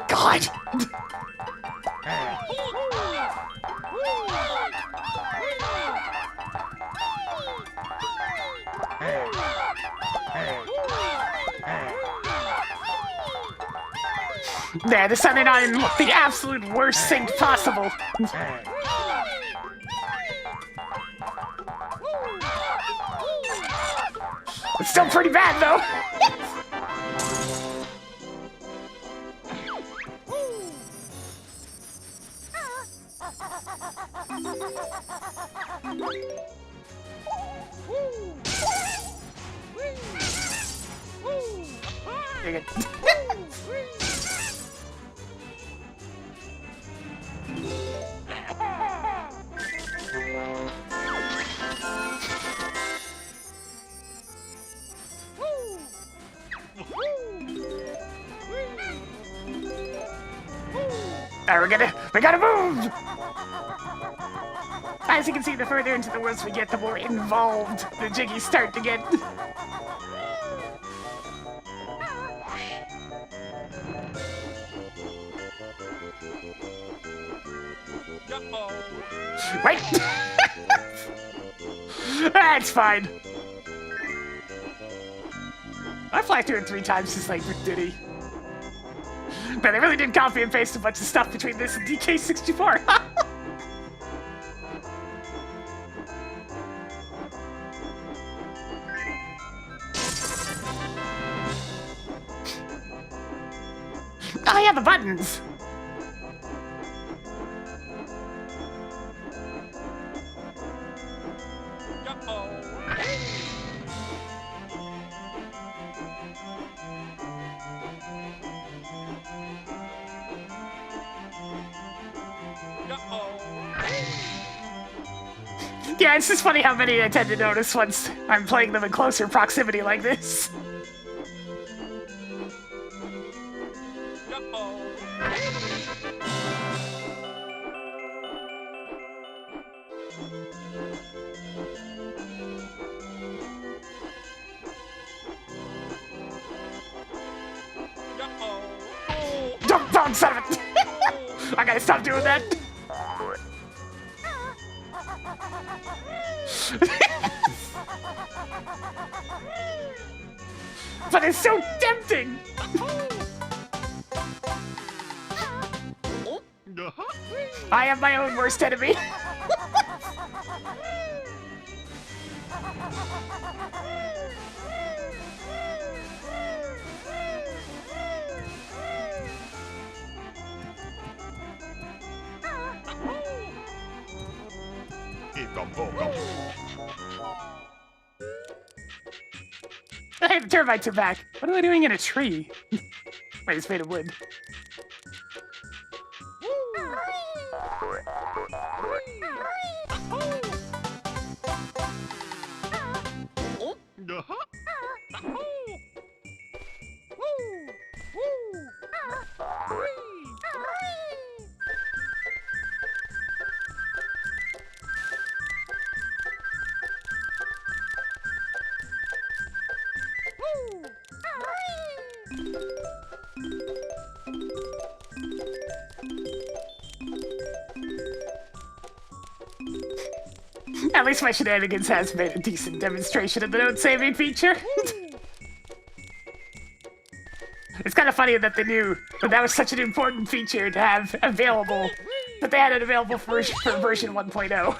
God! There, this time they're not in the absolute worst sync possible. It's still pretty bad, though. Dang it. Alright, we gotta move! As you can see, the further into the woods we get, the more involved the jiggies start to get. Wait! That's fine. I fly through it 3 times since like Diddy. But they really did copy and paste a bunch of stuff between this and DK64. Oh yeah, the buttons! Yeah, it's just funny how many I tend to notice once I'm playing them in closer proximity like this. Don't son of it! I gotta stop doing that. But it's so tempting! I am my own worst enemy. Hey, the termites are back. What am I doing in a tree? Wait, it's made of wood. At least my shenanigans has made a decent demonstration of the note saving feature. It's kind of funny that they knew that that was such an important feature to have available But they had it available for version 1.0.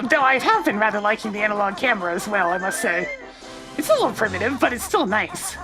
Though I have been rather liking the analog camera as well, I must say. It's a little primitive, but it's still nice.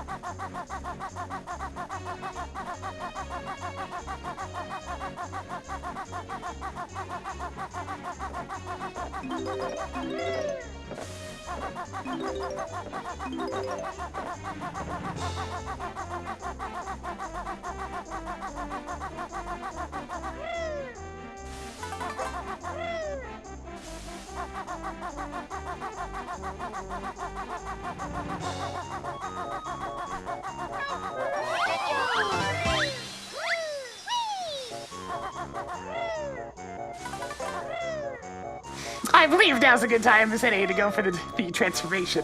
I believe now's a good time as any to go for the transformation.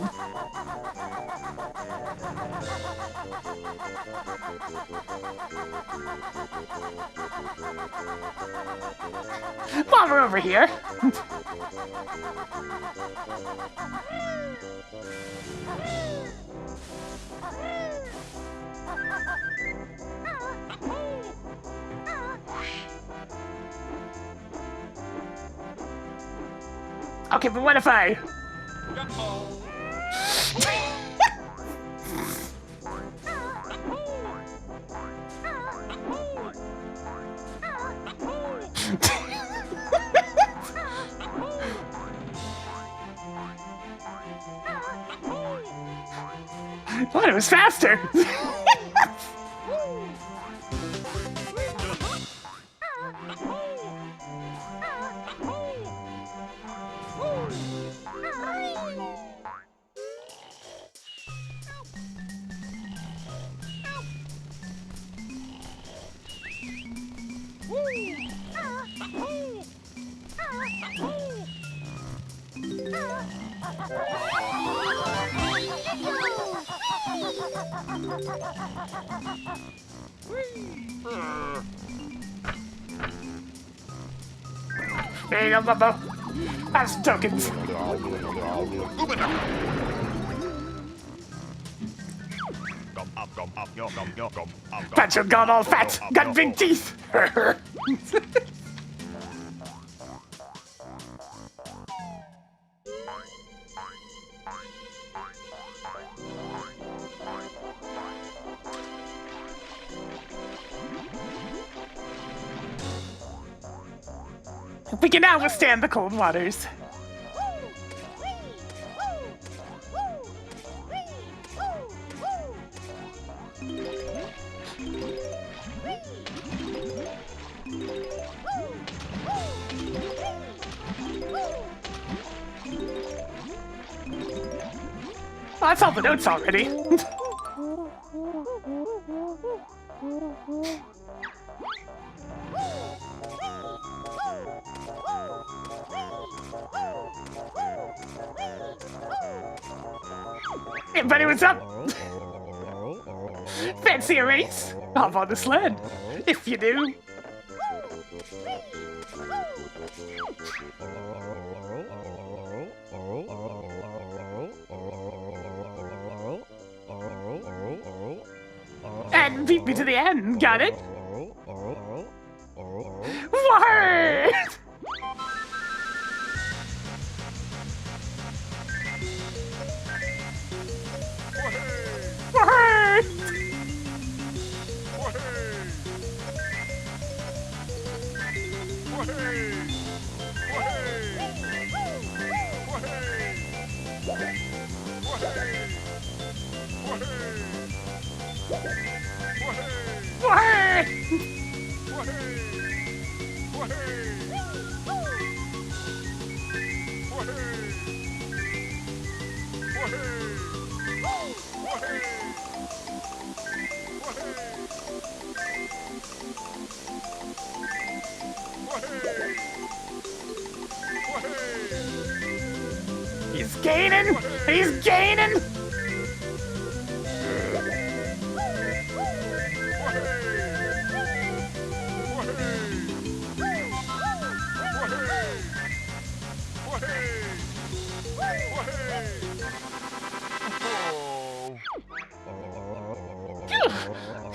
While we're over here. Okay, but what if I... What? It was faster! There you go, Bubbo. Have some tokens. Banjo gone all fat, got big teeth. We can now withstand the cold waters. Well, that's all the notes already. Hey, buddy, what's up? Fancy a race? Hop on the sled, if you do. And beat me to the end, got it? What? He's gaining! He's gaining!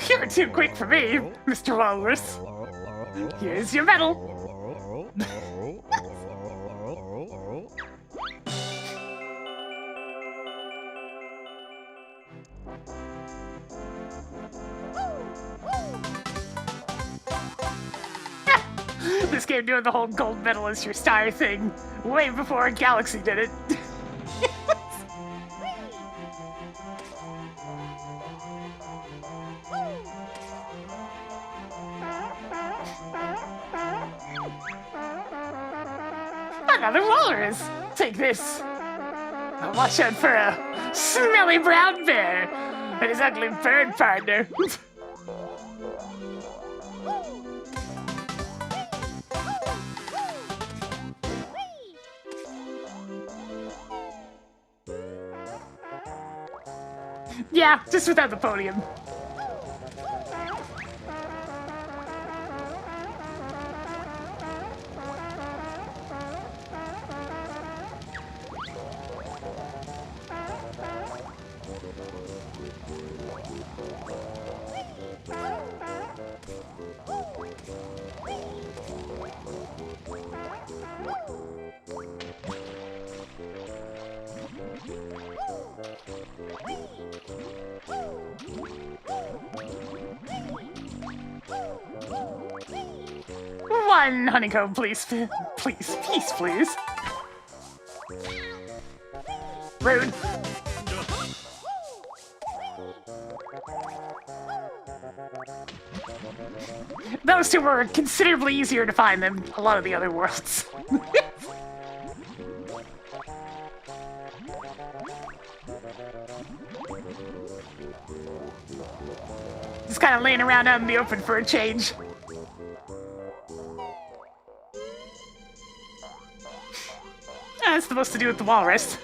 You're too quick for me, Mr. Walrus. Here's your medal. This game doing the whole gold medal as your star thing way before Galaxy did it. Another walrus! Take this! Now watch out for a smelly brown bear and his ugly bird partner. Yeah, just without the podium. One honeycomb, please. Please, please. Rude. Those two were considerably easier to find than a lot of the other worlds. Just kind of laying around out in the open for a change. That's the most to do with the walrus.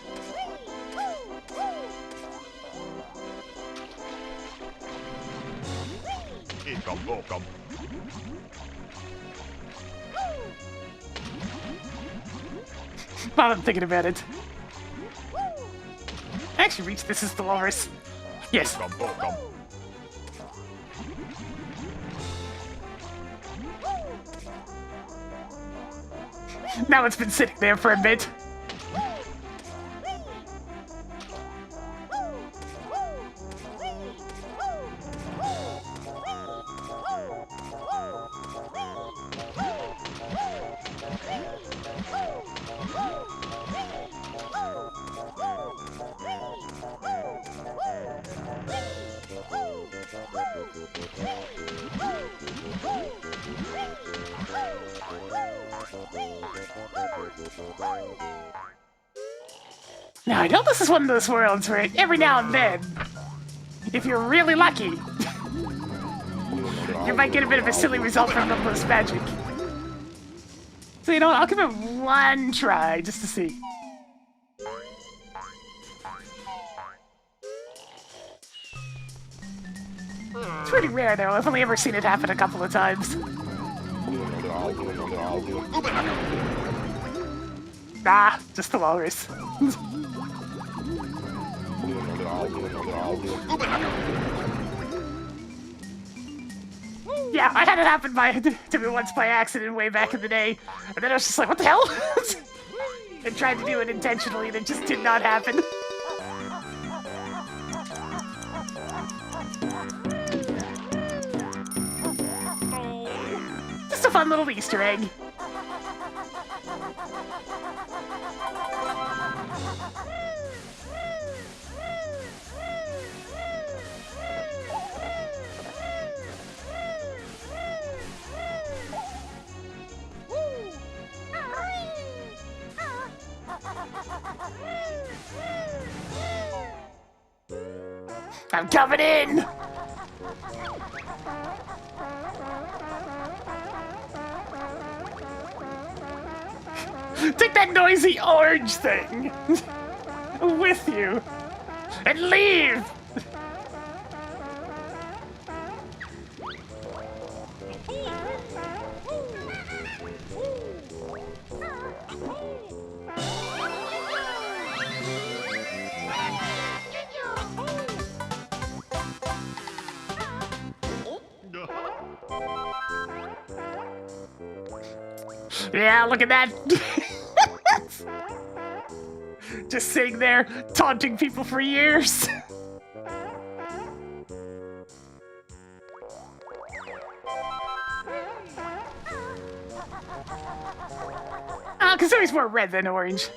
While I'm thinking about it. I actually reached this as the walrus. Yes. Now it's been sitting there for a bit. Now, I know this is one of those worlds where every now and then, if you're really lucky, you might get a bit of a silly result from Numberless Magic. So, you know what? I'll give it one try just to see. It's pretty rare, though. I've only ever seen it happen a couple of times. Ah, just the walrus. Yeah, I had it happen to me once by accident way back in the day, and then I was just like, what the hell? And tried to do it intentionally, and it just did not happen. Just a fun little Easter egg. I'm coming in! Take that noisy orange thing with you and leave! Yeah, look at that. Just sitting there, taunting people for years. Ah, Kazooie's more red than orange.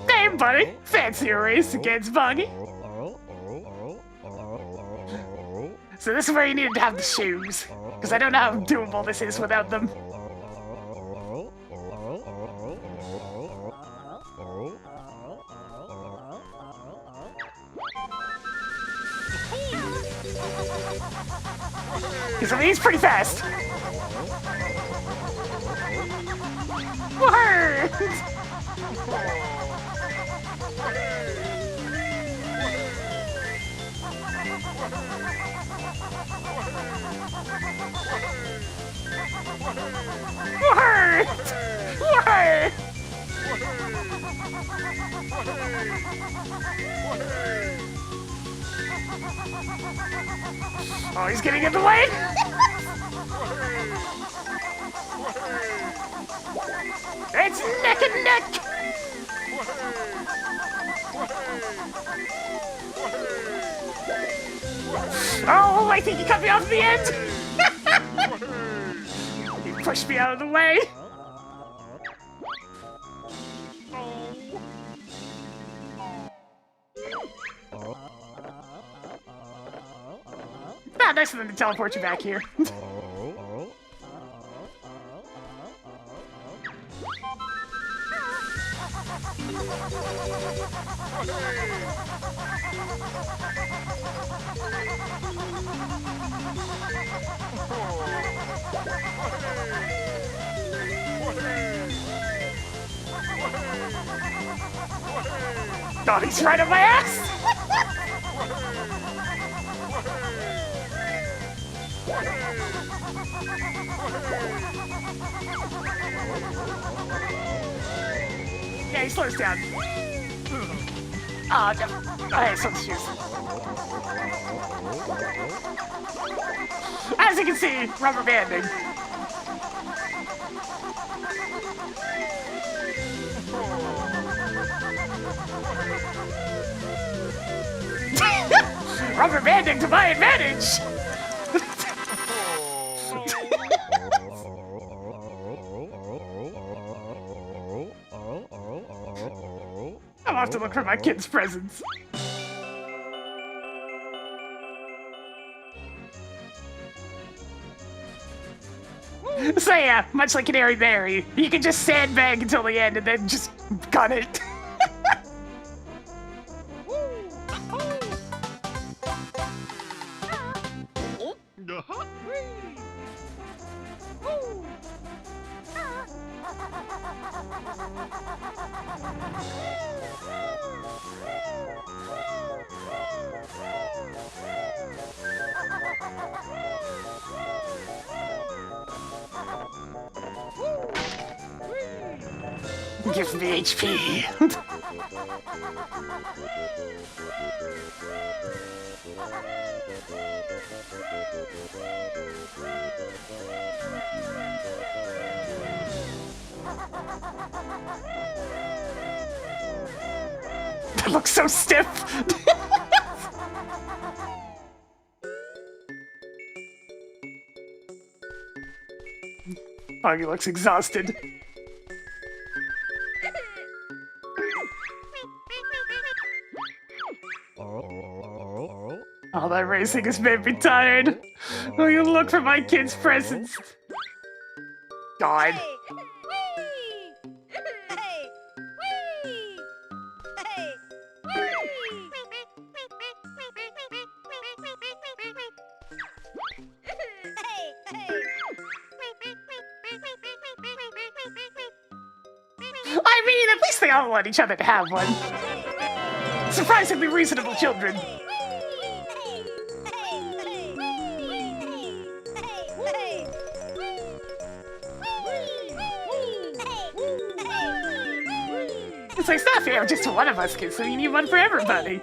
Hey, buddy. Fancy a race against Buggy? So this is where you needed to have the shoes, because I don't know how doable this is without them. Because I mean, he's pretty fast. Word! Word! Word! Oh, he's getting in the way! It's neck and neck! Oh, I think he cut me off at the end! He pushed me out of the way! Ah, nice of them to teleport you back here. Oh, he's right on my ass! Yeah, he slows down. Oh, no. Oh, hey, some shoes. As you can see, rubber banding. Rubber banding to my advantage! I'll have to look for my kids' presents. So yeah, much like Canary Mary, you can just sandbag until the end and then just gun it. Give me HP. That looks so stiff. Foggy looks exhausted. All that racing has made me tired. Will you look for my kids' presents? God. I mean, at least they all want each other to have one. Surprisingly reasonable children. It's like, it's not fair, just one of us kids, so you need one for everybody.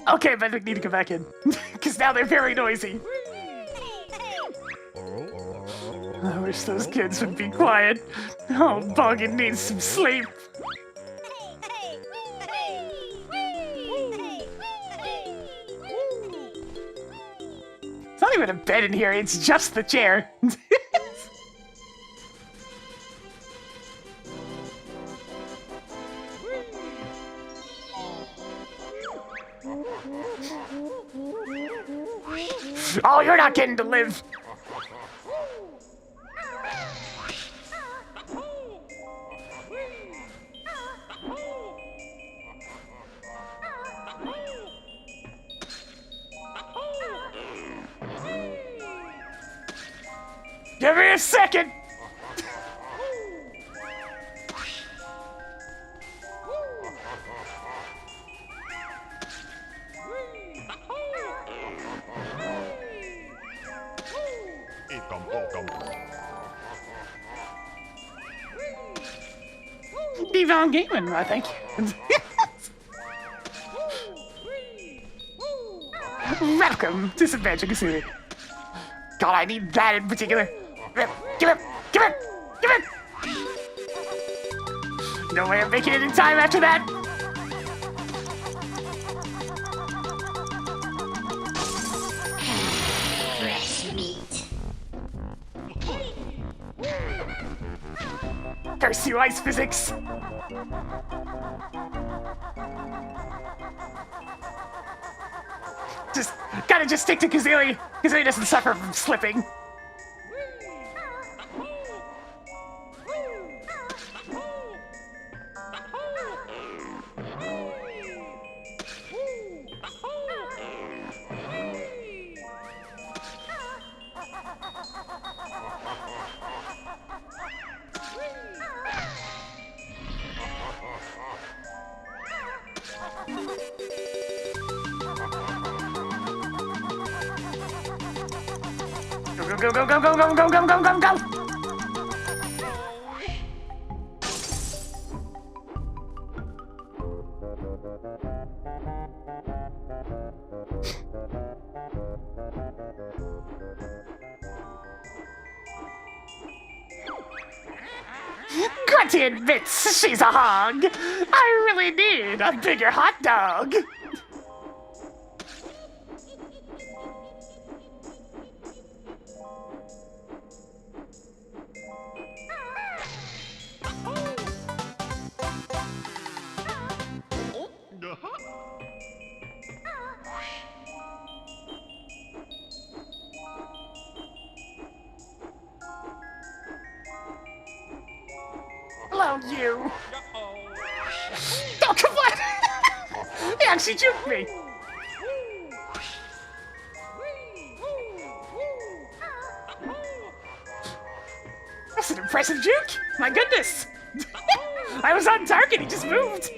Okay, but I need to go back in. Because now they're very noisy. I wish those kids would be quiet. Oh, Boggin needs some sleep. It's not even a bed in here, it's just the chair. Oh, you're not getting to live. Give me a second. Devon Gaming, I think. Welcome to some Banjo-Kazooie. God, I need that in particular. Give it! Give it! Give it! No way I'm making it in time after that. Fresh meat. Curse you, ice physics! Gotta just stick to Kazooie. Kazooie doesn't suffer from slipping. Go, go, go, go, go, go, go, go, go, go, go! Grunty admits she's a hog. I really need a bigger hot dog. Hello, you. Oh, come on! He actually juked me. That's an impressive juke. My goodness. I was on target. He just moved.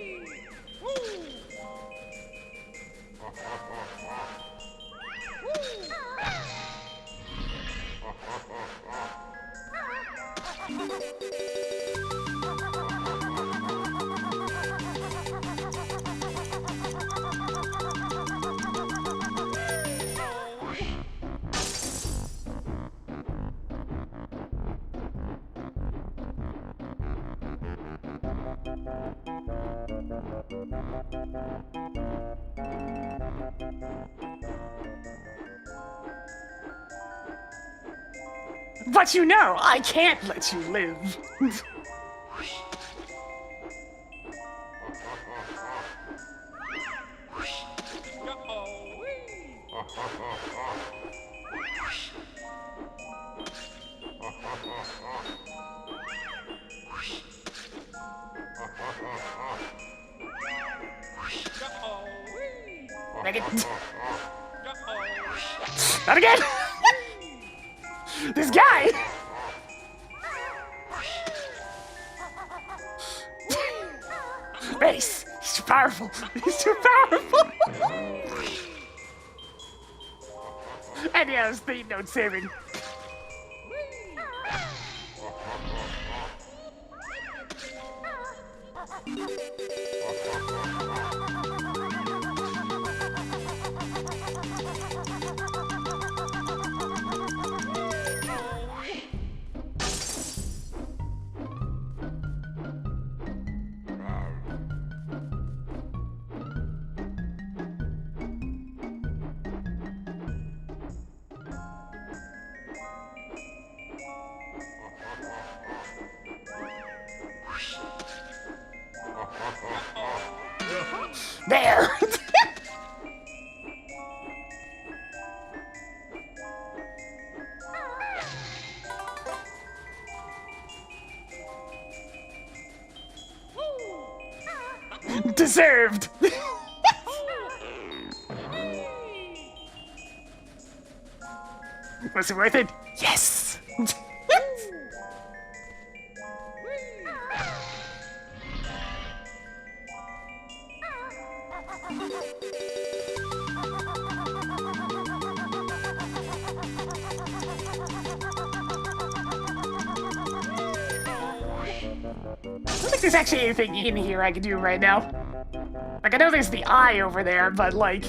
But you know, I can't let you live. Make it. Not again! This guy! Base! He's too powerful! He's too powerful! And yeah, his theme note saving. There! Deserved! Was it worth it? Yes! I don't think there's actually anything in here I can do right now. Like, I know there's the eye over there, but like...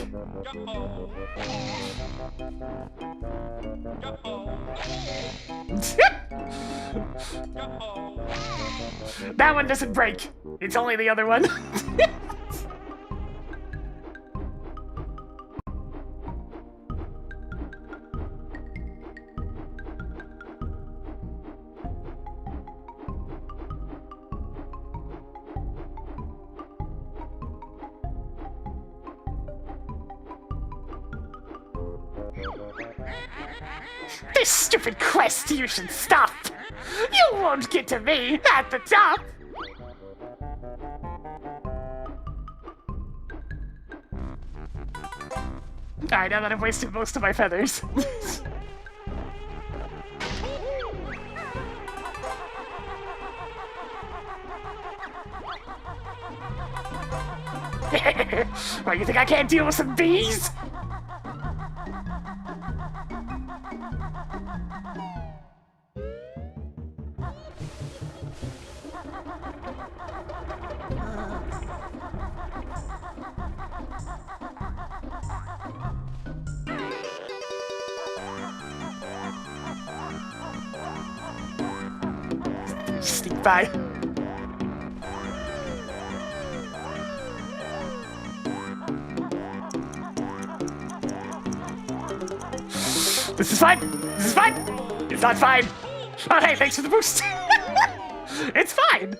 That one doesn't break. It's only the other one. This stupid quest you should stop! You won't get to me at the top! Alright, now that I've wasted most of my feathers. What, you think I can't deal with some bees? Sneak by. This is fine. This is fine. It's not fine. Oh, hey, thanks for the boost. It's fine.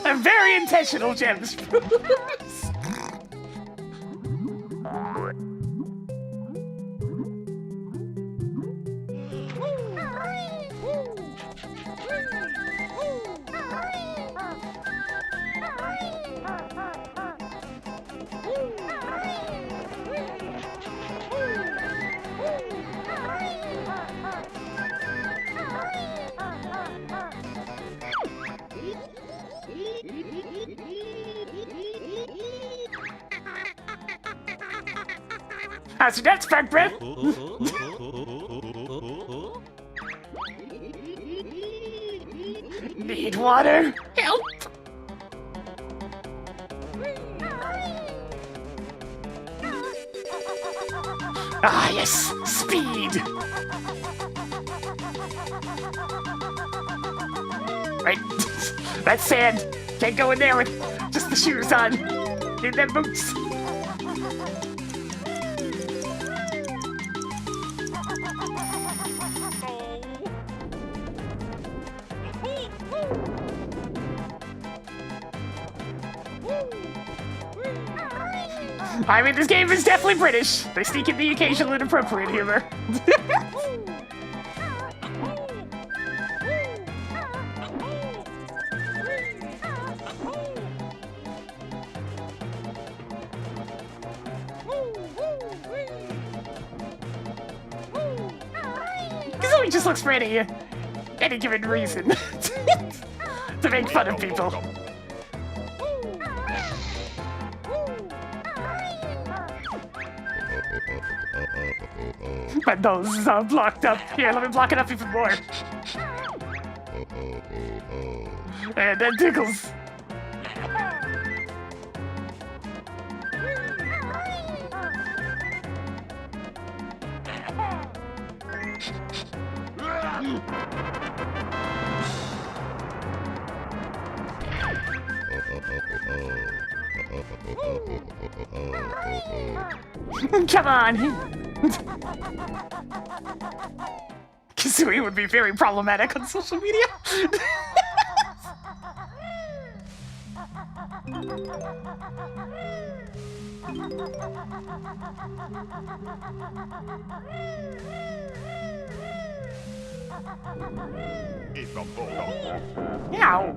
A very intentional gems. How's your nuts, Frank Breath? Need water? Help! Ah, yes! Speed! Right, that's sand. Can't go in there with just the shoes on. Need them boots. I mean, this game is definitely British. They sneak in the occasional inappropriate humor. just looks for any given reason to make fun of people. My nose is all blocked up. Here, let me block it up even more. And that tickles. Come on. Kazooie would be very problematic on social media. Meow.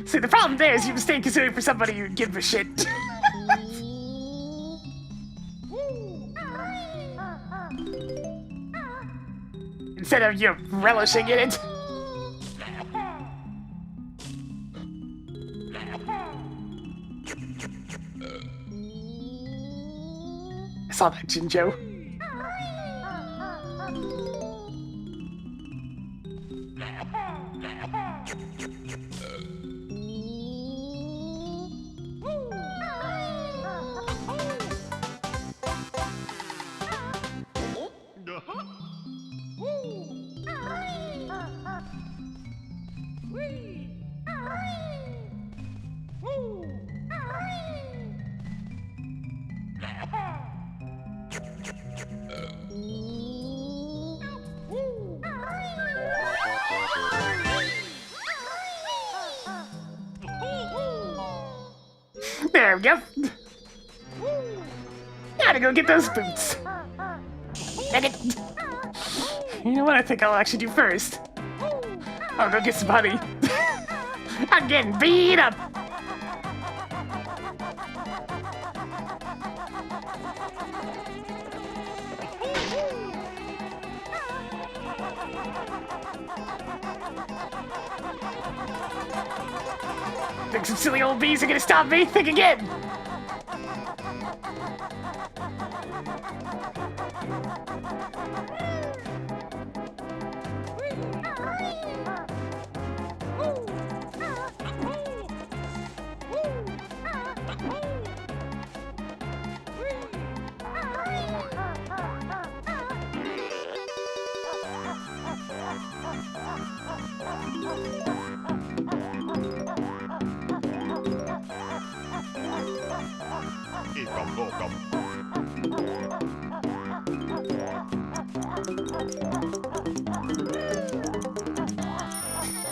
See, the problem there is you mistake Kazooie for somebody who'd give a shit. Instead of you relishing in it. I saw that, Jinjo. There we go. Gotta go get those boots. Dang it. You know what I think I'll actually do first? I'll go get some honey. I'm getting beat up. Think some silly old bees are gonna stop me? Think again.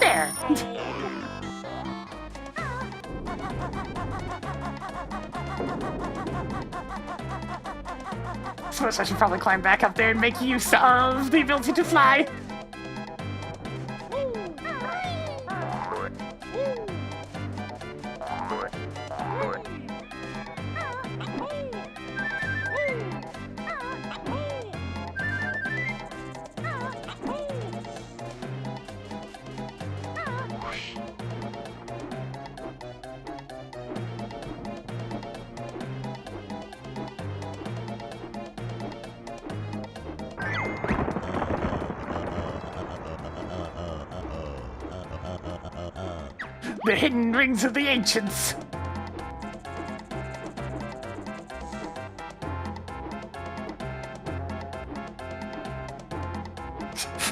There. Suppose I should probably climb back up there and make use of the ability to fly. The hidden rings of the ancients.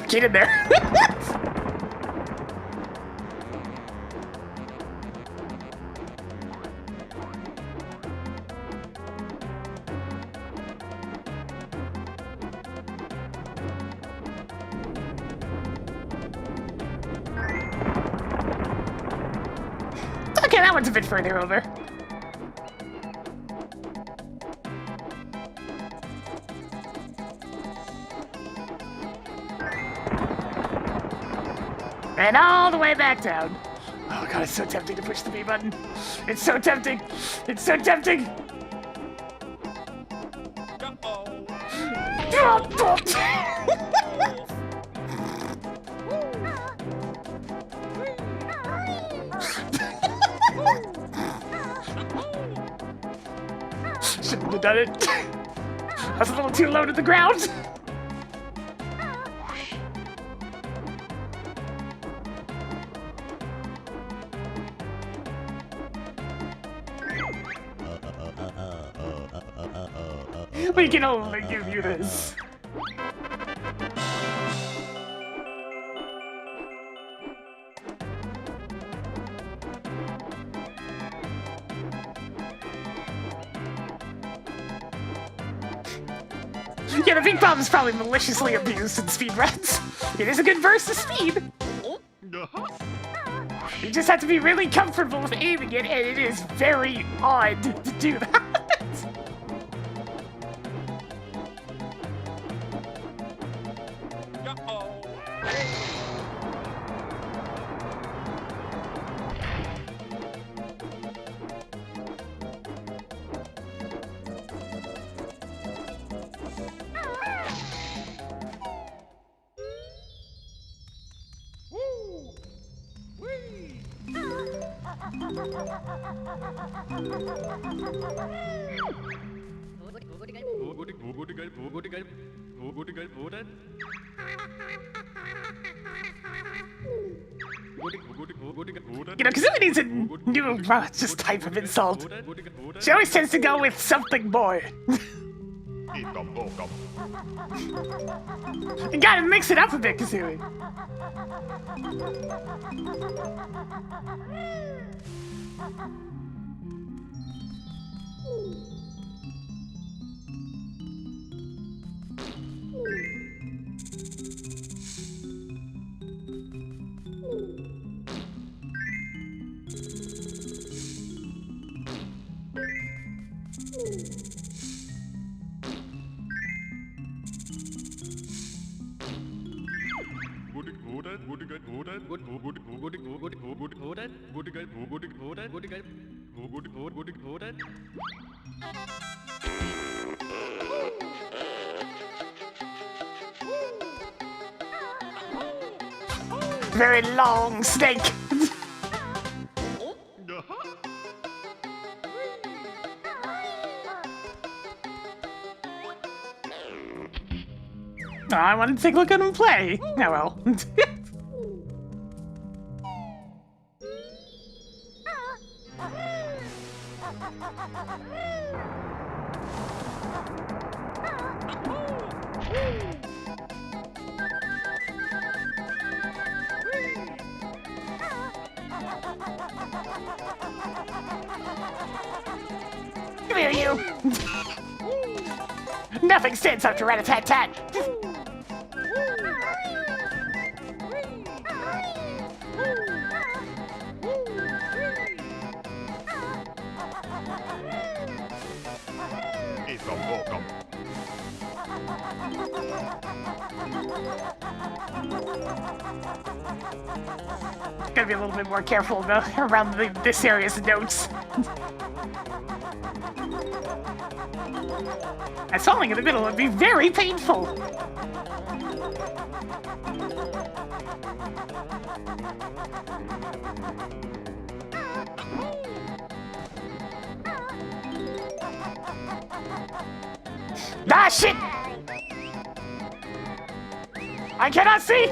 Get in there. Okay, that one's a bit further over. And all the way back down. Oh god, it's so tempting to push the B button. It's so tempting. It's so tempting. Shouldn't have done it. I was a little too low to the ground. We can only give you this. Yeah, the pink bomb is probably maliciously abused in speedruns. It is a good burst of speed. You just have to be really comfortable with aiming it, and it is very odd to do that. You know, Kazooie needs a new just type of insult. She always tends to go with something more. You gotta mix it up a bit, Kazooie. Very long snake. Oh, I wanted to take a look at him play. Oh well. Come here, you. Nothing stands up to rat-a-tat-tat. Gotta be a little bit more careful though, around this area's notes. As falling in the middle would be very painful. Ah, shit! I cannot see!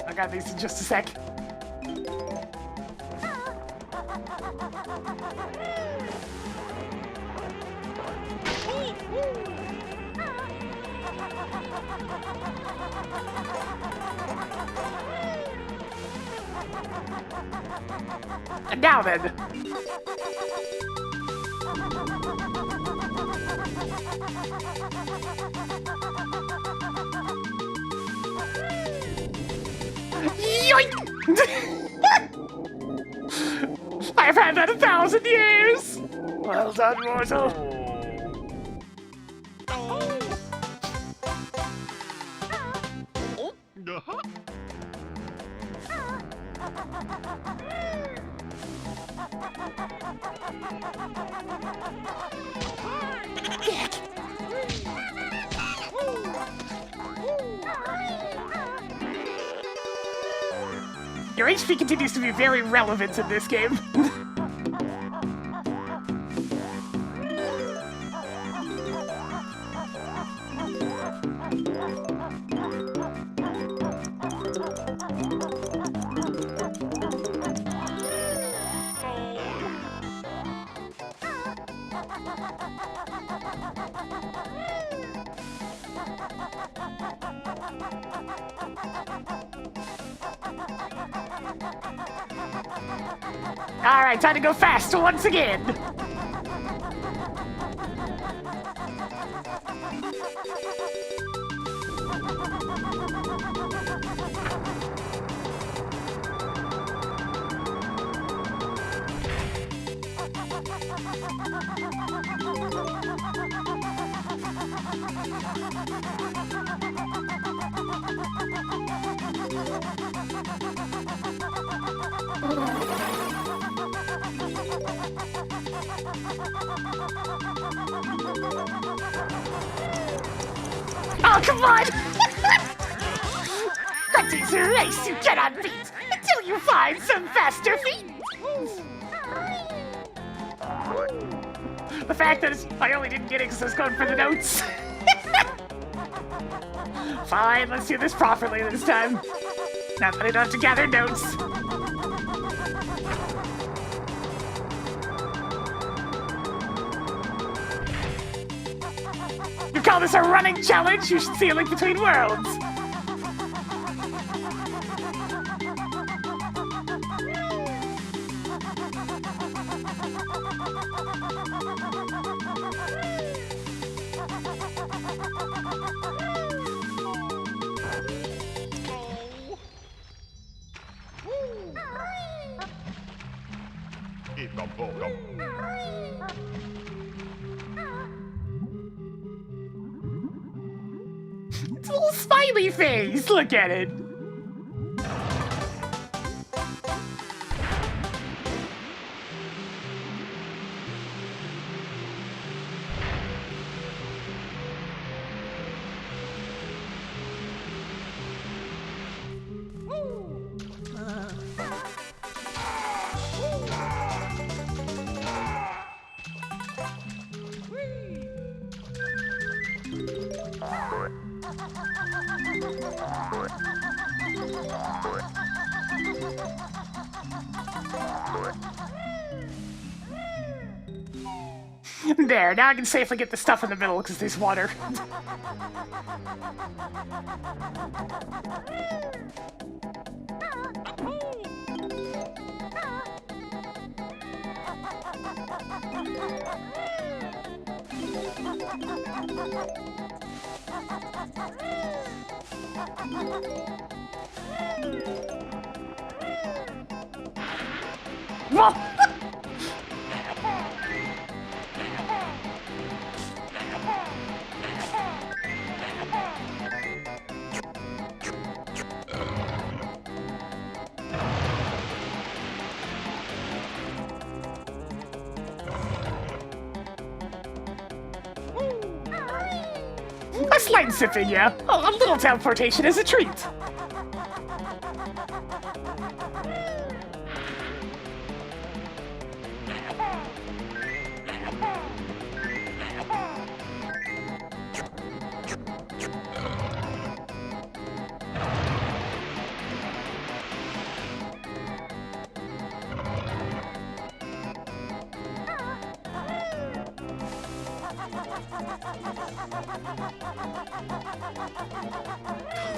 I got these in just a sec. And now then. Yoink! I've had that 1,000 years! Well done, mortal. Your HP continues to be very relevant in this game. Alright, time to go fast once again. Oh, come on! That is a race you cannot beat until you find some faster feet! The fact that I only didn't get it because I was going for the notes. Fine, let's do this properly this time. Now that I don't have to gather notes. You call this a running challenge? You should see a link between worlds. It's a little smiley face. Look at it. There, now I can safely get the stuff in the middle because there's water. Whoa! A slight sipping, yeah. A little teleportation is a treat.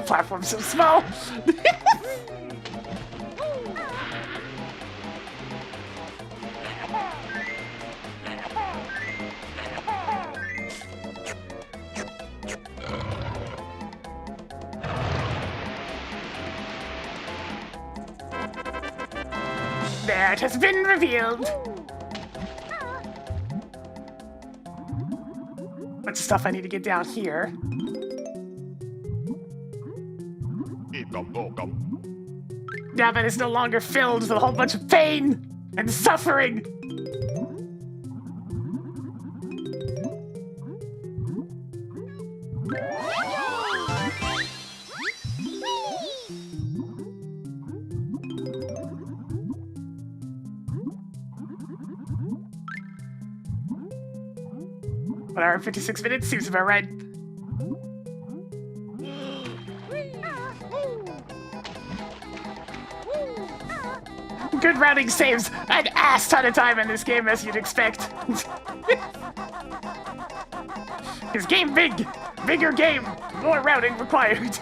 Platform's so small. There, it has been revealed. Bunch of stuff I need to get down here. Now that it's no longer filled with a whole bunch of pain and suffering. An hour and 56 minutes seems about right. Good routing saves an ass ton of time in this game, as you'd expect. His game big, bigger game, more routing required.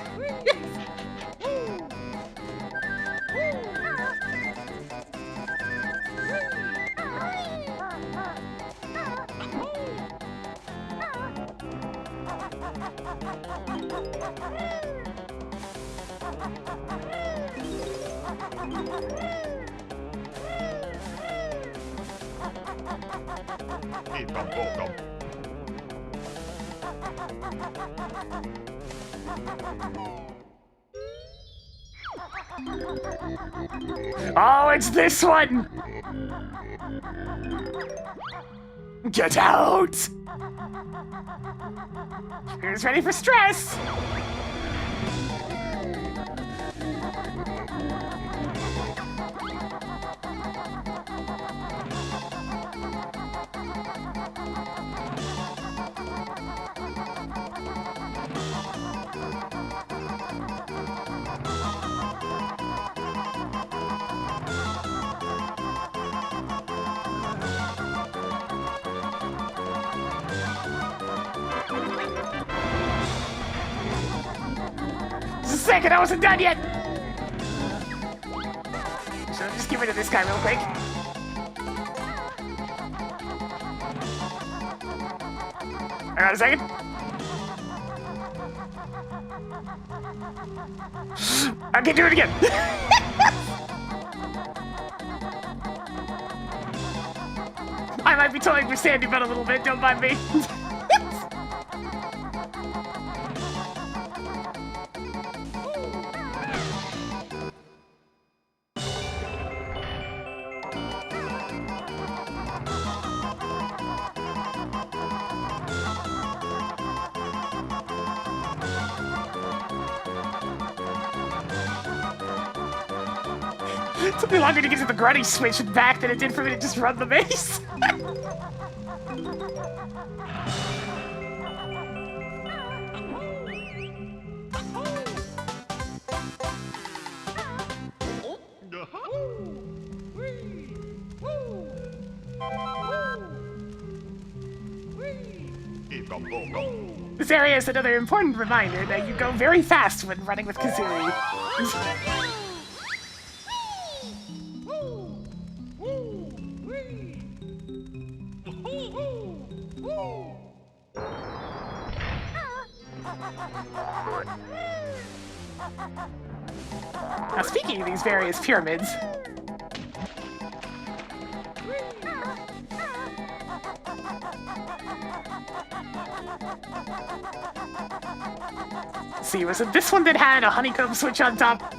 Oh, it's this one! Get out! Who's ready for stress? Just a second, I wasn't done yet! So just get rid of this guy real quick. Hang on a second. I can do it again. I might be toying with Sandy Butt a little bit, don't mind me. It took me longer to get to the grunty switch back than it did for me to just run the base. This area is another important reminder that you go very fast when running with Kazooie. Now, speaking of these various pyramids, see, was it this one that had a honeycomb switch on top?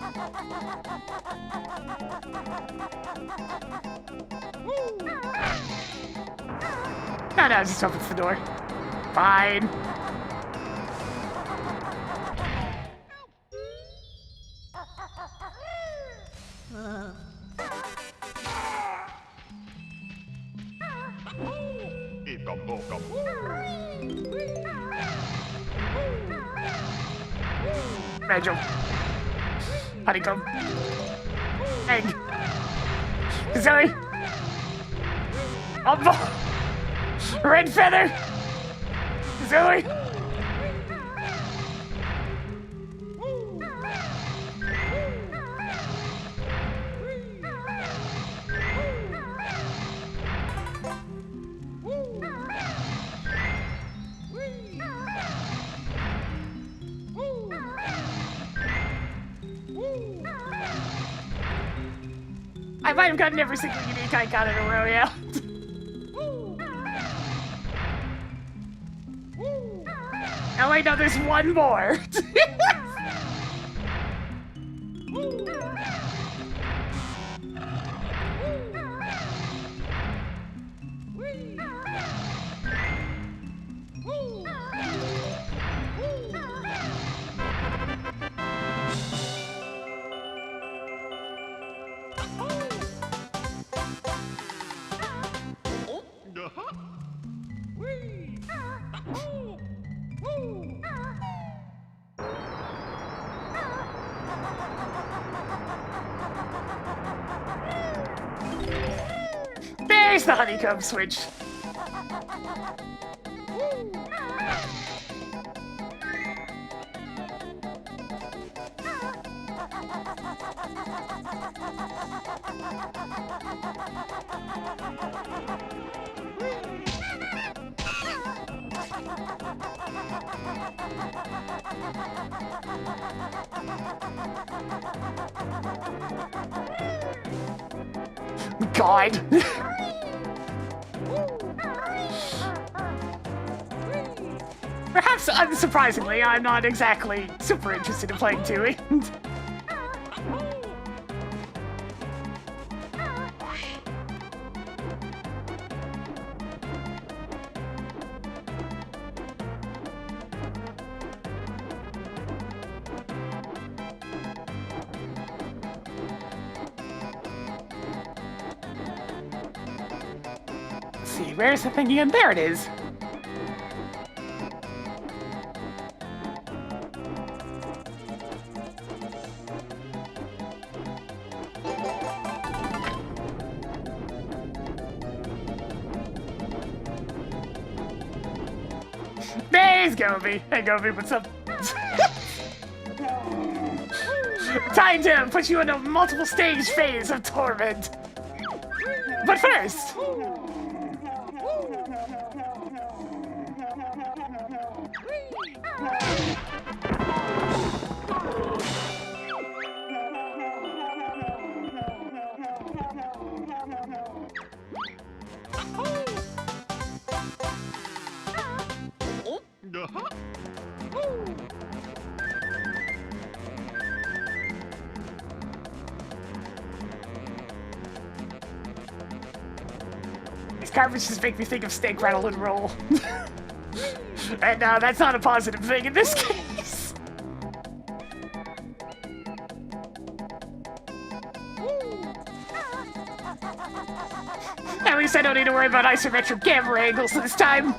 No, just opens the door. Fine. Banjo. Honeycomb. Egg. Kazooie. Red feather. Kazooie. I might have gotten every single unique icon in a row, yeah. Oh wait, no, there's one more. There's the honeycomb switch. God. Perhaps unsurprisingly, I'm not exactly super interested in playing Tooie. Let's see, where's the thing again? There it is. There's Gobi. Hey Gobi, what's up? Time to put you in a multiple stage phase of torment. But first... These cartridges just make me think of Steak, Rattle, and Roll. And that's not a positive thing in this case. At least I don't need to worry about isometric camera angles this time.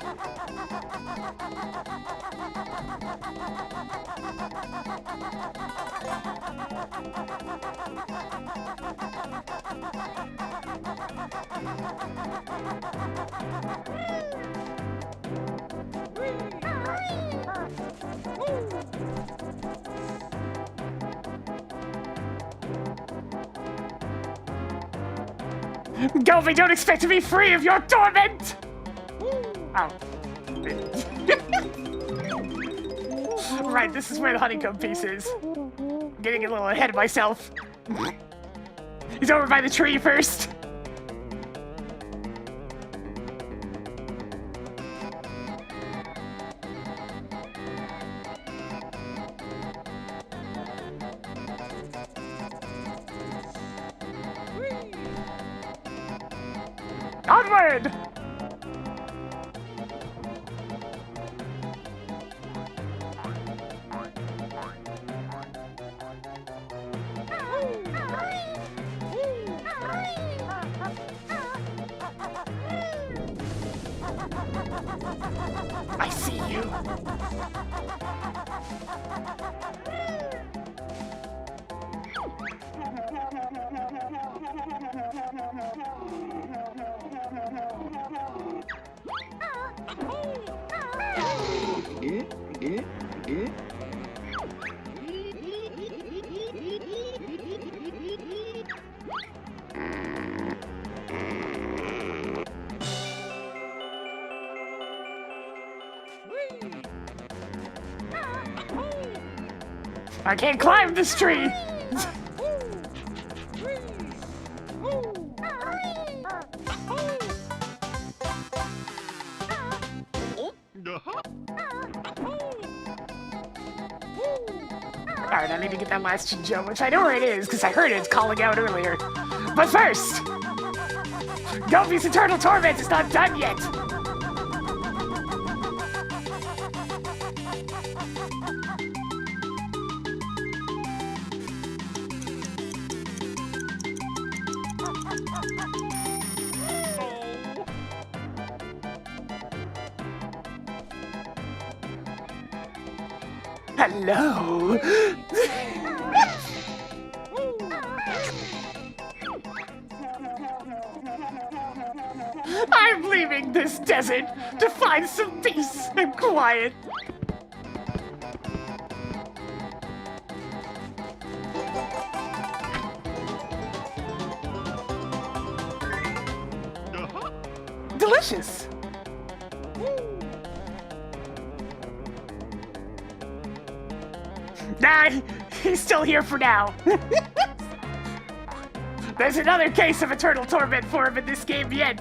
Gobi, don't expect to be free of your torment! Oh. Right, this is where the honeycomb piece is. I'm getting a little ahead of myself. He's over by the tree first. Onward! I see you. I can't climb this tree! Alright, I need to get that last Jinjo, which I know where it is, because I heard it calling out earlier. But first, Goofy's Eternal Torment is not done yet! Hello! I'm leaving this desert to find some peace and quiet. Delicious. Nah, he's still here for now. There's another case of Eternal Torment for him in this game yet.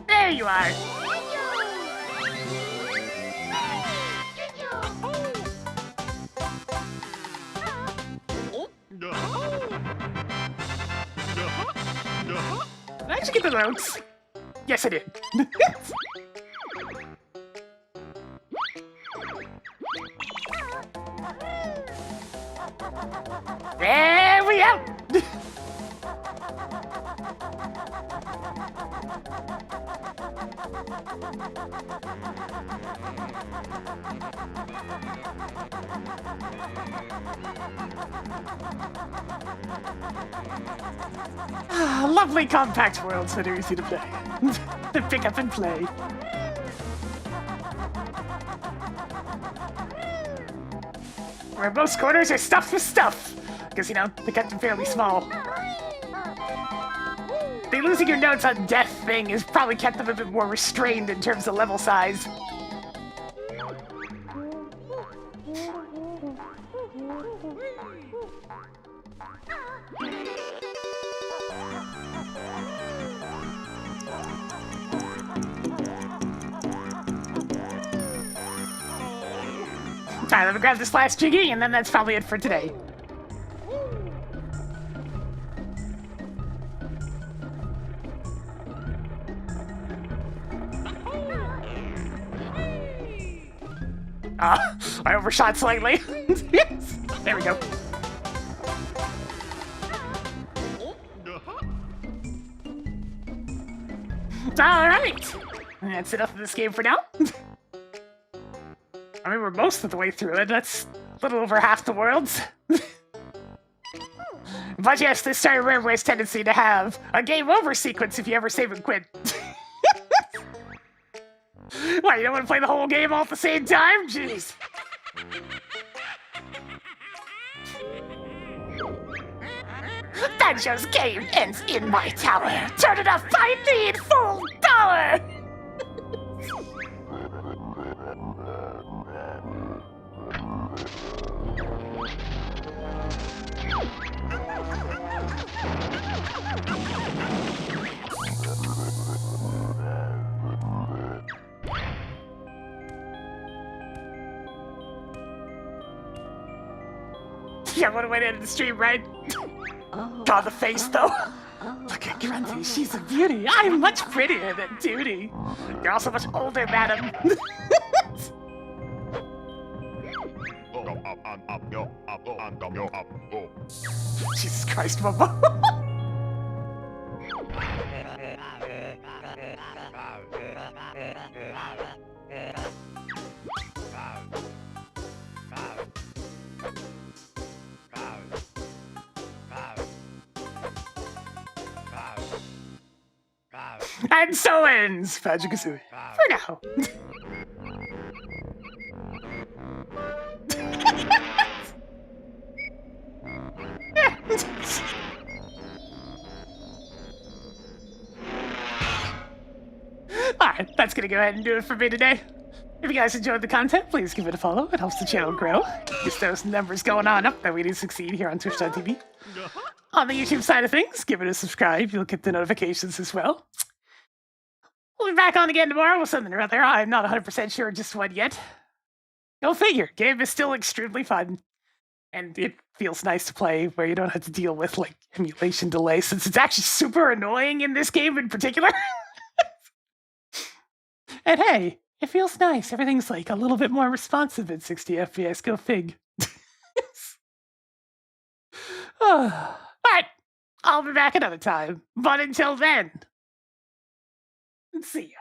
There you are. Did I actually get the notes? Yes, I did. There we go. Lovely compact worlds that are easy to play. To pick up and play. Where most corners are stuffed with stuff. Because, you know, they kept them fairly small. The losing your notes on death thing has probably kept them a bit more restrained in terms of level size. Alright, let me grab this last Jiggy, and then that's probably it for today. I overshot slightly. There we go. Alright! That's enough of this game for now. I mean, we're most of the way through it. That's a little over half the worlds. But yes, this started Rareware's tendency to have a game over sequence if you ever save and quit. What, you don't want to play the whole game all at the same time? Jeez. Banjo's game ends in my tower. Turn it off, I need full power! Yeah, what a way to end the stream, right? God, the face, though. Look at Grunty, she's a beauty. I'm much prettier than Duty. You're also much older, madam. Jesus Christ, Momo. And so ends Banjo-Kazooie. For now. Alright, that's gonna go ahead and do it for me today. If you guys enjoyed the content, please give it a follow. It helps the channel grow. Keeps those numbers going on up that we do succeed here on Twitch.tv. On the YouTube side of things, give it a subscribe. You'll get the notifications as well. We'll be back on again tomorrow with something or other. I'm not 100% sure just what yet. Go figure. Game is still extremely fun. And it feels nice to play where you don't have to deal with, like, emulation delay, since it's actually super annoying in this game in particular. And hey, it feels nice. Everything's, like, a little bit more responsive at 60 FPS. Go fig. Alright, I'll be back another time. But until then, see ya.